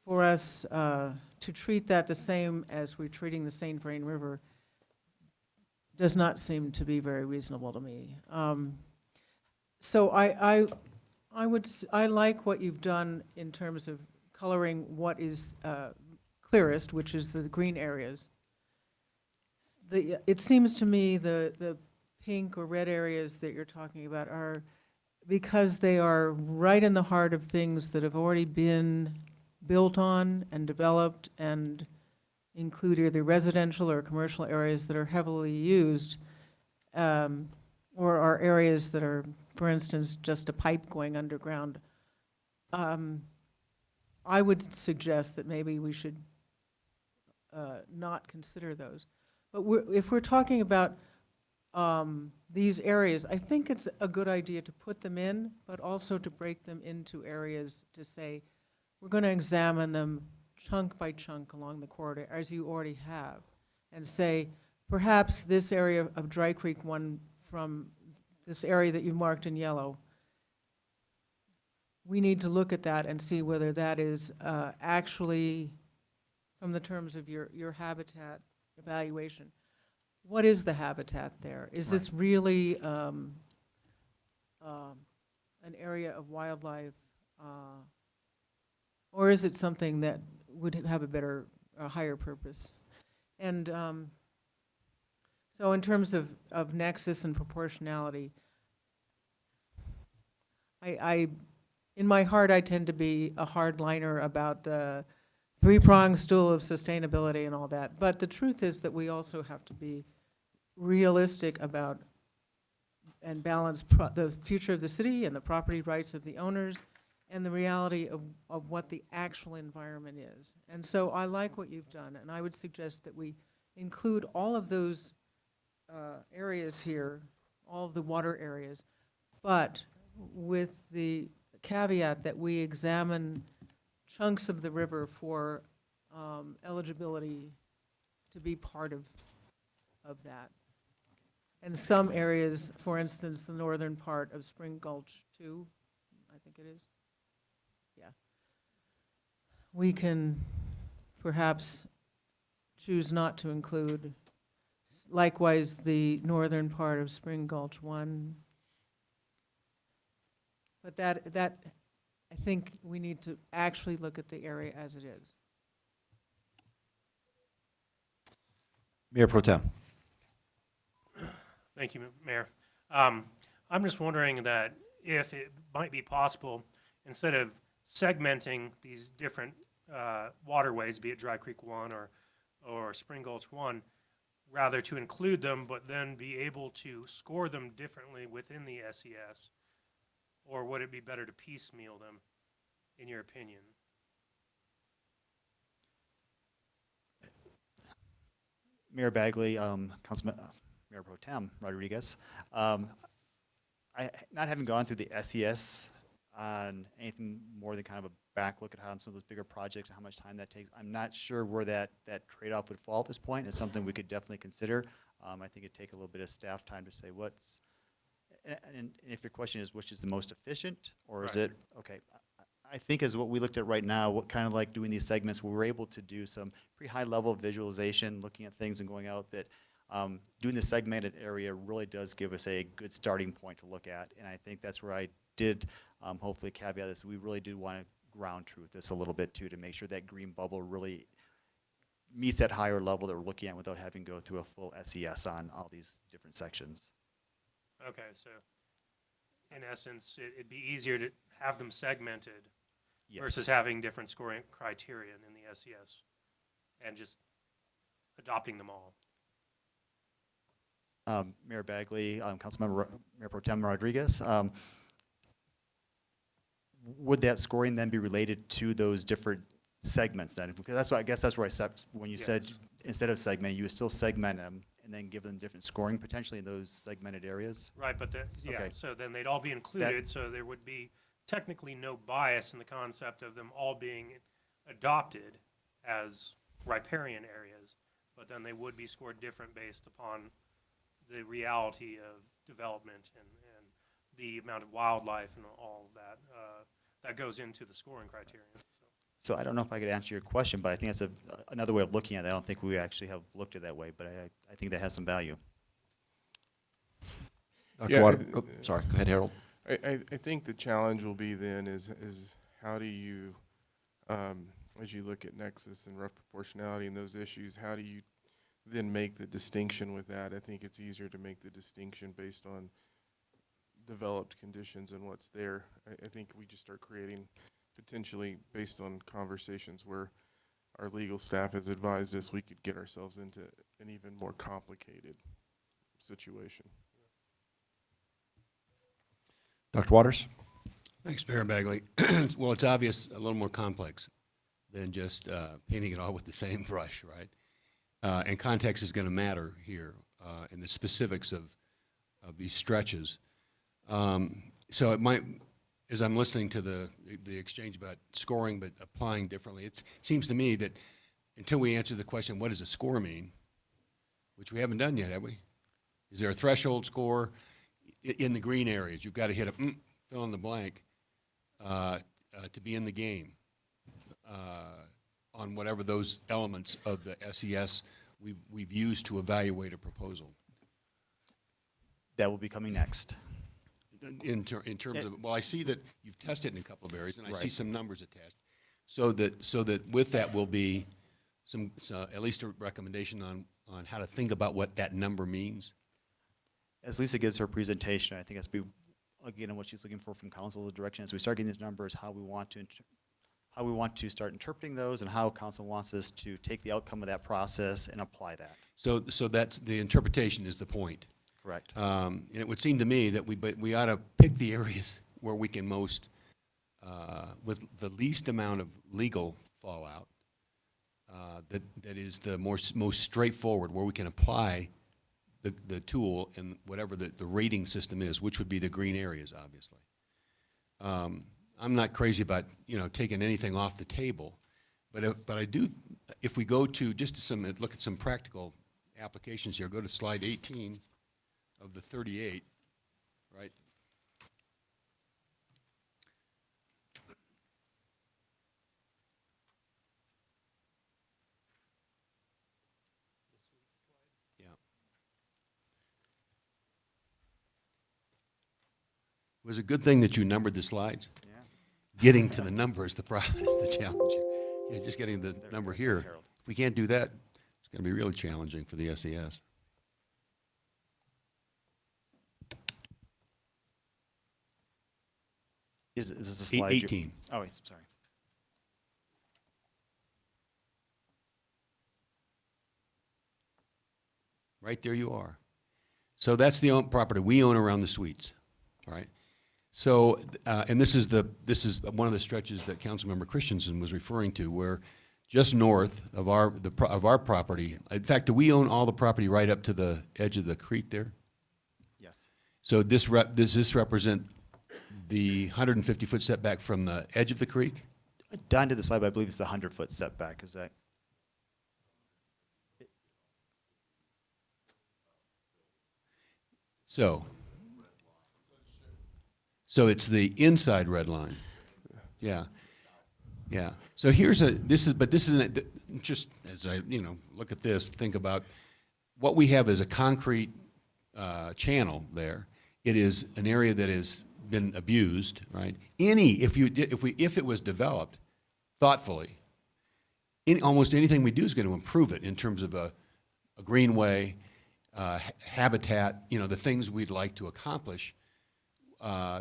Speaker 4: for us to treat that the same as we're treating the St. Vrain River does not seem to be very reasonable to me. So I like what you've done in terms of coloring what is clearest, which is the green areas. It seems to me the pink or red areas that you're talking about are, because they are right in the heart of things that have already been built on and developed and include either residential or commercial areas that are heavily used, or are areas that are, for instance, just a pipe going underground. I would suggest that maybe we should not consider those. But if we're talking about these areas, I think it's a good idea to put them in, but also to break them into areas to say, we're going to examine them chunk by chunk along the corridor, as you already have, and say, perhaps this area of Dry Creek 1, from this area that you marked in yellow, we need to look at that and see whether that is actually, from the terms of your habitat evaluation, what is the habitat there? Is this really an area of wildlife, or is it something that would have a higher purpose? And So in terms of nexus and proportionality, in my heart, I tend to be a hardliner about the three-pronged stool of sustainability and all that. But the truth is that we also have to be realistic about and balance the future of the city and the property rights of the owners and the reality of what the actual environment is. And so I like what you've done, and I would suggest that we include all of those areas here, all of the water areas, but with the caveat that we examine chunks of the river for eligibility to be part of that. And some areas, for instance, the northern part of Spring Gulch 2, I think it is. Yeah. We can perhaps choose not to include. Likewise, the northern part of Spring Gulch 1. But that I think we need to actually look at the area as it is.
Speaker 1: Mayor Pro Tem.
Speaker 3: Thank you, Mayor. I'm just wondering that if it might be possible, instead of segmenting these different waterways, be it Dry Creek 1 or Spring Gulch 1, rather to include them, but then be able to score them differently within the SES? Or would it be better to piecemeal them, in your opinion?
Speaker 7: Mayor Bagley, Councilman, Mayor Pro Tem Rodriguez. Not having gone through the SES on anything more than kind of a back look at how some of those bigger projects and how much time that takes, I'm not sure where that trade-off would fall at this point. It's something we could definitely consider. I think it'd take a little bit of staff time to say what's, and if your question is which is the most efficient, or is it, okay, I think is what we looked at right now, what kind of like doing these segments, we were able to do some pretty high level visualization, looking at things and going out that doing the segmented area really does give us a good starting point to look at. And I think that's where I did hopefully caveat this. We really do want to ground truth this a little bit too, to make sure that green bubble really meets that higher level that we're looking at without having to go through a full SES on all these different sections.
Speaker 3: Okay, so in essence, it'd be easier to have them segmented versus having different scoring criteria in the SES and just adopting them all.
Speaker 7: Mayor Bagley, Councilmember Mayor Pro Tem Rodriguez, would that scoring then be related to those different segments then? Because that's what I guess that's where I said when you said instead of segment, you would still segment them and then give them different scoring potentially in those segmented areas.
Speaker 3: Right, but so then they'd all be included, so there would be technically no bias in the concept of them all being adopted as riparian areas, but then they would be scored different based upon the reality of development and the amount of wildlife and all of that that goes into the scoring criteria.
Speaker 7: So I don't know if I could answer your question, but I think that's another way of looking at it. I don't think we actually have looked at it that way, but I think that has some value.
Speaker 1: Dr. Water, sorry, go ahead, Harold.
Speaker 10: I think the challenge will be then is how do you, as you look at nexus and rough proportionality and those issues, how do you then make the distinction with that? I think it's easier to make the distinction based on developed conditions and what's there. I think we just start creating potentially based on conversations where our legal staff has advised us, we could get ourselves into an even more complicated situation.
Speaker 1: Dr. Waters?
Speaker 6: Thanks, Mayor Bagley. Well, it's obvious a little more complex than just painting it all with the same brush, right? And context is going to matter here in the specifics of these stretches. So it might, as I'm listening to the exchange about scoring but applying differently, it seems to me that until we answer the question, what does a score mean, which we haven't done yet, have we? Is there a threshold score in the green areas? You've got to hit a fill in the blank to be in the game on whatever those elements of the SES we've used to evaluate a proposal.
Speaker 7: That will be coming next.
Speaker 6: In terms of, well, I see that you've tested in a couple of areas, and I see some numbers attached. So that with that will be some at least a recommendation on on how to think about what that number means?
Speaker 7: As Lisa gives her presentation, I think that's be, again, what she's looking for from council, the direction as we start getting these numbers, how we want to start interpreting those, and how council wants us to take the outcome of that process and apply that.
Speaker 6: So that's the interpretation is the point.
Speaker 7: Correct.
Speaker 6: And it would seem to me that we ought to pick the areas where we can most, with the least amount of legal fallout, that is the most straightforward, where we can apply the tool and whatever the rating system is, which would be the green areas, obviously. I'm not crazy about, taking anything off the table, but I do, if we go to just look at some practical applications here, go to slide 18 of the 38, right? It was a good thing that you numbered the slides.
Speaker 7: Yeah.
Speaker 6: Getting to the number is the problem, is the challenge. Yeah, just getting the number here. If we can't do that, it's going to be really challenging for the SES.
Speaker 7: Is this a slide?
Speaker 6: 18.
Speaker 7: Oh, wait, sorry.
Speaker 6: Right there you are. So that's the property we own around the suites, all right? So, and this is one of the stretches that Councilmember Christensen was referring to, where just north of our property, in fact, do we own all the property right up to the edge of the creek there?
Speaker 7: Yes.
Speaker 6: So does this represent the 150-foot setback from the edge of the creek?
Speaker 7: Down to the slide, but I believe it's the 100-foot setback. Is that?
Speaker 6: So it's the inside red line. Yeah. Yeah. So this is just as I, look at this, think about what we have as a concrete channel there. It is an area that has been abused, right? If it was developed thoughtfully, almost anything we do is going to improve it in terms of a greenway, habitat, the things we'd like to accomplish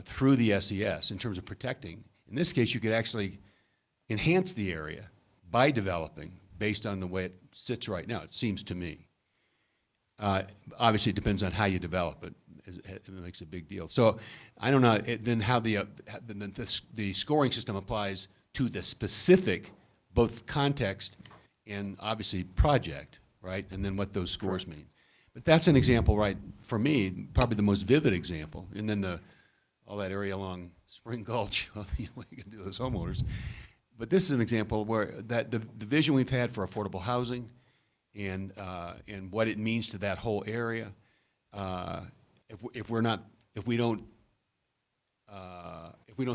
Speaker 6: through the SES in terms of protecting. In this case, you could actually enhance the area by developing based on the way it sits right now, it seems to me. Obviously, it depends on how you develop it. It makes a big deal. So I don't know then how the scoring system applies to the specific, both context and obviously project, right? And then what those scores mean. But that's an example, right, for me, probably the most vivid example. And then all that area along Spring Gulch, what are you going to do those homeowners? But this is an example where the vision we've had for affordable housing and what it means to that whole area, if we don't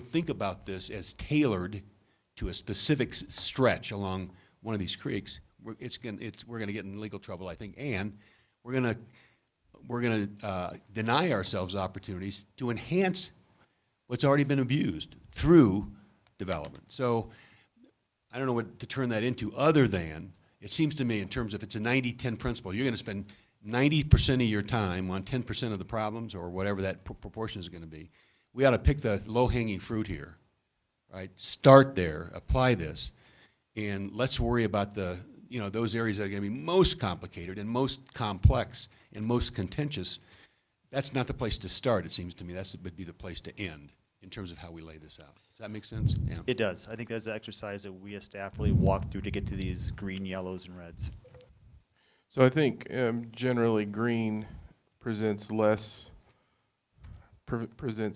Speaker 6: think about this as tailored to a specific stretch along one of these creeks, we're going to get in legal trouble, I think, and we're going to deny ourselves opportunities to enhance what's already been abused through development. So I don't know what to turn that into other than, it seems to me in terms of it's a 90-10 principle, you're going to spend 90% of your time on 10% of the problems or whatever that proportion is going to be. We ought to pick the low-hanging fruit here, right? Start there, apply this, and let's worry about those areas that are going to be most complicated and most complex and most contentious. That's not the place to start, it seems to me. That would be the place to end in terms of how we lay this out. Does that make sense? Yeah.
Speaker 7: It does. I think that's the exercise that we as staff really walk through to get to these green, yellows, and reds.
Speaker 10: So I think generally green presents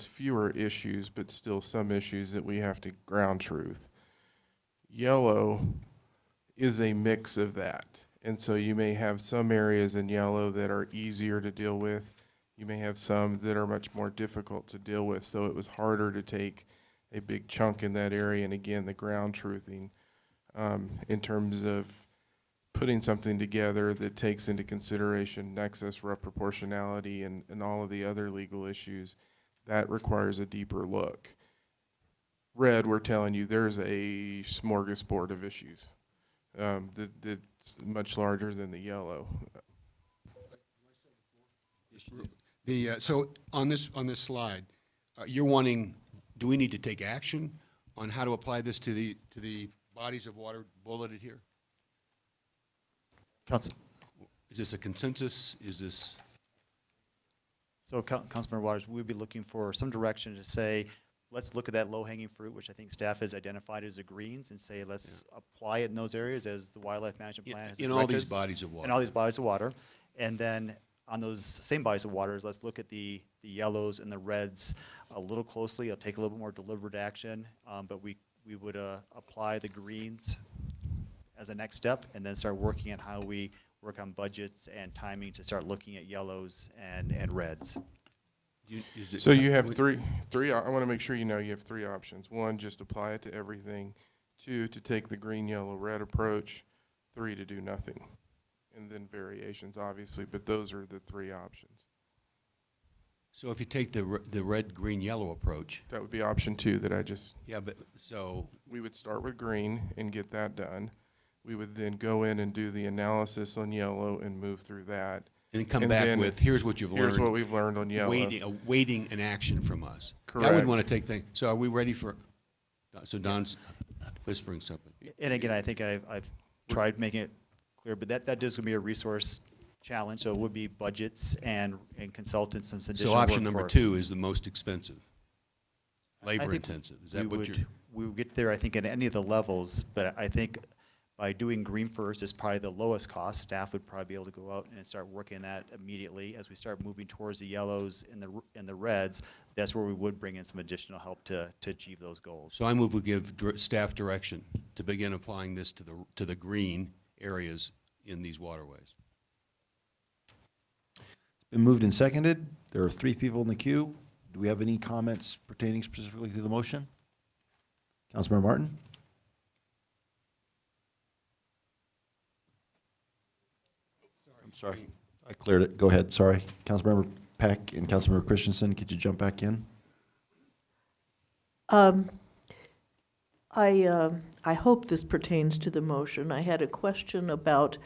Speaker 10: fewer issues, but still some issues that we have to ground truth. Yellow is a mix of that. And so you may have some areas in yellow that are easier to deal with. You may have some that are much more difficult to deal with. So it was harder to take a big chunk in that area. And again, the ground truthing in terms of putting something together that takes into consideration nexus, rough proportionality, and all of the other legal issues, that requires a deeper look. Red, we're telling you there's a smorgasbord of issues that's much larger than the yellow.
Speaker 6: So on this slide, you're wanting, do we need to take action on how to apply this to the bodies of water bulleted here?
Speaker 7: Council.
Speaker 6: Is this a consensus? Is this?
Speaker 7: So Councilmember Waters, we'd be looking for some direction to say, let's look at that low-hanging fruit, which I think staff has identified as the greens, and say, let's apply it in those areas as the wildlife management plan has
Speaker 6: In all these
Speaker 7: directed us.
Speaker 6: bodies of water.
Speaker 7: In all these bodies of water. And then on those same bodies of waters, let's look at the yellows and the reds a little closely. It'll take a little bit more deliberate action, but we would apply the greens as a next step, and then start working on how we work on budgets and timing to start looking at yellows and reds.
Speaker 10: So you have three, I want to make sure you know you have three options. One, just apply it to everything. Two, to take the green, yellow, red approach. Three, to do nothing. And then variations, obviously, but those are the three options.
Speaker 6: So if you take the red, green, yellow approach.
Speaker 10: That would be option two that I just.
Speaker 6: Yeah, but so.
Speaker 10: We would start with green and get that done. We would then go in and do the analysis on yellow and move through that.
Speaker 6: And come back with, here's what you've learned.
Speaker 10: Here's what we've learned on yellow.
Speaker 6: Waiting an action from us.
Speaker 10: Correct.
Speaker 6: I would want to take things. So are we ready for, so Don's whispering something.
Speaker 7: And again, I think I've tried making it clear, but that is going to be a resource challenge. So it would be budgets and consultants and some additional
Speaker 6: So
Speaker 7: work
Speaker 6: option number 2 is the most expensive, labor intensive. Is that what you're?
Speaker 7: We would get there, I think, at any of the levels, but I think by doing green first is probably the lowest cost. Staff would probably be able to go out and start working that immediately. As we start moving towards the yellows and the reds, that's where we would bring in some additional help to achieve those goals.
Speaker 6: So I move we give staff direction to begin applying this to the green areas in these waterways.
Speaker 1: It's been moved and seconded. There are 3 people in the queue. Do we have any comments pertaining specifically to the motion? Councilmember Martin? I'm sorry. I cleared it. Go ahead. Sorry. Councilmember Peck and Councilmember Christensen, could you jump back in?
Speaker 9: I hope this pertains to the motion. I had a question about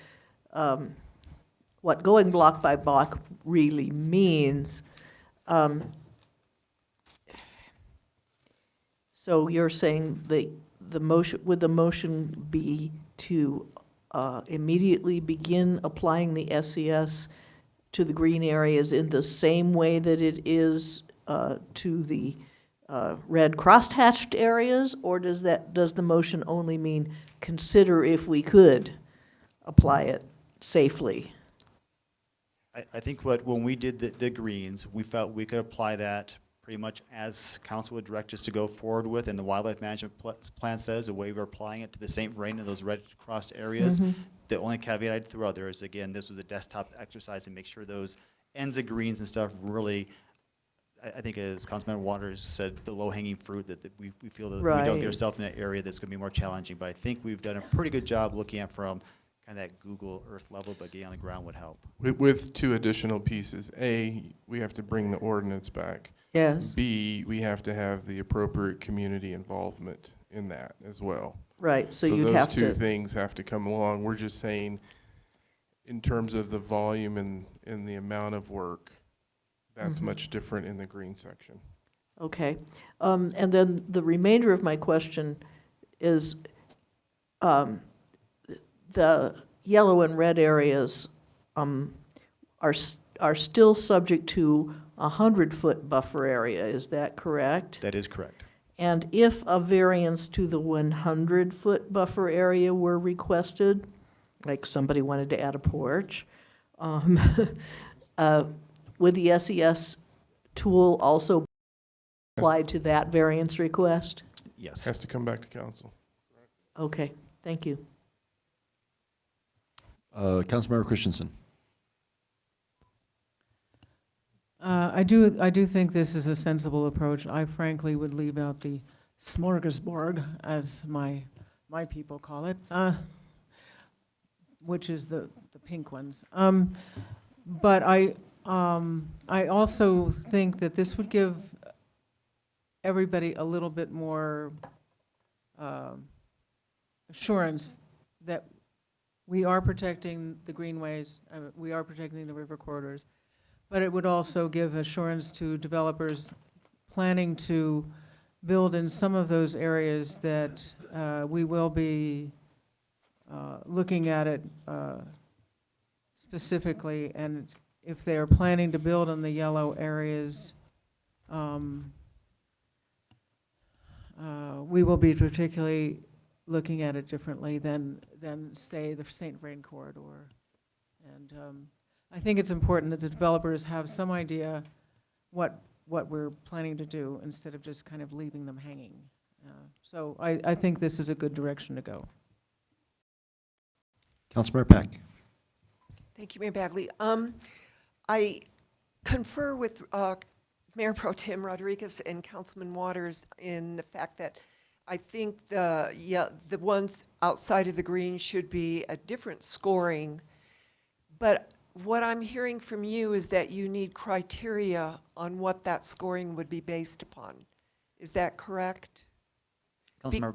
Speaker 9: what going block by block really means. So you're saying the motion, would the motion be to immediately begin applying the SES to the green areas in the same way that it is to the red crosshatched areas, or does the motion only mean consider if we could apply it safely?
Speaker 7: I think when we did the greens, we felt we could apply that pretty much as council would direct us to go forward with, and the wildlife management plan says, the way we're applying it to the St. Vrain in those red crossed areas. The only caveat I'd throw out there is, again, this was a desktop exercise and make sure those ends of greens and stuff really, I think as Councilmember Waters said, the low-hanging fruit that we feel that we don't get ourselves in an area that's going to be more challenging. But I think we've done a pretty good job looking at from kind of that Google Earth level, but getting on the ground would help.
Speaker 10: With 2 additional pieces. A, we have to bring the ordinance back.
Speaker 9: Yes.
Speaker 10: B, we have to have the appropriate community involvement in that as well.
Speaker 9: Right, so you'd have to.
Speaker 10: Those 2 things have to come along. We're just saying, in terms of the volume and the amount of work, that's much different in the green section.
Speaker 9: Okay. And then the remainder of my question is, the yellow and red areas are still subject to a 100-foot buffer area, is that correct?
Speaker 7: That is correct.
Speaker 9: And if a variance to the 100-foot buffer area were requested, like somebody wanted to add a porch, would the SES tool also apply to that variance request?
Speaker 7: Yes.
Speaker 10: Has to come back to council.
Speaker 9: Okay, thank you.
Speaker 1: Councilmember Christensen.
Speaker 4: I do think this is a sensible approach. I frankly would leave out the smorgasbord, as my people call it, which is the pink ones. But I also think that this would give everybody a little bit more assurance that we are protecting the greenways, we are protecting the river corridors. But it would also give assurance to developers planning to build in some of those areas that we will be looking at it specifically, and if they are planning to build in the yellow areas, we will be particularly looking at it differently than say, the St. Vrain corridor. And I think it's important that the developers have some idea what we're planning to do instead of just kind of leaving them hanging. So I think this is a good direction to go.
Speaker 1: Councilmember Peck.
Speaker 5: Thank you, Mayor Bagley. I confer with Mayor Pro Tem Rodriguez and Councilman Waters in the fact that I think the ones outside of the green should be a different scoring. But what I'm hearing from you is that you need criteria on what that scoring would be based upon. Is that correct?
Speaker 7: Councilmember.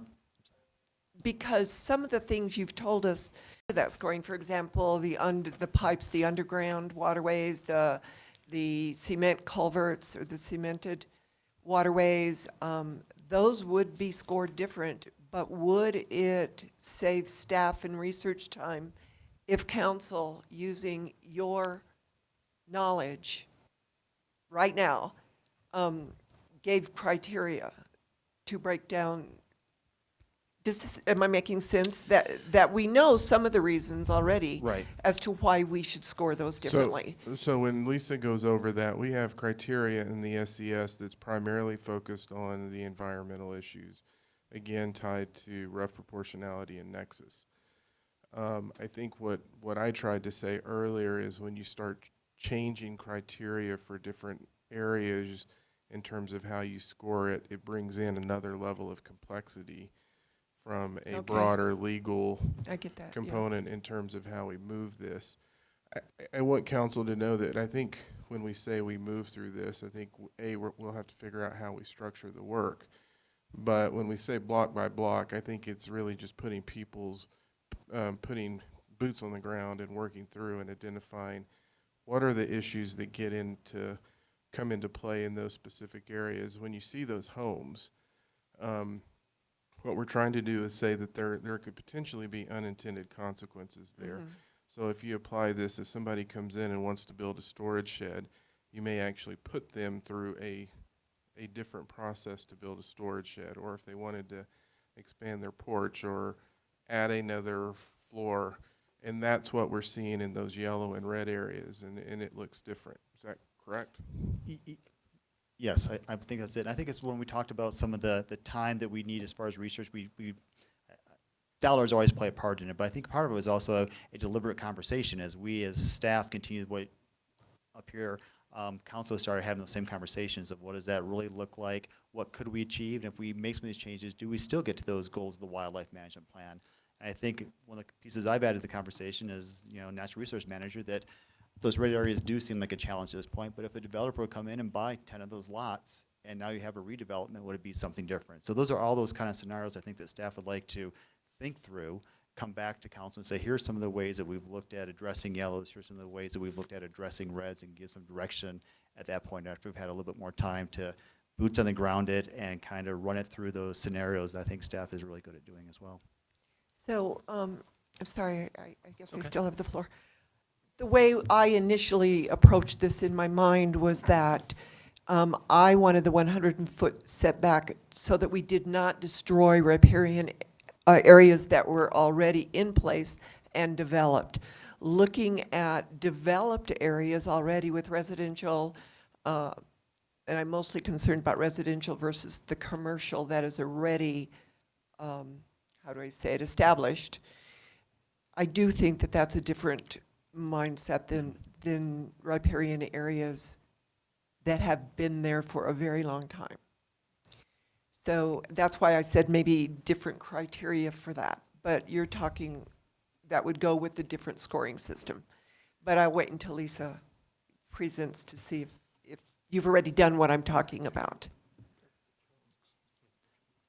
Speaker 5: Because some of the things you've told us, that scoring, for example, the pipes, the underground waterways, the cement culverts or the cemented waterways, those would be scored different, but would it save staff and research time if council, using your knowledge right now, gave criteria to break down? Am I making sense? That we know some of the reasons already,
Speaker 7: right,
Speaker 5: as to why we should score those differently.
Speaker 10: So when Lisa goes over that, we have criteria in the SCS that's primarily focused on the environmental issues, again tied to rough proportionality and nexus. I think what I tried to say earlier is when you start changing criteria for different areas in terms of how you score it, it brings in another level of complexity from a broader legal component in terms of how we move this. I want council to know that I think when we say we move through this, I think we'll have to figure out how we structure the work. But when we say block by block, I think it's really just putting putting boots on the ground and working through and identifying what are the issues that come into play in those specific areas. When you see those homes, what we're trying to do is say that there could potentially be unintended consequences there.
Speaker 5: Mm-hmm.
Speaker 10: So if you apply this, if somebody comes in and wants to build a storage shed, you may actually put them through a different process to build a storage shed, or if they wanted to expand their porch or add another floor, and that's what we're seeing in those yellow and red areas, and it looks different. Is that correct?
Speaker 7: Yes, I think that's it. And I think it's when we talked about some of the time that we need as far as research, dollars always play a part in it, but I think part of it was also a deliberate conversation as we as staff continued up here, council started having those same conversations of what does that really look like, what could we achieve, and if we make some of these changes, do we still get to those goals of the wildlife management plan? And I think one of the pieces I've added to the conversation is, natural resource manager, that those red areas do seem like a challenge at this point, but if a developer would come in and buy 10 of those lots, and now you have a redevelopment, would it be something different? So those are all those kind of scenarios I think that staff would like to think through, come back to council and say, here's some of the ways that we've looked at addressing yellows, here's some of the ways that we've looked at addressing reds, and give some direction at that point after we've had a little bit more time to boots on the ground it and kind of run it through those scenarios. I think staff is really good at doing as well.
Speaker 5: So, I'm sorry, I guess I still have the floor. The way I initially approached this in my mind was that I wanted the 100-foot setback so that we did not destroy riparian areas that were already in place and developed. Looking at developed areas already with residential, and I'm mostly concerned about residential versus the commercial that is already, how do I say it, established. I do think that that's a different mindset than riparian areas that have been there for a very long time. So that's why I said maybe different criteria for that. But you're talking that would go with the different scoring system. But I'll wait until Lisa presents to see if you've already done what I'm talking about.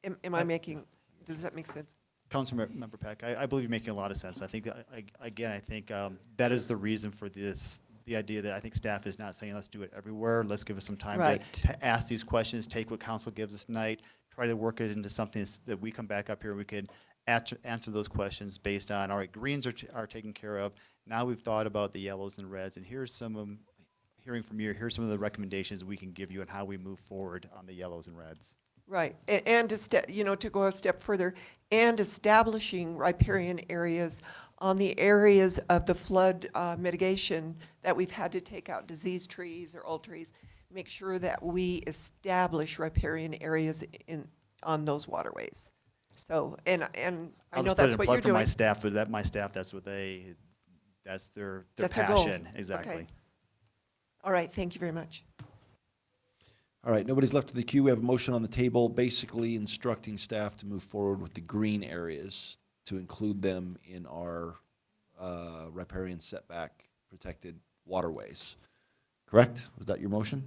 Speaker 5: Am I making, does that make sense?
Speaker 7: Councilmember Peck, I believe you're making a lot of sense. I think, again, I think that is the reason for this the idea that I think staff is not saying, let's do it everywhere. Let's give us some time
Speaker 5: Right.
Speaker 7: to ask these questions, take what council gives us tonight, try to work it into something that we come back up here, we can answer those questions based on, all right, greens are taken care of. Now we've thought about the yellows and reds, and here's some of them, hearing from you, here's some of the recommendations we can give you on how we move forward on the yellows and reds.
Speaker 5: Right, and to go a step further, and establishing riparian areas on the areas of the flood mitigation that we've had to take out diseased trees or old trees. Make sure that we establish riparian areas on those waterways. So, and I know that's what you're doing.
Speaker 7: For my staff, but my staff, that's their
Speaker 5: That's their goal.
Speaker 7: passion, exactly.
Speaker 5: Okay. All right, thank you very much.
Speaker 1: All right, nobody's left to the queue. We have a motion on the table basically instructing staff to move forward with the green areas, to include them in our riparian setback protected waterways. Correct? Was that your motion?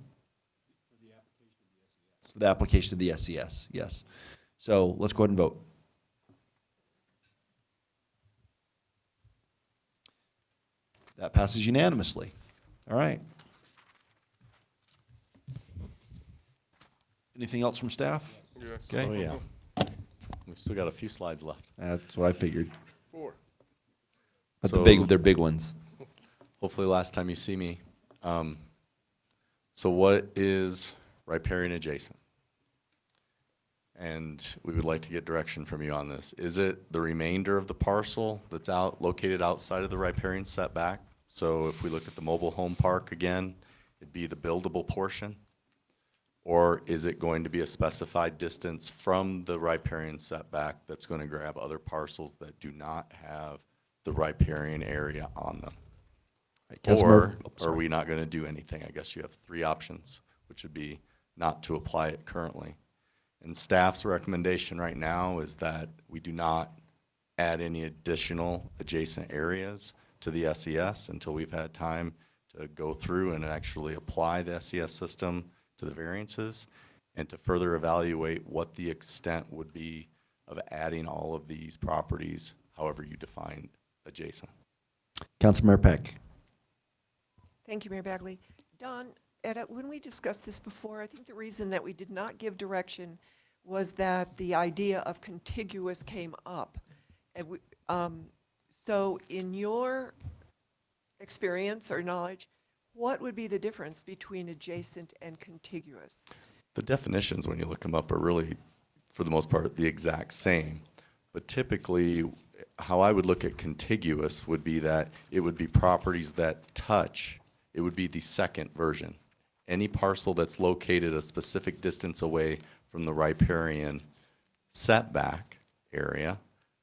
Speaker 1: For the application of the SES, yes. So let's go ahead and vote. That passes unanimously. All right. Anything else from staff?
Speaker 10: Yes.
Speaker 1: Okay.
Speaker 19: Oh, yeah. We've still got a few slides left.
Speaker 1: That's what I figured.
Speaker 10: 4.
Speaker 1: But
Speaker 19: So-
Speaker 1: they're big ones.
Speaker 19: Hopefully last time you see me. So what is riparian adjacent? And we would like to get direction from you on this. Is it the remainder of the parcel that's located outside of the riparian setback? So if we look at the mobile home park again, it'd be the buildable portion? Or is it going to be a specified distance from the riparian setback that's going to grab other parcels that do not have the riparian area on them? Or are we not going to do anything? I guess you have 3 options, which would be not to apply it currently. And staff's recommendation right now is that we do not add any additional adjacent areas to the SES until we've had time to go through and actually apply the SES system to the variances and to further evaluate what the extent would be of adding all of these properties, however you define adjacent.
Speaker 1: Councilmember Peck.
Speaker 5: Thank you, Mayor Bagley. Don, when we discussed this before, I think the reason that we did not give direction was that the idea of contiguous came up. And so in your experience or knowledge, what would be the difference between adjacent and contiguous?
Speaker 19: The definitions, when you look them up, are really, for the most part, the exact same. But typically, how I would look at contiguous would be that it would be properties that touch. It would be the second version. Any parcel that's located a specific distance away from the riparian setback area,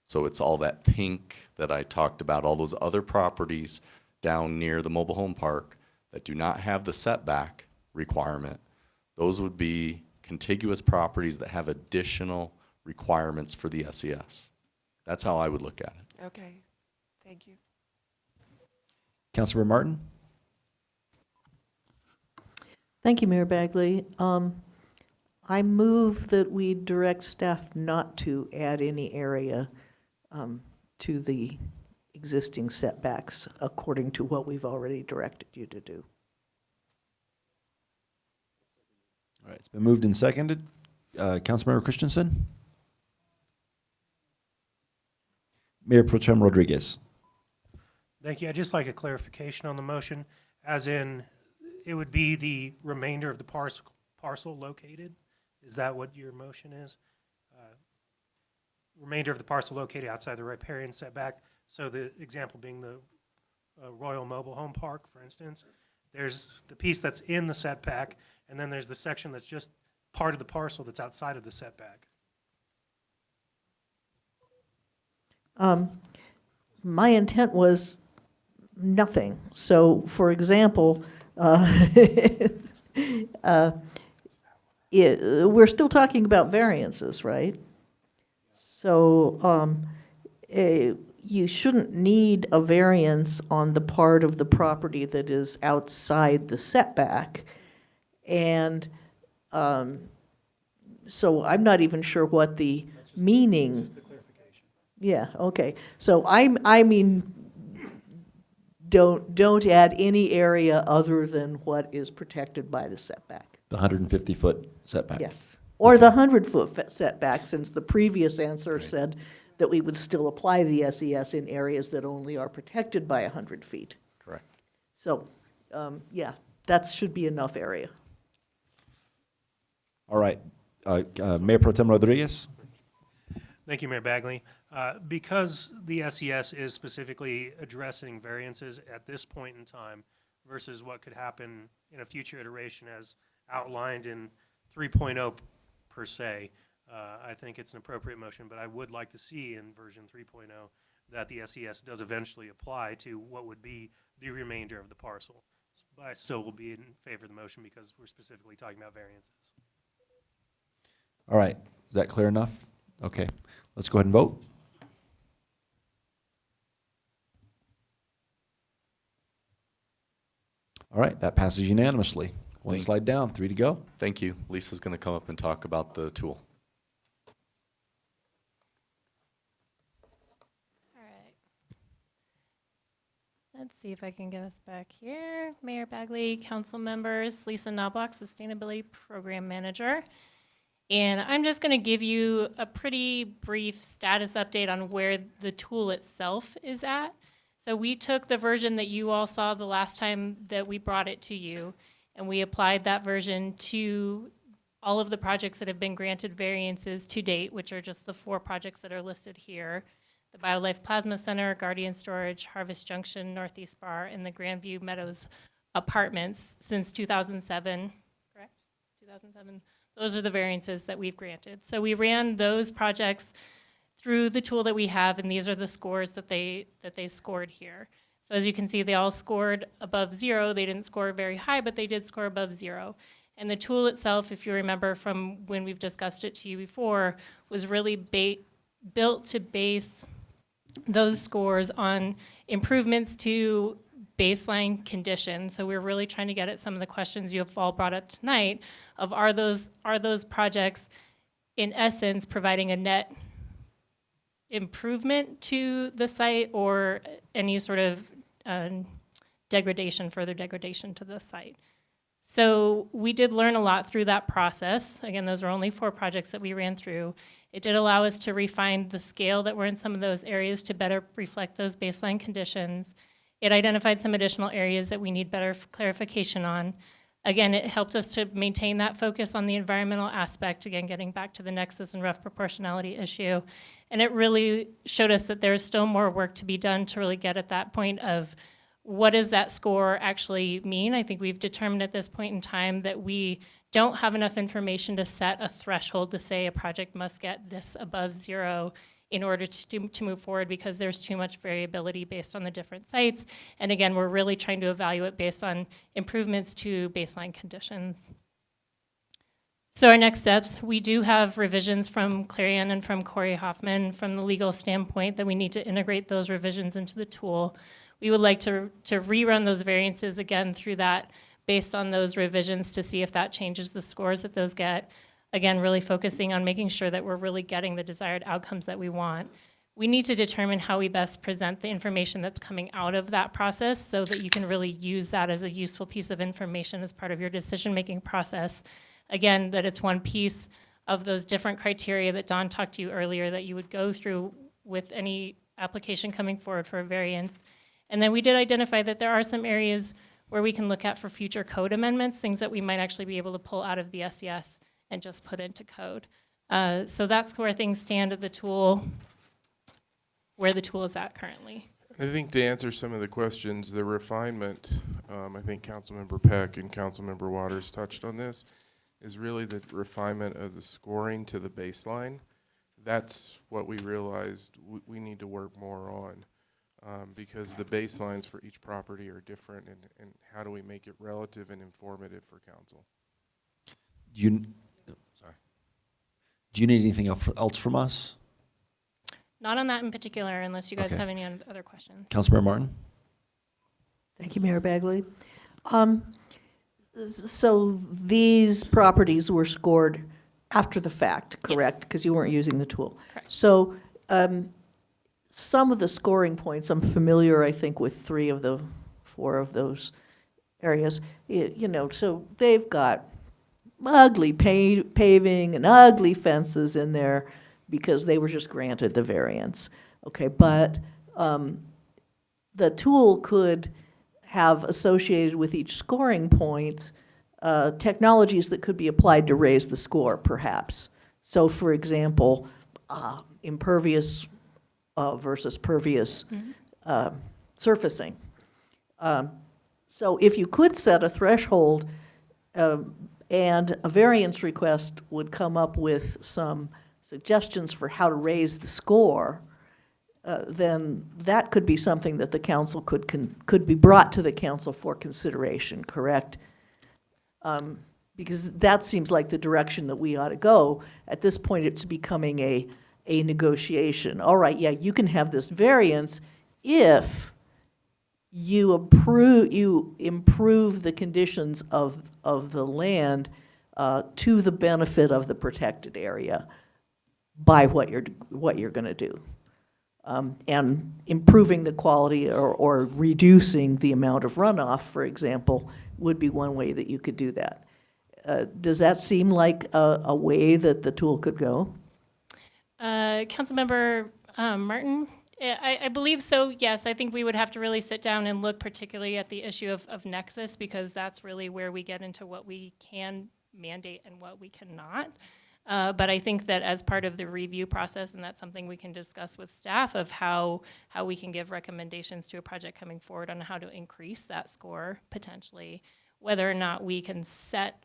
Speaker 19: so it's all that pink that I talked about, all those other properties down near the mobile home park that do not have the setback requirement, those would be contiguous properties that have additional requirements for the SES. That's how I would look at it.
Speaker 5: Okay, thank you.
Speaker 1: Councilmember Martin?
Speaker 9: Thank you, Mayor Bagley. I move that we direct staff not to add any area to the existing setbacks according to what we've already directed you to do.
Speaker 1: All right, it's been moved and seconded. Councilmember Christensen? Mayor Pro Tem Rodriguez.
Speaker 3: Thank you. I'd just like a clarification on the motion, as in it would be the remainder of the parcel located. Is that what your motion is? Remainder of the parcel located outside the riparian setback. So the example being the Royal Mobile Home Park, for instance. There's the piece that's in the setback, and then there's the section that's just part of the parcel that's outside of the setback.
Speaker 9: My intent was nothing. So, for example, we're still talking about variances, right? So you shouldn't need a variance on the part of the property that is outside the setback. And so I'm not even sure what the meaning. Yeah, okay. So I mean, don't add any area other than what is protected by the setback.
Speaker 1: The 150-foot setback.
Speaker 9: Yes. Or the 100-foot setback, since the previous answer said that we would still apply the SES in areas that only are protected by 100 feet.
Speaker 19: Correct.
Speaker 9: So, yeah, that should be enough area.
Speaker 1: All right. Mayor Pro Tem Rodriguez?
Speaker 3: Thank you, Mayor Bagley. Because the SES is specifically addressing variances at this point in time versus what could happen in a future iteration as outlined in 3.0 per se, I think it's an appropriate motion, but I would like to see in version 3.0 that the SES does eventually apply to what would be the remainder of the parcel. But I still will be in favor of the motion because we're specifically talking about variances.
Speaker 1: All right. Is that clear enough? Okay. Let's go ahead and vote. All right. That passes unanimously. One slide down. 3 to go.
Speaker 19: Thank you. Lisa's going to come up and talk about the tool.
Speaker 11: All right. Let's see if I can get us back here. Mayor Bagley, council members, Lisa Knobloch, Sustainability Program Manager. And I'm just going to give you a pretty brief status update on where the tool itself is at. So we took the version that you all saw the last time that we brought it to you, and we applied that version to all of the projects that have been granted variances to date, which are just the 4 projects that are listed here: the BioLife Plasma Center, Guardian Storage, Harvest Junction, Northeast Bar, and the Grandview Meadows Apartments since 2007, correct? 2007. Those are the variances that we've granted. So we ran those projects through the tool that we have, and these are the scores that they scored here. So as you can see, they all scored above 0. They didn't score very high, but they did score above 0. And the tool itself, if you remember from when we've discussed it to you before, was really built to base those scores on improvements to baseline conditions. So we're really trying to get at some of the questions you have all brought up tonight of are those projects in essence providing a net improvement to the site or any sort of further degradation to the site. So we did learn a lot through that process. Again, those are only 4 projects that we ran through. It did allow us to refine the scale that were in some of those areas to better reflect those baseline conditions. It identified some additional areas that we need better clarification on. Again, it helped us to maintain that focus on the environmental aspect, again, getting back to the nexus and rough proportionality issue. And it really showed us that there's still more work to be done to really get at that point of what does that score actually mean? I think we've determined at this point in time that we don't have enough information to set a threshold to say a project must get this above 0 in order to move forward because there's too much variability based on the different sites. And again, we're really trying to evaluate based on improvements to baseline conditions. So our next steps, we do have revisions from Clarion and from Corey Hoffman from the legal standpoint that we need to integrate those revisions into the tool. We would like to rerun those variances again through that based on those revisions to see if that changes the scores that those get. Again, really focusing on making sure that we're really getting the desired outcomes that we want. We need to determine how we best present the information that's coming out of that process so that you can really use that as a useful piece of information as part of your decision-making process. Again, that it's one piece of those different criteria that Don talked to you earlier that you would go through with any application coming forward for a variance. And then we did identify that there are some areas where we can look at for future code amendments, things that we might actually be able to pull out of the SES and just put into code. So that's where things stand at the tool, where the tool is at currently.
Speaker 10: I think to answer some of the questions, the refinement, I think Councilmember Peck and Councilmember Waters touched on this, is really the refinement of the scoring to the baseline. That's what we realized we need to work more on because the baselines for each property are different and how do we make it relative and informative for council?
Speaker 1: Do you need anything else from us?
Speaker 11: Not on that in particular, unless you guys
Speaker 1: Okay.
Speaker 11: have any other questions.
Speaker 1: Councilmember Martin?
Speaker 9: Thank you, Mayor Bagley. So these properties were scored after the fact, correct? Because you weren't using the tool.
Speaker 11: Correct.
Speaker 9: So some of the scoring points, I'm familiar, I think, with 3 of the 4 of those areas. So they've got ugly paving and ugly fences in there because they were just granted the variance. Okay, but the tool could have associated with each scoring point technologies that could be applied to raise the score, perhaps. So, for example, impervious versus pervious surfacing. So if you could set a threshold and a variance request would come up with some suggestions for how to raise the score, then that could be something that the council could be brought to the council for consideration, correct? Because that seems like the direction that we ought to go. At this point, it's becoming a negotiation. All right, yeah, you can have this variance if you improve the conditions of the land to the benefit of the protected area by what you're going to do. And improving the quality or reducing the amount of runoff, for example, would be one way that you could do that. Does that seem like a way that the tool could go?
Speaker 11: Councilmember Martin? I believe so, yes. I think we would have to really sit down and look particularly at the issue of nexus, because that's really where we get into what we can mandate and what we cannot. But I think that as part of the review process, and that's something we can discuss with staff, of how we can give recommendations to a project coming forward on how to increase that score potentially. Whether or not we can set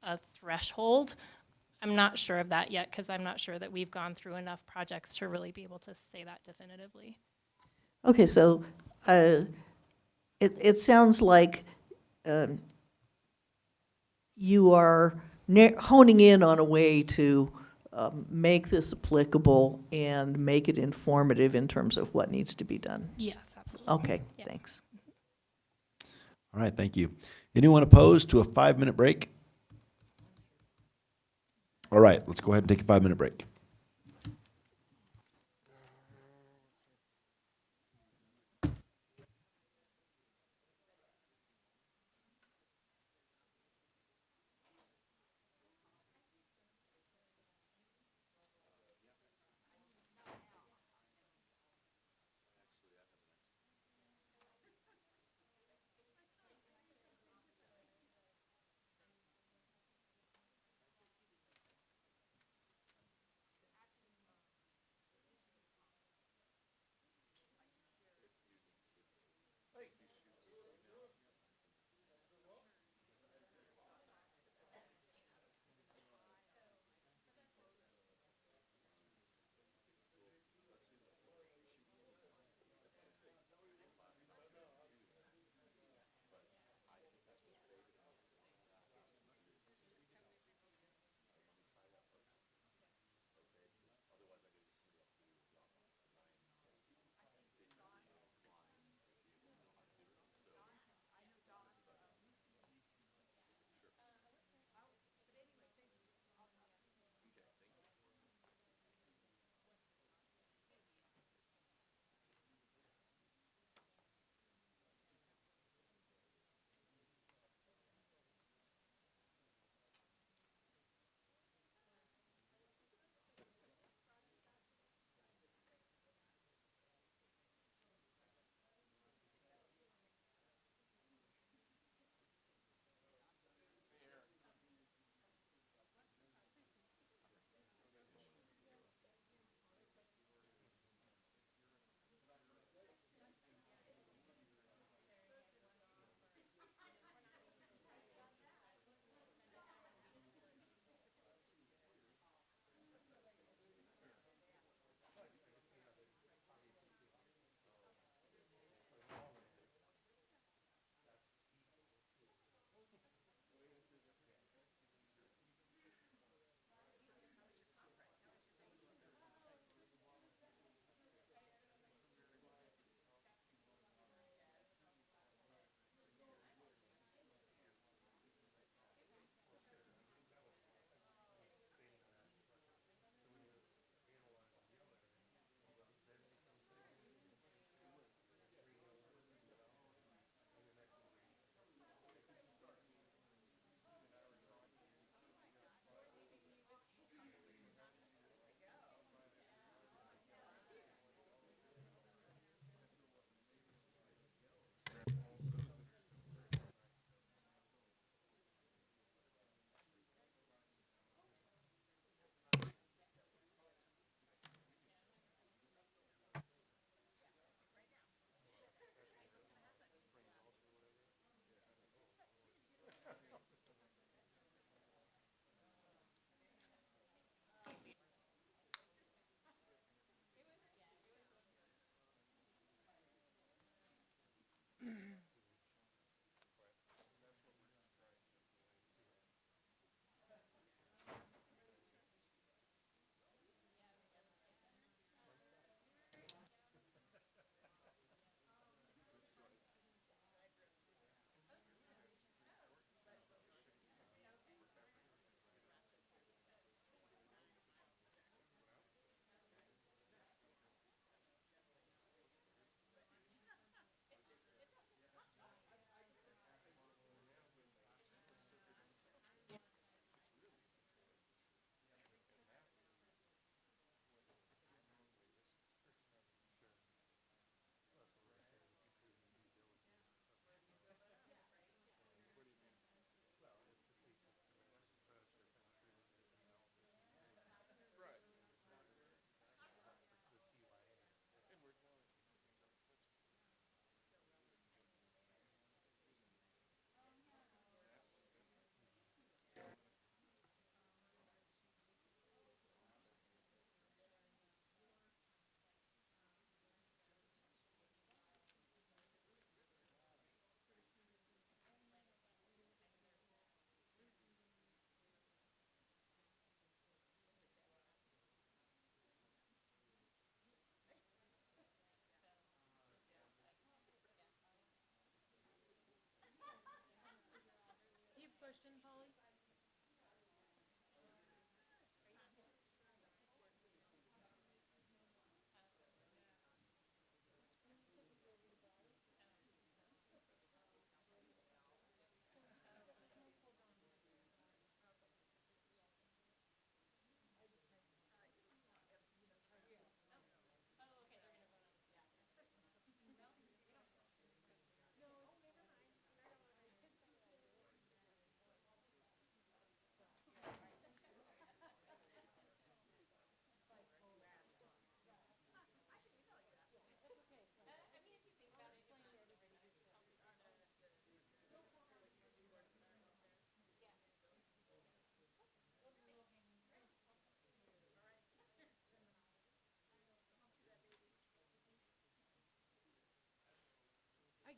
Speaker 11: a threshold, I'm not sure of that yet, because I'm not sure that we've gone through enough projects to really be able to say that definitively.
Speaker 9: Okay, so it sounds like you are honing in on a way to make this applicable and make it informative in terms of what needs to be done.
Speaker 11: Yes, absolutely.
Speaker 9: Okay,
Speaker 11: yeah.
Speaker 9: Thanks.
Speaker 1: All right, thank you. Anyone opposed to a 5-minute break? All right, let's go ahead and take a 5-minute break.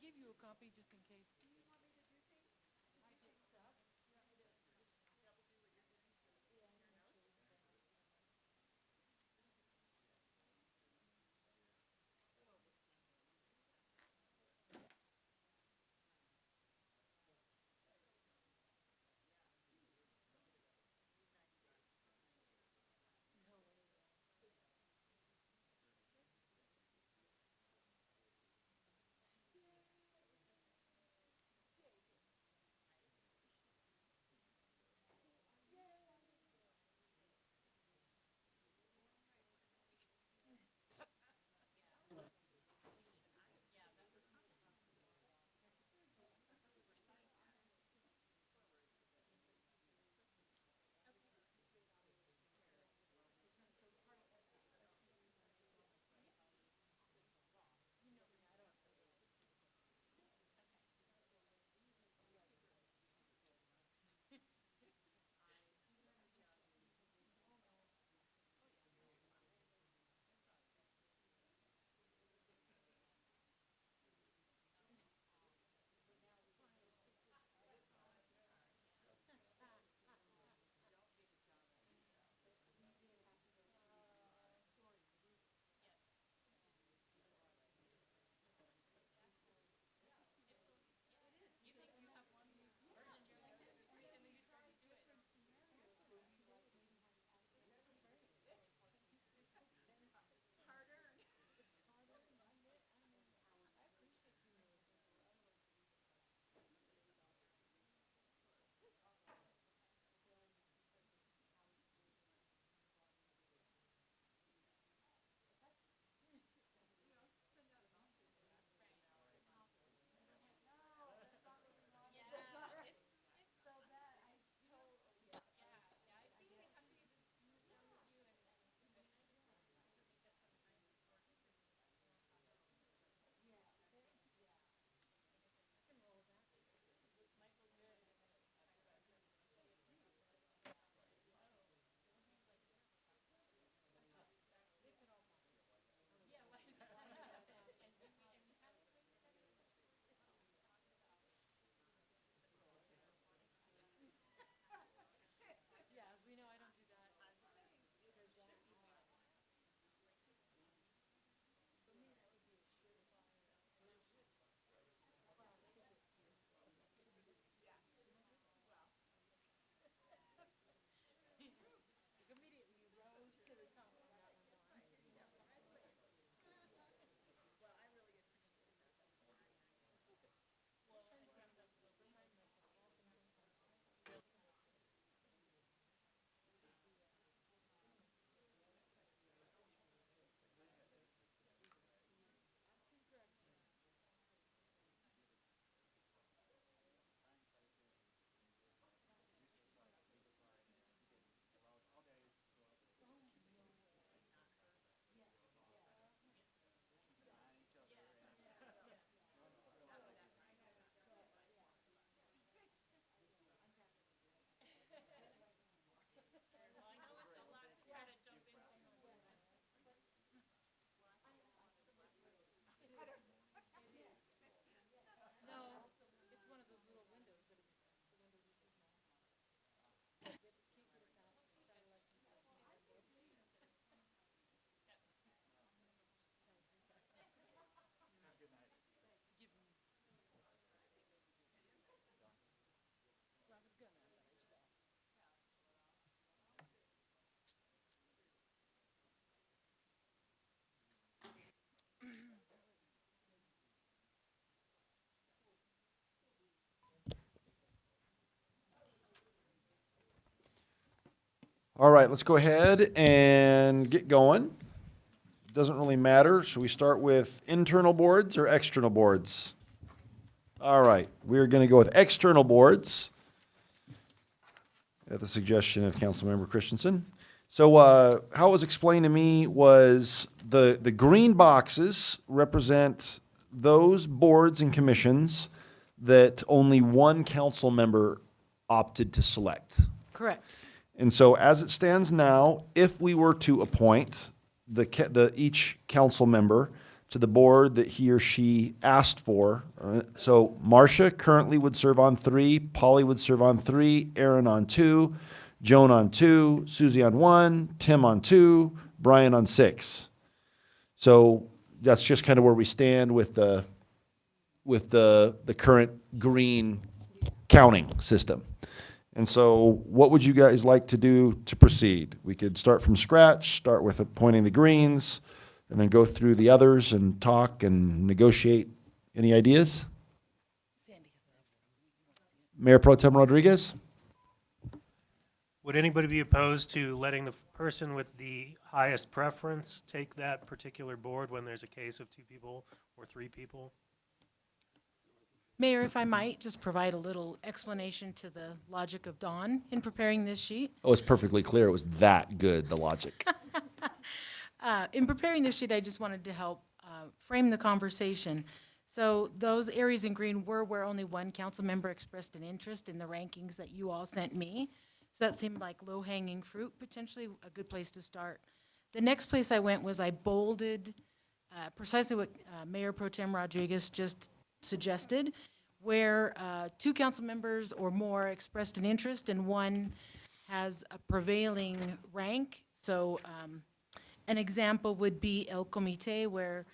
Speaker 2: give you a copy just in case.
Speaker 1: All right, let's go ahead and get going. Doesn't really matter. Should we start with internal boards or external boards? All right, we're going to go with external boards at the suggestion of Councilmember Christensen. So how it was explained to me was the green boxes represent those boards and commissions that only one council member opted to select.
Speaker 2: Correct.
Speaker 1: And so as it stands now, if we were to appoint each council member, to the board that he or she asked for. So Marcia currently would serve on 3, Polly would serve on 3, Aaron on 2, Joan on 2, Susie on 1, Tim on 2, Brian on 6. So that's just kind of where we stand with the current green counting system. And so what would you guys like to do to proceed? We could start from scratch, start with appointing the greens, and then go through the others and talk and negotiate. Any ideas? Mayor Pro Tem Rodriguez?
Speaker 3: Would anybody be opposed to letting the person with the highest preference take that particular board when there's a case of 2 people or 3 people?
Speaker 2: Mayor, if I might, just provide a little explanation to the logic of Dawn in preparing this sheet.
Speaker 1: Oh, it's perfectly clear. It was that good, the logic.
Speaker 2: In preparing this sheet, I just wanted to help frame the conversation. So those areas in green were where only one council member expressed an interest in the rankings that you all sent me. So that seemed like low-hanging fruit, potentially a good place to start. The next place I went was I bolded precisely what Mayor Pro Tem Rodriguez just suggested, where 2 council members or more expressed an interest and one has a prevailing rank. So an example would be El Comité, where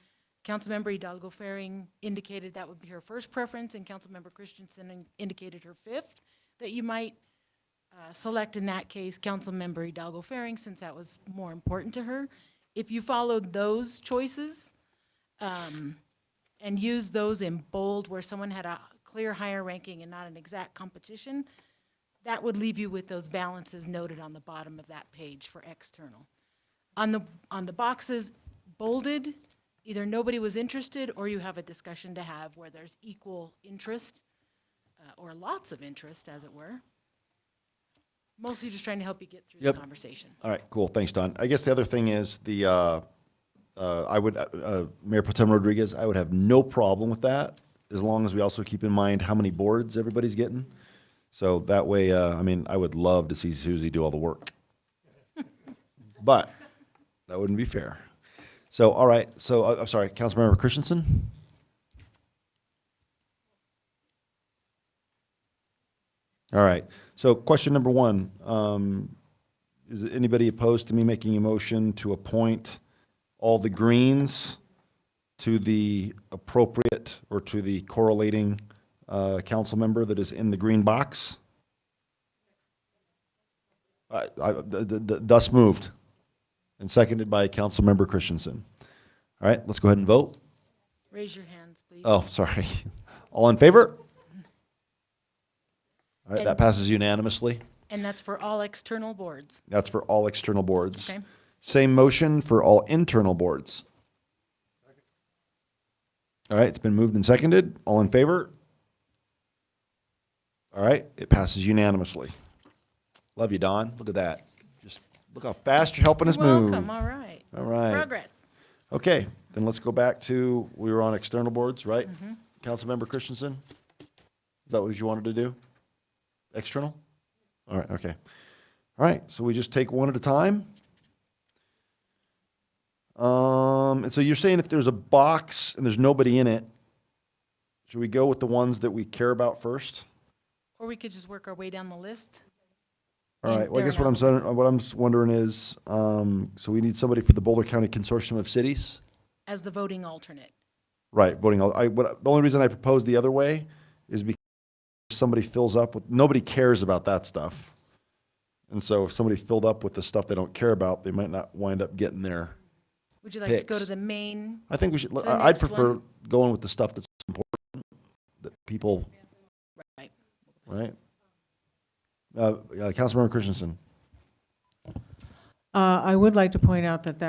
Speaker 2: Councilmember Hidalgo Faring indicated that would be her first preference, and Councilmember Christensen indicated her 5th, that you might select in that case Councilmember Hidalgo Faring, since that was more important to her. If you followed those choices and used those in bold where someone had a clear higher ranking and not an exact competition, that would leave you with those balances noted on the bottom of that page for external. On the boxes bolded, either nobody was interested or you have a discussion to have where there's equal interest or lots of interest, as it were. Mostly just trying to help you get through the conversation.
Speaker 1: All right, cool. Thanks, Don. I guess the other thing is Mayor Pro Tem Rodriguez, I would have no problem with that, as long as we also keep in mind how many boards everybody's getting. So that way, I mean, I would love to see Susie do all the work. But that wouldn't be fair. So, all right. So, I'm sorry, Councilmember Christensen? All right. So question number 1, is anybody opposed to me making a motion to appoint all the greens to the appropriate or to the correlating council member that is in the green box? Thus moved and seconded by Councilmember Christensen. All right, let's go ahead and vote.
Speaker 2: Raise your hands, please.
Speaker 1: Oh, sorry. All in favor? All right, that passes unanimously.
Speaker 2: And that's for all external boards.
Speaker 1: That's for all external boards.
Speaker 2: Okay.
Speaker 1: Same motion for all internal boards. All right, it's been moved and seconded. All in favor? All right, it passes unanimously. Love you, Don. Look at that. Just look how fast you're helping us move.
Speaker 2: Welcome, all right.
Speaker 1: All right.
Speaker 2: Progress.
Speaker 1: Okay, then let's go back to, we were on external boards, right? Councilmember Christensen? Is that what you wanted to do? External? All right, okay. All right, so we just take one at a time. And so you're saying if there's a box and there's nobody in it, should we go with the ones that we care about first?
Speaker 2: Or we could just work our way down the list.
Speaker 1: All right, well, I guess what I'm wondering is, so we need somebody for the Boulder County Consortium of Cities?
Speaker 2: As the voting alternate.
Speaker 1: Right, the only reason I proposed the other way is because somebody fills up with, nobody cares about that stuff. And so if somebody filled up with the stuff they don't care about, they might not wind up getting there.
Speaker 2: Would you like to go to the main?
Speaker 1: I think we should, I'd prefer going with the stuff that's important, that people, right? Councilmember Christensen.
Speaker 4: I would like to point out that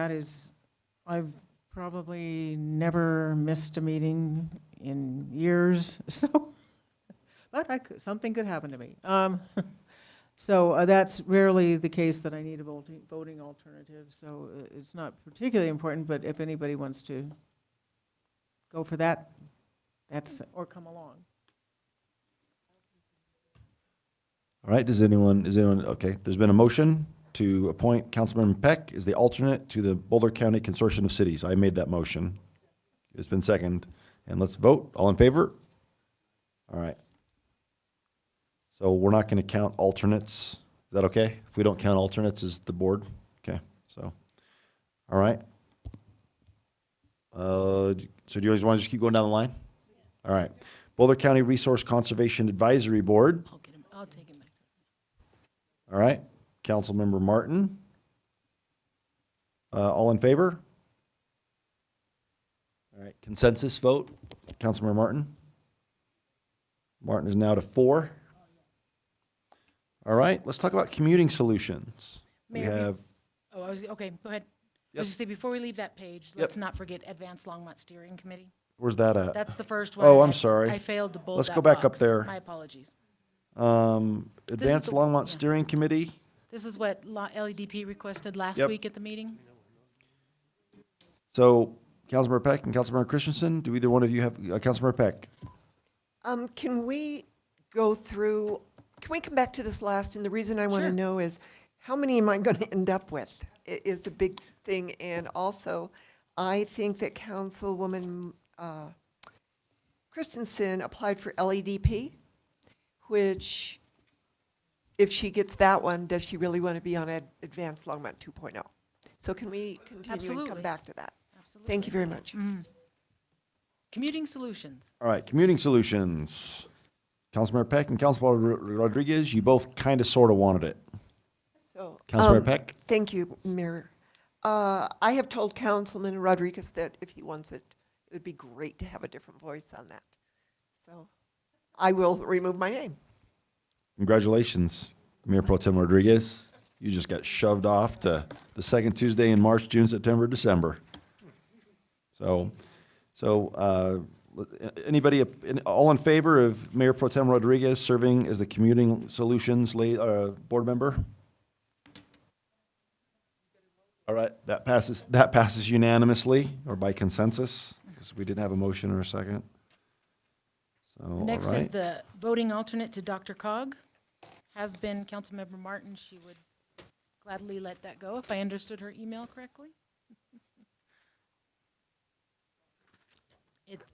Speaker 4: I've probably never missed a meeting in years, so, but something could happen to me. So that's rarely the case that I need a voting alternative, so it's not particularly important, but if anybody wants to go for that, or come along.
Speaker 1: All right, is anyone, okay, there's been a motion to appoint Councilmember Peck as the alternate to the Boulder County Consortium of Cities. I made that motion. It's been seconded. And let's vote. All in favor? All right. So we're not going to count alternates. Is that okay? If we don't count alternates as the board? Okay, so, all right. So do you guys want to just keep going down the line? All right. Boulder County Resource Conservation Advisory Board.
Speaker 2: I'll take him.
Speaker 1: All right. Councilmember Martin. All in favor? All right. Consensus vote. Councilmember Martin. Martin is now to 4. All right. Let's talk about commuting solutions.
Speaker 2: Mayor, okay, go ahead. I was just say, before we leave that page, let's not forget Advanced Longmont Steering Committee.
Speaker 1: Where's that at?
Speaker 2: That's the first one.
Speaker 1: Oh, I'm sorry.
Speaker 2: I failed to bold
Speaker 1: Let's
Speaker 2: that
Speaker 1: go back up
Speaker 2: box.
Speaker 1: there.
Speaker 2: My apologies.
Speaker 1: Advanced Longmont Steering Committee.
Speaker 2: This is what LEDP requested last
Speaker 1: Yep.
Speaker 2: week at the meeting.
Speaker 1: So, Councilmember Peck and Councilmember Christensen, do either one of you have, Councilmember Peck?
Speaker 5: Can we go through, can we come back to this last? And the reason I want to know is, how many am I going to end up with? Is a big thing. And also, I think that Councilwoman Christensen applied for LEDP, which, if she gets that one, does she really want to be on Advanced Longmont 2.0? So can we continue and come back to that?
Speaker 2: Absolutely.
Speaker 5: Thank you very much.
Speaker 2: Commuting solutions.
Speaker 1: All right, commuting solutions. Councilmember Peck and Councilmember Rodriguez, you both kind of sort of wanted it.
Speaker 5: So,
Speaker 1: Councilmember Peck?
Speaker 5: Thank you, Mayor. I have told Councilman Rodriguez that if he wants it, it would be great to have a different voice on that. So I will remove my name.
Speaker 1: Congratulations, Mayor Pro Tem Rodriguez. You just got shoved off to the second Tuesday in March, June, September, December. So anybody, all in favor of Mayor Pro Tem Rodriguez serving as the commuting solutions board member? All right, that passes unanimously or by consensus, because we didn't have a motion or a second. So,
Speaker 2: Next
Speaker 1: all right.
Speaker 2: is the voting alternate to Dr. Cog. Has been Councilmember Martin. She would gladly let that go, if I understood her email correctly. It's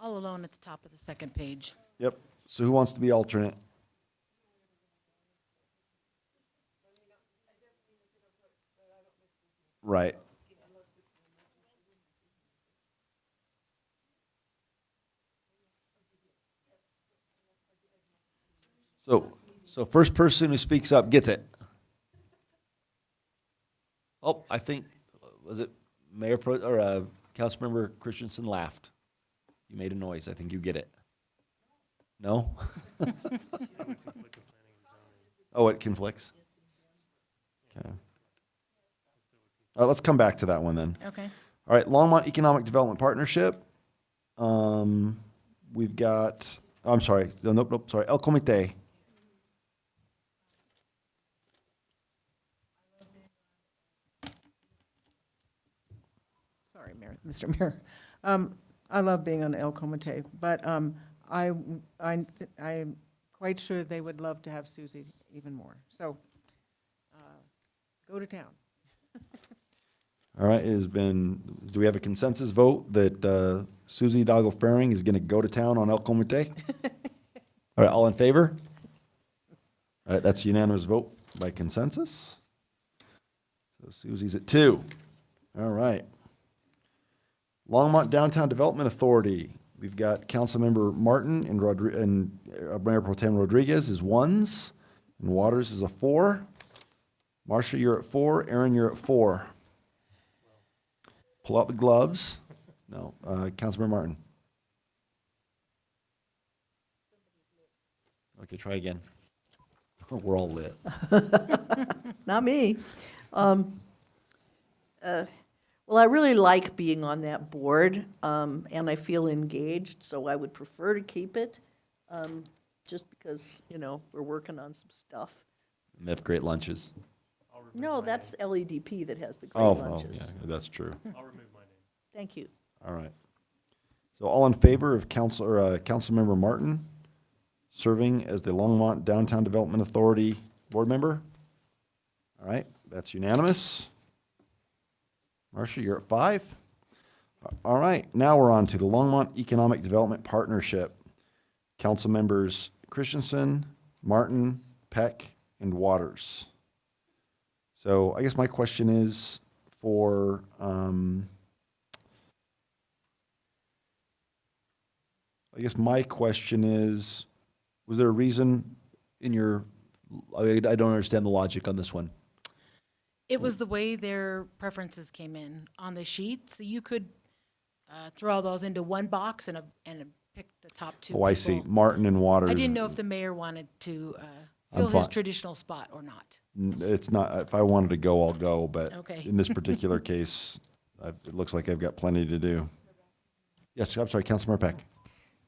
Speaker 2: all alone at the top of the second page.
Speaker 1: Yep. So who wants to be alternate? Right. So first person who speaks up gets it. Oh, I think, was it Mayor Pro, or Councilmember Christensen laughed. You made a noise. I think you get it. No? Oh, it conflicts? Okay. All right, let's come back to that one then.
Speaker 2: Okay.
Speaker 1: All right, Longmont Economic Development Partnership. We've got, I'm sorry, nope, sorry, El Comité.
Speaker 4: Sorry, Mayor, Mr. Mayor. I love being on El Comité, but I'm quite sure they would love to have Susie even more. So go to town.
Speaker 1: All right, do we have a consensus vote that Susie Hidalgo-Faring is going to go to town on El Comité? All right, all in favor? All right, that's unanimous vote by consensus. So Susie's at 2. All right. Longmont Downtown Development Authority. We've got Councilmember Martin and Mayor Pro Tem Rodriguez is 1s, and Waters is a 4. Marcia, you're at 4. Aaron, you're at 4. Pull out the gloves. No, Councilmember Martin. Okay, try again. We're all lit.
Speaker 9: Not me. Well, I really like being on that board, and I feel engaged, so I would prefer to keep it, just because, we're working on some stuff.
Speaker 1: They have great lunches.
Speaker 9: No, that's LEDP that has the great
Speaker 1: Oh,
Speaker 9: lunches.
Speaker 1: yeah, that's true.
Speaker 3: I'll remove my name.
Speaker 9: Thank you.
Speaker 1: All right. So all in favor of Councilmember Martin serving as the Longmont Downtown Development Authority board member? All right, that's unanimous. Marcia, you're at 5. All right, now we're on to the Longmont Economic Development Partnership. Council members Christensen, Martin, Peck, and Waters. So I guess my question is for, was there a reason in your, I don't understand the logic on this one.
Speaker 2: It was the way their preferences came in on the sheet, so you could throw all those into one box and pick the top two.
Speaker 1: Oh, I see.
Speaker 2: people.
Speaker 1: Martin and Waters.
Speaker 2: I didn't know if the mayor wanted to fill his traditional spot or not.
Speaker 1: It's not, if I wanted to go, I'll go, but
Speaker 2: Okay.
Speaker 1: in this particular case, it looks like I've got plenty to do. Yes, I'm sorry, Councilmember Peck.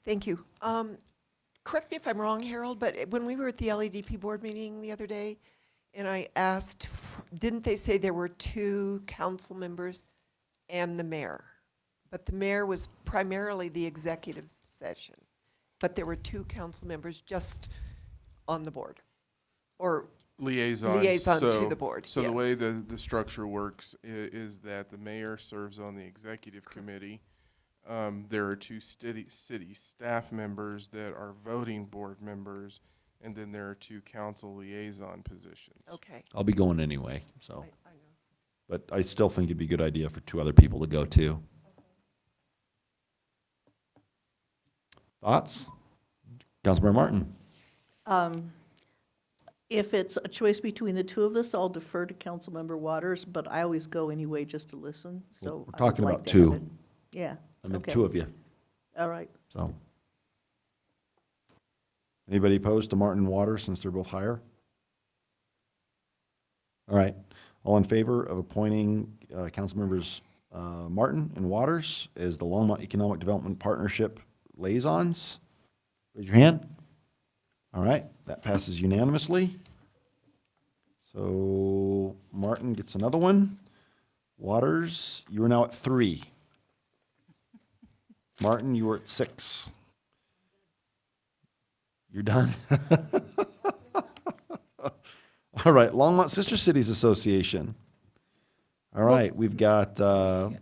Speaker 5: Thank you. Correct me if I'm wrong, Harold, but when we were at the LEDP board meeting the other day, and I asked, didn't they say there were 2 council members and the mayor? But the mayor was primarily the executive session, but there were 2 council members just on the board, or
Speaker 10: Liaison
Speaker 5: to the board.
Speaker 10: So
Speaker 5: yes.
Speaker 10: the way the structure works is that the mayor serves on the executive committee. There are 2 city staff members that are voting board members, and then there are 2 council liaison positions.
Speaker 5: Okay.
Speaker 1: I'll be going anyway, so.
Speaker 5: I know.
Speaker 1: But I still think it'd be a good idea for 2 other people to go too. Thoughts? Councilmember Martin.
Speaker 9: If it's a choice between the 2 of us, I'll defer to Councilmember Waters, but I always go anyway just to listen, so.
Speaker 1: We're
Speaker 9: I would
Speaker 1: talking
Speaker 9: like
Speaker 1: about
Speaker 9: to have
Speaker 1: 2.
Speaker 9: it. Yeah.
Speaker 1: I mean,
Speaker 9: okay.
Speaker 1: 2 of you,
Speaker 9: All right.
Speaker 1: so. Anybody opposed to Martin and Waters since they're both higher? All right. All in favor of appointing council members Martin and Waters as the Longmont Economic Development Partnership liaisons? Raise your hand. All right, that passes unanimously. So Martin gets another one. Waters, you are now at 3. Martin, you were at 6. You're done? All right, Longmont Sister Cities Association. All right, we've got 4,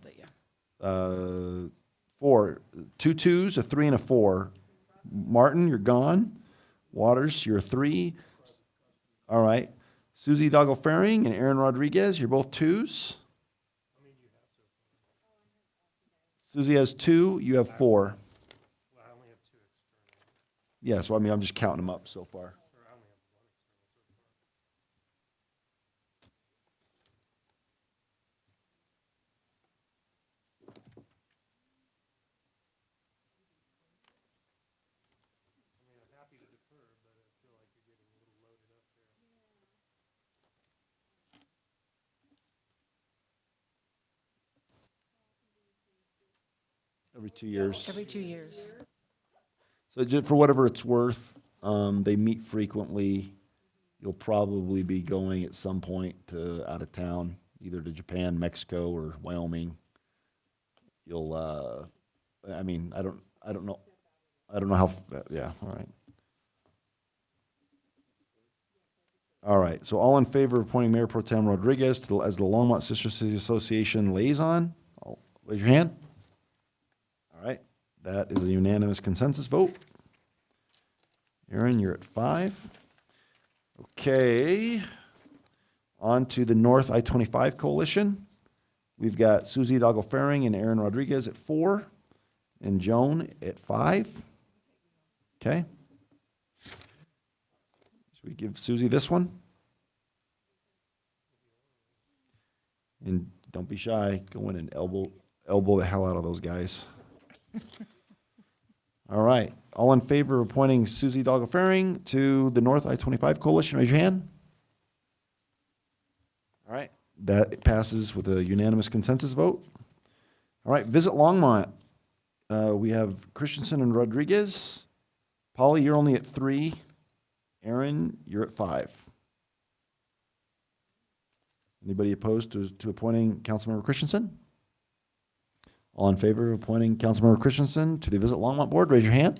Speaker 1: 2 2s, a 3, and a 4. Martin, you're gone. Waters, you're a 3. All right. Susie Doggle-Faring and Aaron Rodriguez, you're both 2s. Susie has 2, you have 4. Yeah, so I mean, I'm just counting them up so far. Every 2 years.
Speaker 2: Every 2 years.
Speaker 1: So just for whatever it's worth, they meet frequently. You'll probably be going at some point to out of town, either to Japan, Mexico, or Wyoming. You'll, I mean, I don't know how, yeah, all right. All right, so all in favor of appointing Mayor Pro Tem Rodriguez as the Longmont Sister City Association liaison, raise your hand. All right, that is a unanimous consensus vote. Aaron, you're at 5. Okay, on to the North I-25 Coalition. We've got Susie Doggle-Faring and Aaron Rodriguez at 4, and Joan at 5. Okay. Should we give Susie this one? And don't be shy, go in and elbow the hell out of those guys. All right, all in favor of appointing Susie Doggle-Faring to the North I-25 Coalition, raise your hand. All right, that passes with a unanimous consensus vote. All right, Visit Longmont. We have Christensen and Rodriguez. Polly, you're only at 3. Aaron, you're at 5. Anybody opposed to appointing Councilmember Christensen? All in favor of appointing Councilmember Christensen to the Visit Longmont Board, raise your hand.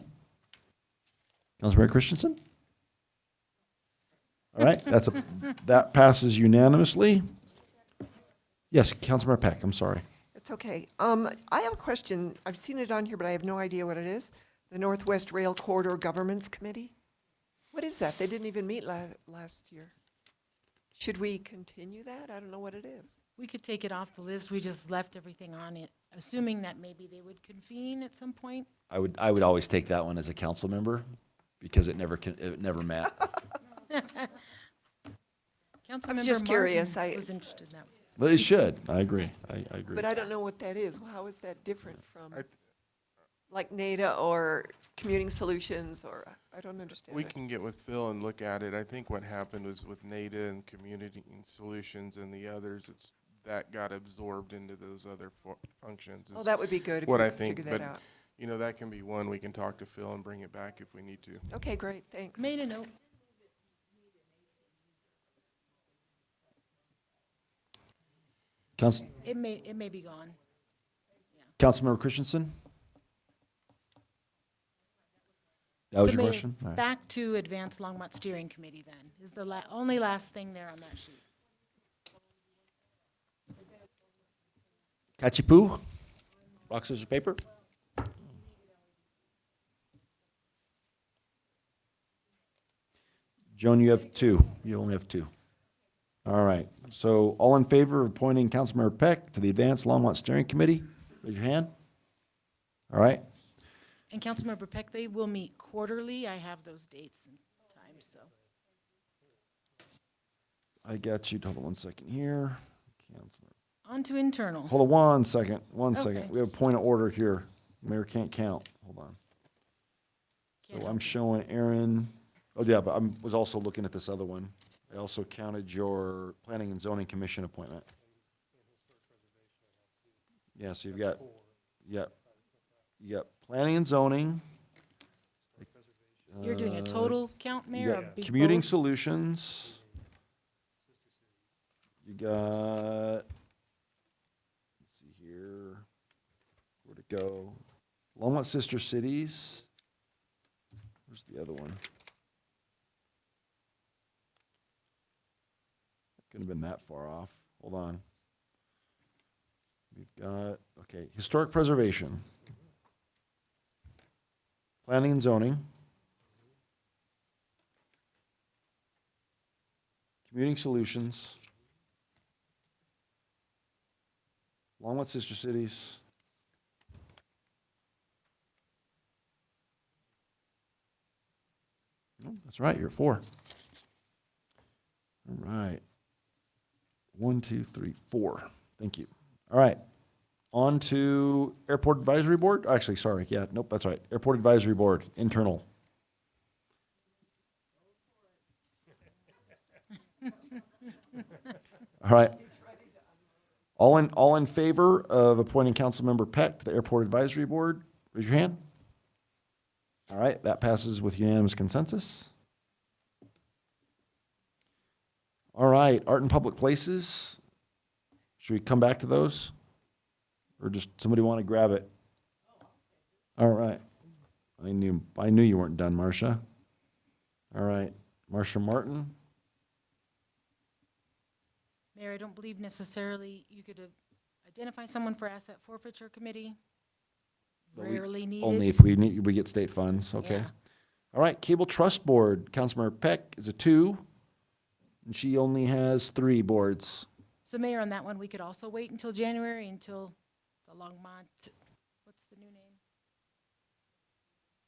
Speaker 1: Councilmember Christensen? All right, that passes unanimously. Yes, Councilmember Peck, I'm sorry.
Speaker 5: That's okay. I have a question. I've seen it on here, but I have no idea what it is. The Northwest Rail Corridor Governance Committee? What is that? They didn't even meet last year. Should we continue that? I don't know what it is.
Speaker 2: We could take it off the list. We just left everything on it, assuming that maybe they would convene at some point.
Speaker 1: I would always take that one as a council member because it never met.
Speaker 2: Councilmember
Speaker 5: just curious.
Speaker 2: Martin was interested in that.
Speaker 1: But it should. I agree. I agree.
Speaker 5: But I don't know what that is. How is that different from like NADA or Commuting Solutions, or I don't understand.
Speaker 10: We can get with Phil and look at it. I think what happened was with NADA and Community Solutions and the others, that got absorbed into those other functions.
Speaker 5: Oh, that would be good if
Speaker 10: what
Speaker 5: we
Speaker 10: I
Speaker 5: could
Speaker 10: think,
Speaker 5: figure that
Speaker 10: but
Speaker 5: out.
Speaker 10: you know, that can be one. We can talk to Phil and bring it back if we need to.
Speaker 5: Okay, great. Thanks.
Speaker 2: Made a note. It may be gone.
Speaker 1: Councilmember Christensen? That was your
Speaker 2: Submitted
Speaker 1: question? All right.
Speaker 2: Back to Advanced Longmont Steering Committee then, is the only last thing there on that sheet.
Speaker 1: Kachipoo? Rock, scissors, paper? Joan, you have two. You only have two. All right. So all in favor of appointing Councilmember Peck to the Advanced Longmont Steering Committee? Raise your hand. All right.
Speaker 2: And Councilmember Peck, they will meet quarterly. I have those dates and times, so.
Speaker 1: I got you. Hold on 1 second here.
Speaker 2: On to internal.
Speaker 1: Hold on 1 second. One second.
Speaker 2: Okay.
Speaker 1: We have a point of order here. Mayor can't count. Hold on. So I'm showing Aaron. Oh, yeah, but I was also looking at this other one. I also counted your Planning and Zoning Commission appointment. Yeah, so you've got, you got Planning and Zoning.
Speaker 2: You're doing a total count,
Speaker 1: You
Speaker 2: Mayor,
Speaker 1: got
Speaker 2: of big
Speaker 1: Commuting
Speaker 2: both?
Speaker 1: Solutions. You got, let's see here, where'd it go? Longmont Sister Cities. Where's the other one? Couldn't have been that far off. Hold on. We've got, okay, Historic Preservation. Planning and Zoning. Commuting Solutions. Longmont Sister Cities. Oh, that's right, you're 4. All right. 1, 2, 3, 4. Thank you. All right. On to Airport Advisory Board. Actually, sorry. Yeah, nope, that's right. Airport Advisory Board, internal. All right. All in favor of appointing Councilmember Peck to the Airport Advisory Board, raise your hand. All right, that passes with unanimous consensus. All right, Art and Public Places. Should we come back to those? Or just somebody want to grab it? All right. I knew you weren't done, Marcia. All right, Marcia Martin.
Speaker 2: Mayor, I don't believe necessarily you could identify someone for Asset Forfeiture Committee.
Speaker 1: But we-
Speaker 2: Rarely needed.
Speaker 1: Only if we get state funds, okay.
Speaker 2: Yeah.
Speaker 1: All right, Cable Trust Board, Councilmember Peck is a 2, and she only has 3 boards.
Speaker 2: So Mayor, on that one, we could also wait until January, until the Longmont, what's the new name?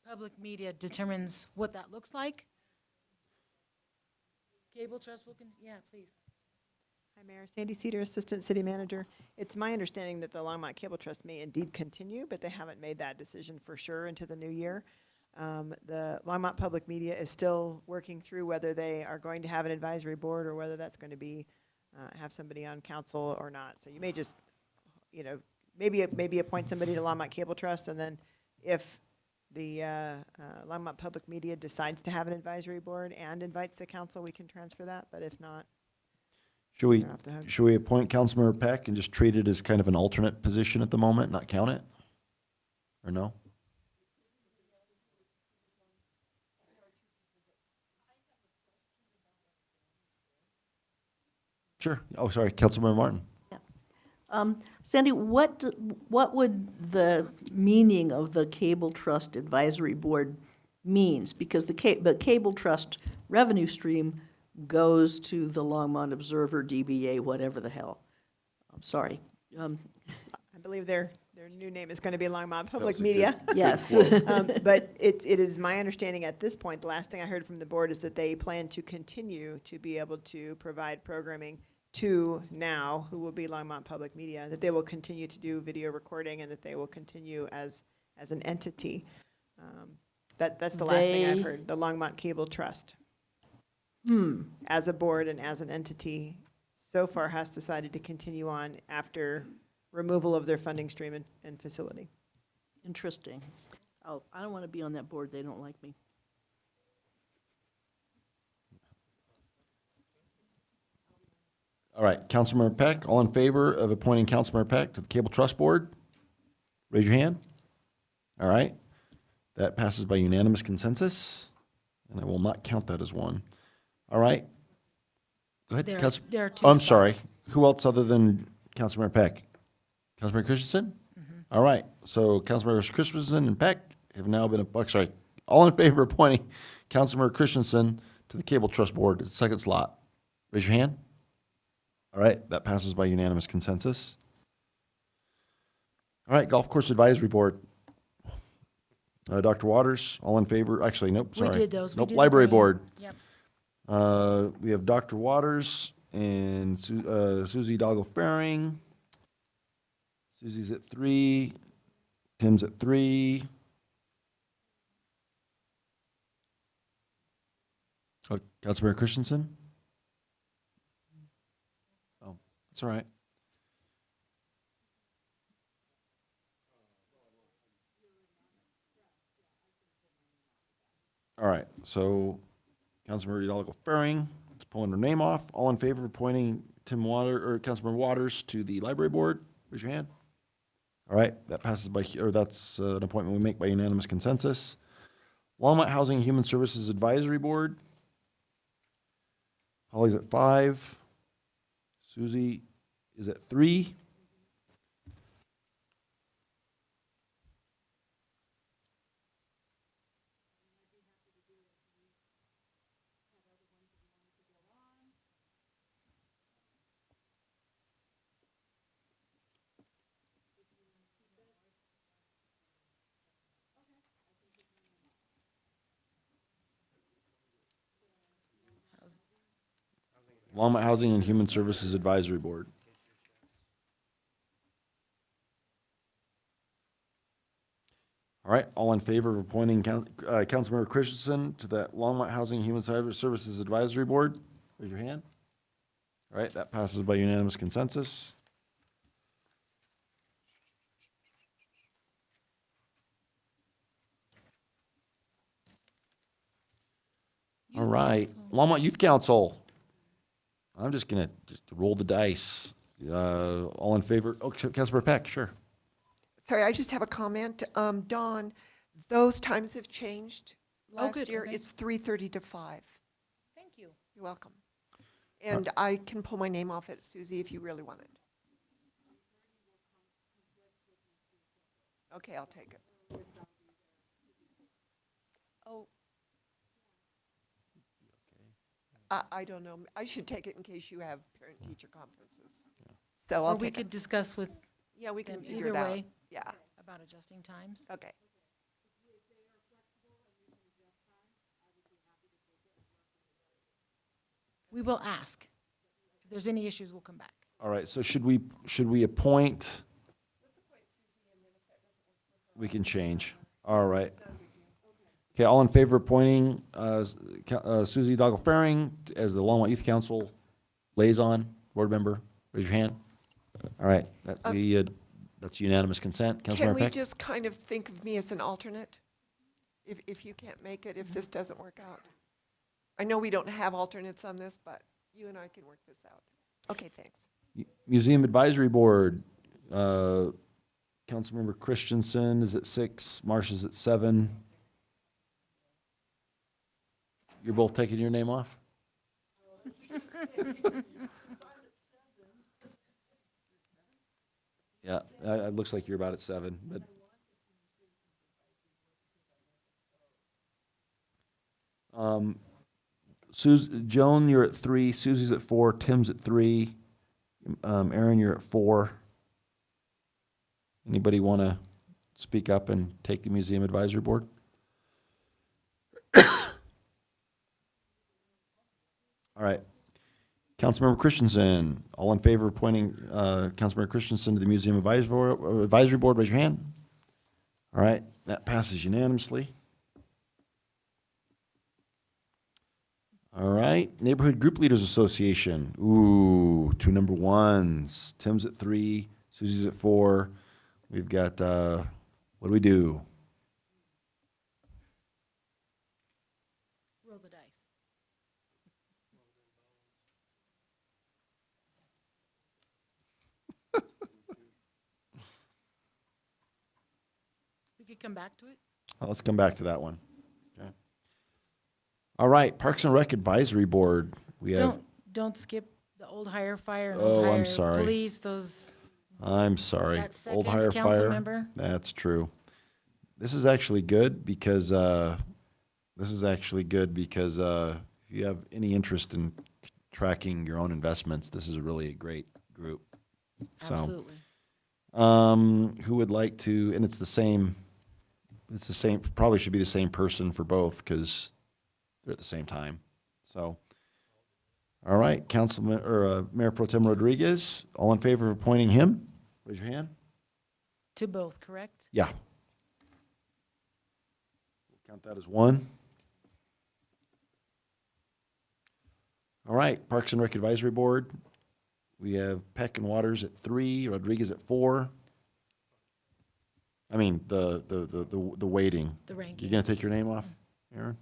Speaker 2: Public Media determines what that looks like. Cable Trust will, yeah, please.
Speaker 12: Hi, Mayor. Sandy Cedar, Assistant City Manager. It's my understanding that the Longmont Cable Trust may indeed continue, but they haven't made that decision for sure into the new year. The Longmont Public Media is still working through whether they are going to have an advisory board or whether that's going to be have somebody on council or not. So you may just, maybe appoint somebody to Longmont Cable Trust, and then if the Longmont Public Media decides to have an advisory board and invites the council, we can transfer that. But if not,
Speaker 1: Should we,
Speaker 12: You're off the hook.
Speaker 1: should we appoint Councilmember Peck and just treat it as kind of an alternate position at the moment, not count it? Or no? Sure. Oh, sorry, Councilmember Martin.
Speaker 9: Sandy, what would the meaning of the Cable Trust Advisory Board means? Because the Cable Trust revenue stream goes to the Longmont Observer, DBA, whatever the hell. I'm sorry.
Speaker 12: I believe their new name is going to be Longmont Public
Speaker 6: was a
Speaker 12: Media.
Speaker 6: good
Speaker 9: Yes.
Speaker 6: quote.
Speaker 12: But it is my understanding at this point, the last thing I heard from the board is that they plan to continue to be able to provide programming to now, who will be Longmont Public Media, that they will continue to do video recording and that they will continue as an entity. That's the last thing I've heard, the Longmont Cable Trust. As a board and as an entity, so far has decided to continue on after removal of their funding stream and facility.
Speaker 9: Interesting. Oh, I don't want to be on that board. They don't like me.
Speaker 1: All right, Councilmember Peck, all in favor of appointing Councilmember Peck to the Cable Trust Board? Raise your hand. All right, that passes by unanimous consensus, and I will not count that as one. All right. Go ahead,
Speaker 2: There are two
Speaker 1: Oh, I'm sorry.
Speaker 2: spots.
Speaker 1: Who else other than Councilmember Peck? Councilmember Christensen? All right, so Councilmembers Christensen and Peck have now been, sorry, all in favor of appointing Councilmember Christensen to the Cable Trust Board, it's the second slot. Raise your hand. All right, that passes by unanimous consensus. All right, Golf Course Advisory Board. Dr. Waters, all in favor? Actually, nope,
Speaker 2: We
Speaker 1: sorry.
Speaker 2: did those. We
Speaker 1: Nope,
Speaker 2: did the
Speaker 1: Library
Speaker 2: green.
Speaker 1: Board.
Speaker 2: Yep.
Speaker 1: We have Dr. Waters and Susie Doggle-Faring. Susie's at 3. Tim's at 3. Oh, Councilmember Christensen? Oh, that's all right. All right, so Councilmember Doggle-Faring, let's pull her name off. All in favor of appointing Councilmember Waters to the Library Board? Raise your hand. All right, that passes by, or that's an appointment we make by unanimous consensus. Longmont Housing and Human Services Advisory Board. Holly's at 5. Susie is at 3. Longmont Housing and Human Services Advisory Board. All right, all in favor of appointing Councilmember Christensen to the Longmont Housing and Human Services Advisory Board? Raise your hand. All right, that passes by unanimous consensus. All right, Longmont Youth Council. I'm just gonna roll the dice. All in favor? Oh, Councilmember Peck, sure.
Speaker 5: Sorry, I just have a comment. Dawn, those times have changed.
Speaker 2: Oh,
Speaker 5: Last
Speaker 2: good,
Speaker 5: year,
Speaker 2: okay.
Speaker 5: it's 3:30 to 5.
Speaker 2: Thank you.
Speaker 5: You're welcome. And I can pull my name off it, Susie, if you really want it. Okay, I'll take it. Oh. I don't know. I should take it in case you have parent-teacher conferences. So
Speaker 2: Or
Speaker 5: I'll
Speaker 2: we
Speaker 5: take
Speaker 2: could
Speaker 5: it.
Speaker 2: discuss with
Speaker 5: Yeah, we can
Speaker 2: them
Speaker 5: figure
Speaker 2: either
Speaker 5: it out.
Speaker 2: way.
Speaker 5: Yeah.
Speaker 2: About adjusting times.
Speaker 5: Okay.
Speaker 2: We will ask. If there's any issues, we'll come back.
Speaker 1: All right, so should we appoint? We can change. All right. Okay, all in favor of appointing Susie Doggle-Faring as the Longmont Youth Council liaison, board member? Raise your hand. All right, that's unanimous consent.
Speaker 5: Can
Speaker 1: Councilmember
Speaker 5: we
Speaker 1: Peck?
Speaker 5: just kind of think of me as an alternate? If you can't make it, if this doesn't work out? I know we don't have alternates on this, but you and I can work this out. Okay, thanks.
Speaker 1: Museum Advisory Board, Councilmember Christensen is at 6, Marcia's at 7. You're both taking your name off? Yeah, it looks like you're about at 7, but. Joan, you're at 3, Susie's at 4, Tim's at 3, Aaron, you're at 4. Anybody want to speak up and take the museum advisory board? All right. Councilmember Christensen, all in favor of appointing Councilmember Christensen to the museum advisory board, raise your hand. All right, that passes unanimously. All right, Neighborhood Group Leaders Association. Ooh, 2 number 1s. Tim's at 3, Susie's at 4. We've got, what do we do?
Speaker 2: Roll the dice. We could come back to it.
Speaker 1: Oh, let's come back to that one. Okay. All right, Parks and Rec Advisory Board. We have.
Speaker 2: Don't skip the old hire fire and
Speaker 1: Oh,
Speaker 2: old
Speaker 1: I'm
Speaker 2: hire
Speaker 1: sorry.
Speaker 2: police, those.
Speaker 1: I'm sorry.
Speaker 2: That
Speaker 1: Old
Speaker 2: second
Speaker 1: hire
Speaker 2: council
Speaker 1: fire.
Speaker 2: member?
Speaker 1: That's true. This is actually good because if you have any interest in tracking your own investments, this is really a great group.
Speaker 2: Absolutely.
Speaker 1: So, who would like to? And it's the same. Probably should be the same person for both because they're at the same time. So, all right, Councilman or Mayor Pro Tem Rodriguez, all in favor of appointing him? Raise your hand.
Speaker 2: To both, correct?
Speaker 1: Yeah. We'll count that as 1. All right, Parks and Rec Advisory Board. We have Peck and Waters at 3, Rodriguez at 4. I mean the weighting.
Speaker 2: The ranking.
Speaker 1: You gonna take your name off, Aaron?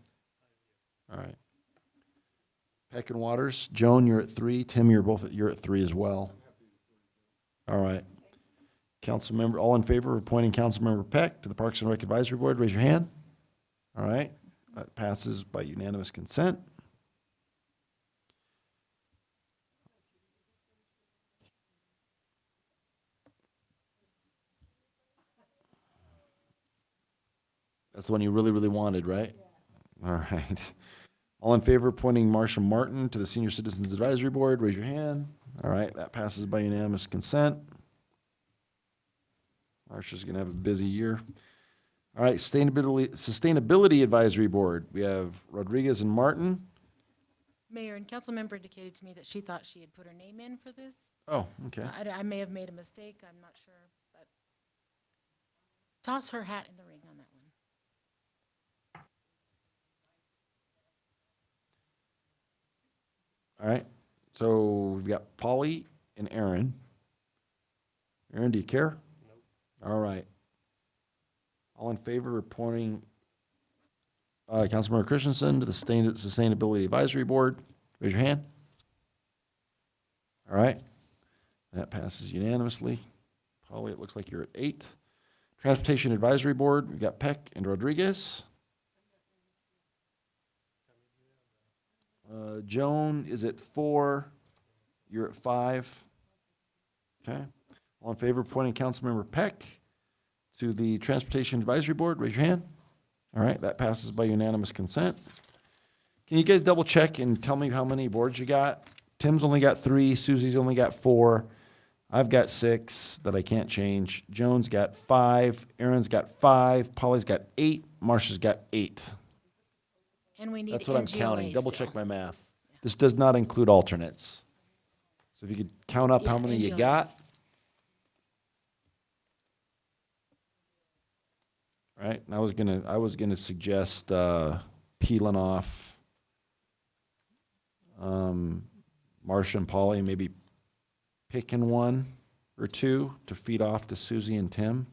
Speaker 1: All right. Peck and Waters. Joan, you're at 3. Tim, you're at 3 as well. All right. Council member, all in favor of appointing Councilmember Peck to the Parks and Rec Advisory Board, raise your hand. All right. That passes by unanimous consent. That's the one you really, really wanted, right? Yeah. All right. All in favor of appointing Marsha Martin to the Senior Citizens Advisory Board, raise your hand. All right, that passes by unanimous consent. Marsha's going to have a busy year. All right, Sustainability Advisory Board. We have Rodriguez and Martin.
Speaker 2: Mayor and council member indicated to me that she thought she had put her name in for this.
Speaker 1: Oh, okay.
Speaker 2: I may have made a mistake, I'm not sure, but toss her hat in the ring on that one.
Speaker 1: All right, so we've got Polly and Aaron. Aaron, do you care? Nope. All right. All in favor of appointing Councilmember Christensen to the Sustainability Advisory Board, raise your hand. All right, that passes unanimously. Polly, it looks like you're at 8. Transportation Advisory Board, we've got Peck and Rodriguez. Joan is at 4. You're at 5. Okay. All in favor of appointing Councilmember Peck to the Transportation Advisory Board, raise your hand. All right, that passes by unanimous consent. Can you guys double check and tell me how many boards you got? Tim's only got 3, Susie's only got 4. I've got 6 that I can't change. Joan's got 5, Aaron's got 5, Polly's got 8, Marcia's got 8.
Speaker 2: And we need
Speaker 1: That's what I'm
Speaker 2: NGOA
Speaker 1: counting. Double
Speaker 2: still.
Speaker 1: check my math. This does not include alternates. So if you could count up how many you
Speaker 2: NGOA.
Speaker 1: got. Right, and I was gonna suggest peeling off Marcia and Polly, maybe picking 1 or 2 to feed off to Susie and Tim.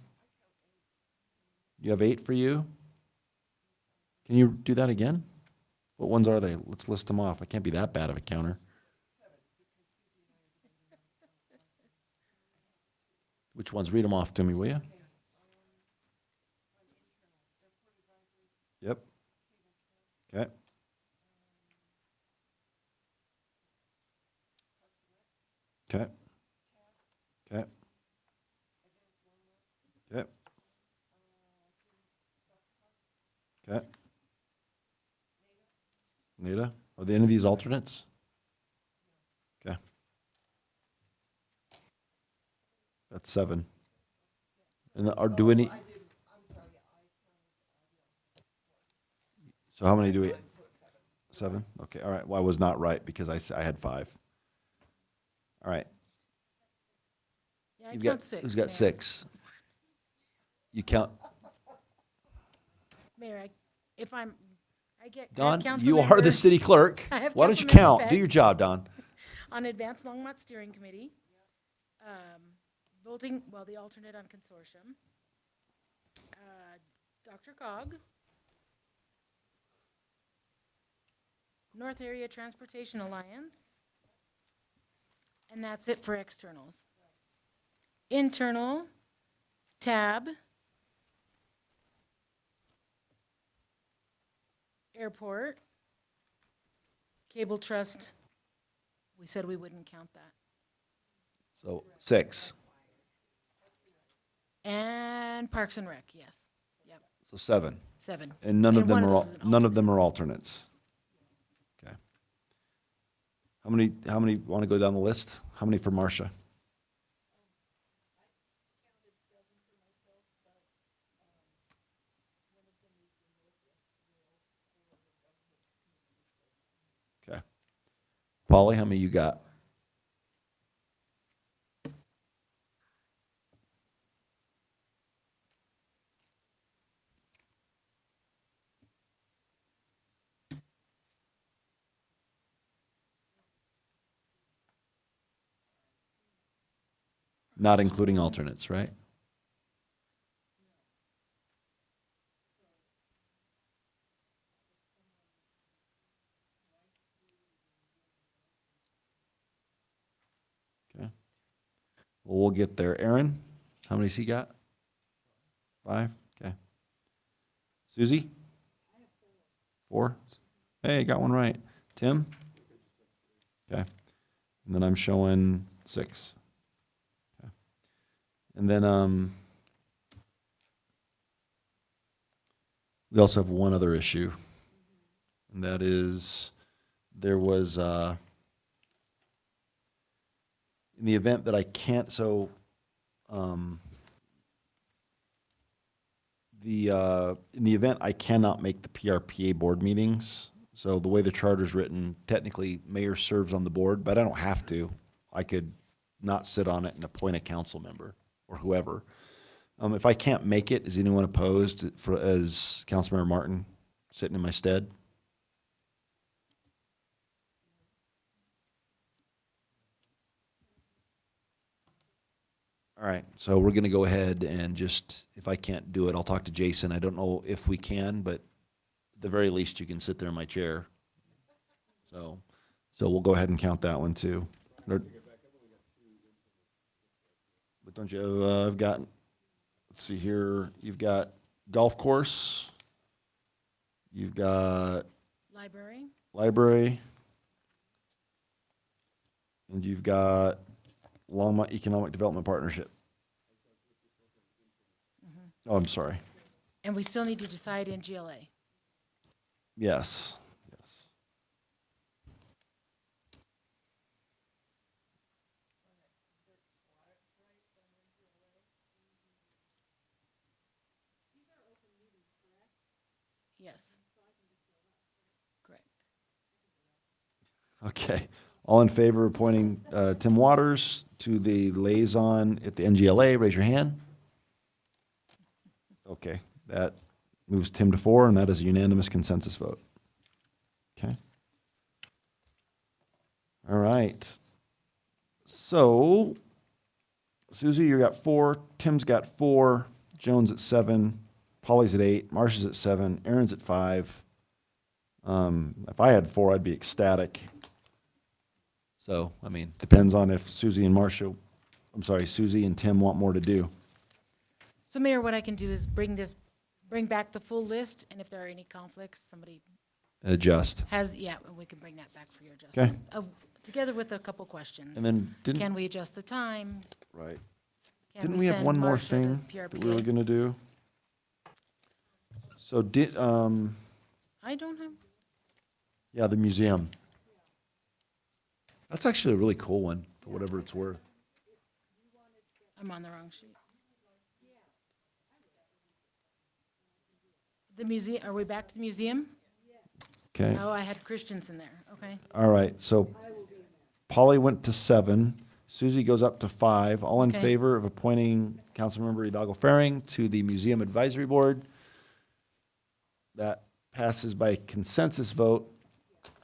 Speaker 1: You have 8 for you? Can you do that again? What ones are they? Let's list them off. I can't be that bad of a counter. Which ones? Read them off to me, will you? Yep. Okay. Okay. Okay. Okay. Okay. Nita, are there any of these alternates? Okay. That's 7. And are do any? So how many do we? 7. Okay. All right. Well, I was not right because I had 5. All right.
Speaker 2: Yeah, I
Speaker 1: You've
Speaker 2: count
Speaker 1: got,
Speaker 2: 6.
Speaker 1: who's got
Speaker 2: Mayor.
Speaker 1: 6? You count.
Speaker 2: Mayor, if I have
Speaker 1: Don,
Speaker 2: council
Speaker 1: you are the
Speaker 2: member-
Speaker 1: city clerk.
Speaker 2: I have
Speaker 1: Why don't you
Speaker 2: council member
Speaker 1: count? Do
Speaker 2: Beck
Speaker 1: your job, Don.
Speaker 2: on Advanced Longmont Steering Committee, voting, well, the alternate on consortium, Dr. Cog, North Area Transportation Alliance, and that's it for externals. Internal, tab, airport, cable trust. We said we wouldn't count that.
Speaker 1: So 6.
Speaker 2: And Parks and Rec, yes. Yep.
Speaker 1: So 7.
Speaker 2: 7.
Speaker 1: And none of
Speaker 2: And
Speaker 1: them
Speaker 2: one of
Speaker 1: are
Speaker 2: those is an
Speaker 1: none of them are alternates. Okay. How many want to go down the list? How many for Marcia? Okay. Polly, how many you got? Not including alternates, right? Okay. Well, we'll get there. Aaron, how many's he got? 5? Okay. Susie? 4? Hey, got one right. Tim? Okay. And then I'm showing 6. Okay. And then we also have one other issue. And that is there was in the event that I can't in the event I cannot make the PRPA board meetings, so the way the charter's written, technically mayor serves on the board, but I don't have to. I could not sit on it and appoint a council member or whoever. If I can't make it, is anyone opposed as Councilmember Martin sitting in my stead? All right, so we're going to go ahead and just, if I can't do it, I'll talk to Jason. I don't know if we can, but at the very least, you can sit there in my chair. So we'll go ahead and count that one too. But don't you, I've got, let's see here, you've got golf course, you've got library, and you've got Longmont Economic Development Partnership. Oh, I'm sorry.
Speaker 2: And we still need to decide NGLA.
Speaker 1: Yes. Yes.
Speaker 2: Yes. Correct.
Speaker 1: Okay. All in favor of appointing Tim Waters to the liaison at the NGLA, raise your hand. Okay, that moves Tim to 4, and that is a unanimous consensus vote. Okay. All right. So, Susie, you got 4, Tim's got 4, Joan's at 7, Polly's at 8, Marcia's at 7, Aaron's at 5. If I had 4, I'd be ecstatic. So, I mean, depends on if Susie and Tim want more to do.
Speaker 2: So Mayor, what I can do is bring back the full list, and if there are any conflicts, somebody
Speaker 1: Adjust.
Speaker 2: and we can bring that back for your adjustment. Together with a couple questions.
Speaker 1: And then
Speaker 2: can we adjust the time?
Speaker 1: Right.
Speaker 2: Can
Speaker 1: Didn't we have
Speaker 2: send
Speaker 1: one more
Speaker 2: Marcia to
Speaker 1: thing that we were
Speaker 2: PRPA?
Speaker 1: gonna do? So did,
Speaker 2: I don't have,
Speaker 1: yeah, the museum. That's actually a really cool one, for whatever it's worth.
Speaker 2: I'm on the wrong sheet. The museum, are we back to the museum?
Speaker 1: Okay.
Speaker 2: Oh, I had Christensen there, okay.
Speaker 1: All right, so Polly went to 7, Susie goes up to 5. All in
Speaker 2: Okay.
Speaker 1: favor of appointing Councilmember Hidalgo Faring to the Museum Advisory Board? That passes by consensus vote.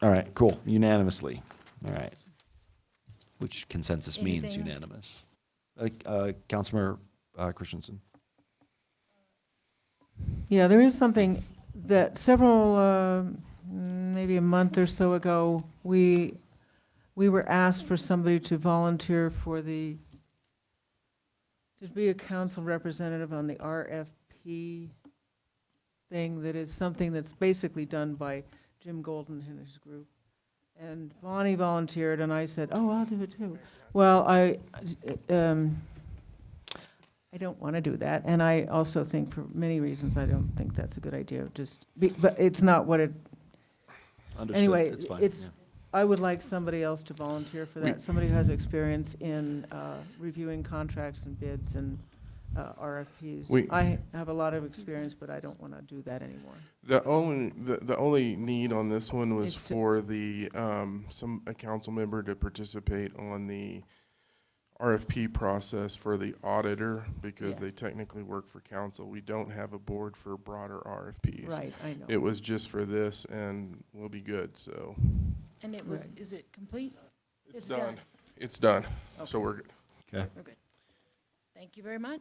Speaker 1: All right, cool, unanimously. All right. Which consensus means
Speaker 2: Anything?
Speaker 1: unanimous. Councilmember Christensen.
Speaker 4: Yeah, there is something that several, maybe a month or so ago, we were asked for somebody to volunteer for to be a council representative on the RFP thing that is something that's basically done by Jim Golden and his group. And Bonnie volunteered, and I said, oh, I'll do it too. Well, I don't want to do that, and I also think for many reasons, I don't think that's a good idea, but it's not what it,
Speaker 1: Understood,
Speaker 4: anyway,
Speaker 1: it's fine,
Speaker 4: it's,
Speaker 1: yeah.
Speaker 4: I would like somebody else to volunteer for that, somebody who has experience in reviewing contracts and bids and RFPs. I have a lot of experience, but I don't want to do that anymore.
Speaker 10: The only need on this one was
Speaker 4: It's
Speaker 10: for a council member to participate on the RFP process for the auditor, because they technically work for council. We don't have a board for broader RFPs.
Speaker 4: Right, I know.
Speaker 10: It was just for this, and we'll be good, so.
Speaker 2: And it was, is it complete?
Speaker 10: It's done. It's done, so
Speaker 2: Okay.
Speaker 10: we're good.
Speaker 1: Okay.
Speaker 2: We're good. Thank you very much.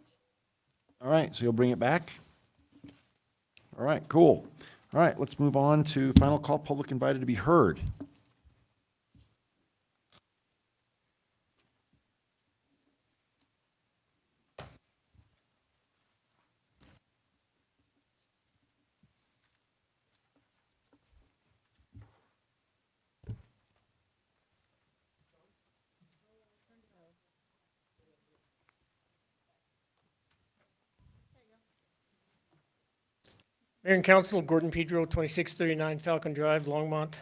Speaker 1: All right, so you'll bring it back? All right, cool. All right, let's move on to final call, public invited to be heard.
Speaker 13: Mayor and Council, Gordon Pedro, 2639 Falcon Drive, Longmont.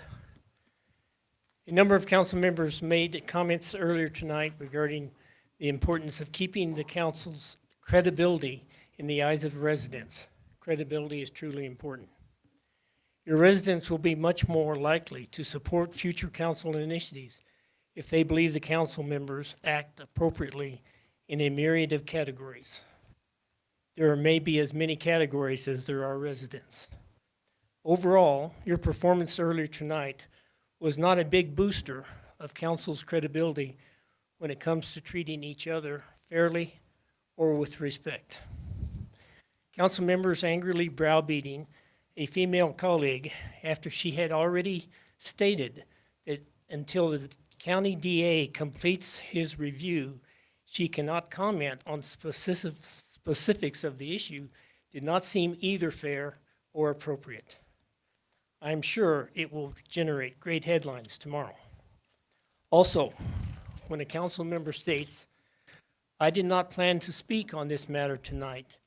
Speaker 13: A number of council members made comments earlier tonight regarding the importance of keeping the council's credibility in the eyes of residents. Credibility is truly important. Your residents will be much more likely to support future council initiatives if they believe the council members act appropriately in a myriad of categories. There may be as many categories as there are residents. Overall, your performance earlier tonight was not a big booster of council's credibility when it comes to treating each other fairly or with respect. Council members angrily browbeating a female colleague after she had already stated that until the county DA completes his review, she cannot comment on specifics of the issue did not seem either fair or appropriate. I'm sure it will generate great headlines tomorrow. Also, when a council member states, I did not plan to speak on this matter tonight,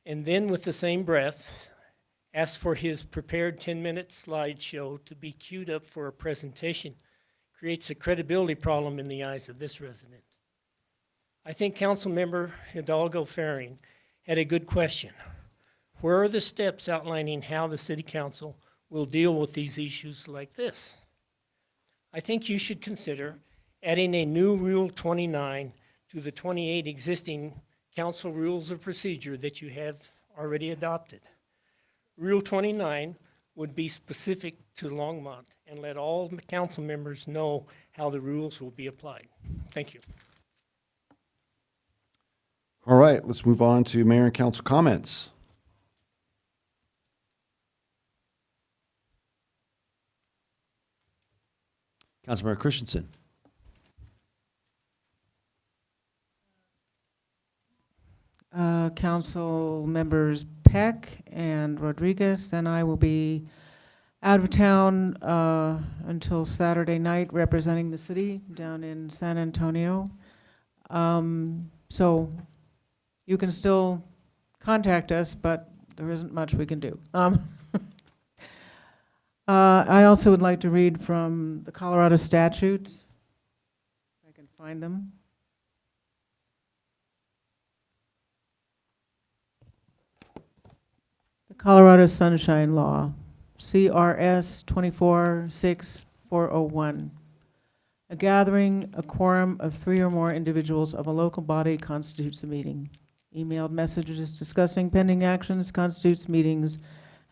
Speaker 13: and then with the same breath, asks for his prepared 10-minute slideshow to be queued up for a presentation, creates a credibility problem in the eyes of this resident. I think Council Member Hidalgo Faring had a good question. Where are the steps outlining how the City Council will deal with these issues like this? I think you should consider adding a new Rule 29 to the 28 existing council rules of procedure that you have already adopted. Rule 29 would be specific to Longmont and let all council members know how the rules will be applied. Thank you.
Speaker 1: All right, let's move on to mayor and council comments. Councilmember Christensen.
Speaker 4: Council members Peck and Rodriguez and I will be out of town until Saturday night representing the city down in San Antonio. So You can still contact us, but there isn't much we can do. I also would like to read from the Colorado statutes, if I can find them. The Colorado Sunshine Law, CRS 246401. A gathering, a quorum of 3 or more individuals of a local body constitutes a meeting. Emailed messages discussing pending actions constitutes meetings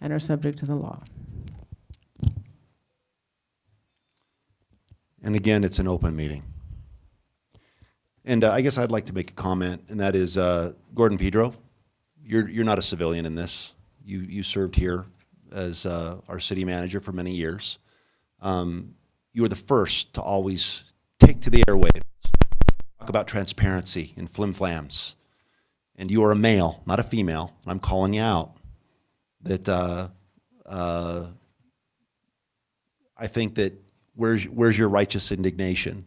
Speaker 4: and are subject to the law.
Speaker 1: And again, it's an open meeting. And I guess I'd like to make a comment, and that is, Gordon Pedro, you're not a civilian in this. You served here as our city manager for many years. You were the first to always take to the airwaves, talk about transparency and flim-flams. And you are a male, not a female. I'm calling you out. That I think that where's your righteous indignation?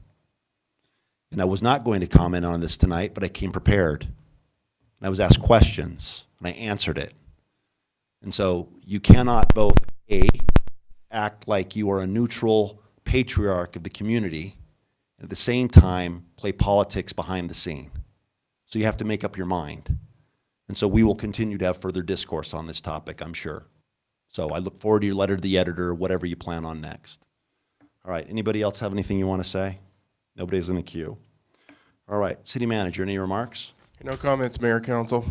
Speaker 1: And I was not going to comment on this tonight, but I came prepared. And I was asked questions, and I answered it. And so you cannot both act like you are a neutral patriarch of the community, and at the same time play politics behind the scene. So you have to make up your mind. And so we will continue to have further discourse on this topic, I'm sure. So I look forward to your letter to the editor, whatever you plan on next. All right, anybody else have anything you want to say? Nobody's in the queue. All right, city manager, any remarks?
Speaker 10: No comments, Mayor, Council.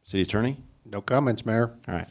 Speaker 1: City attorney?
Speaker 14: No comments, Mayor.
Speaker 1: All right.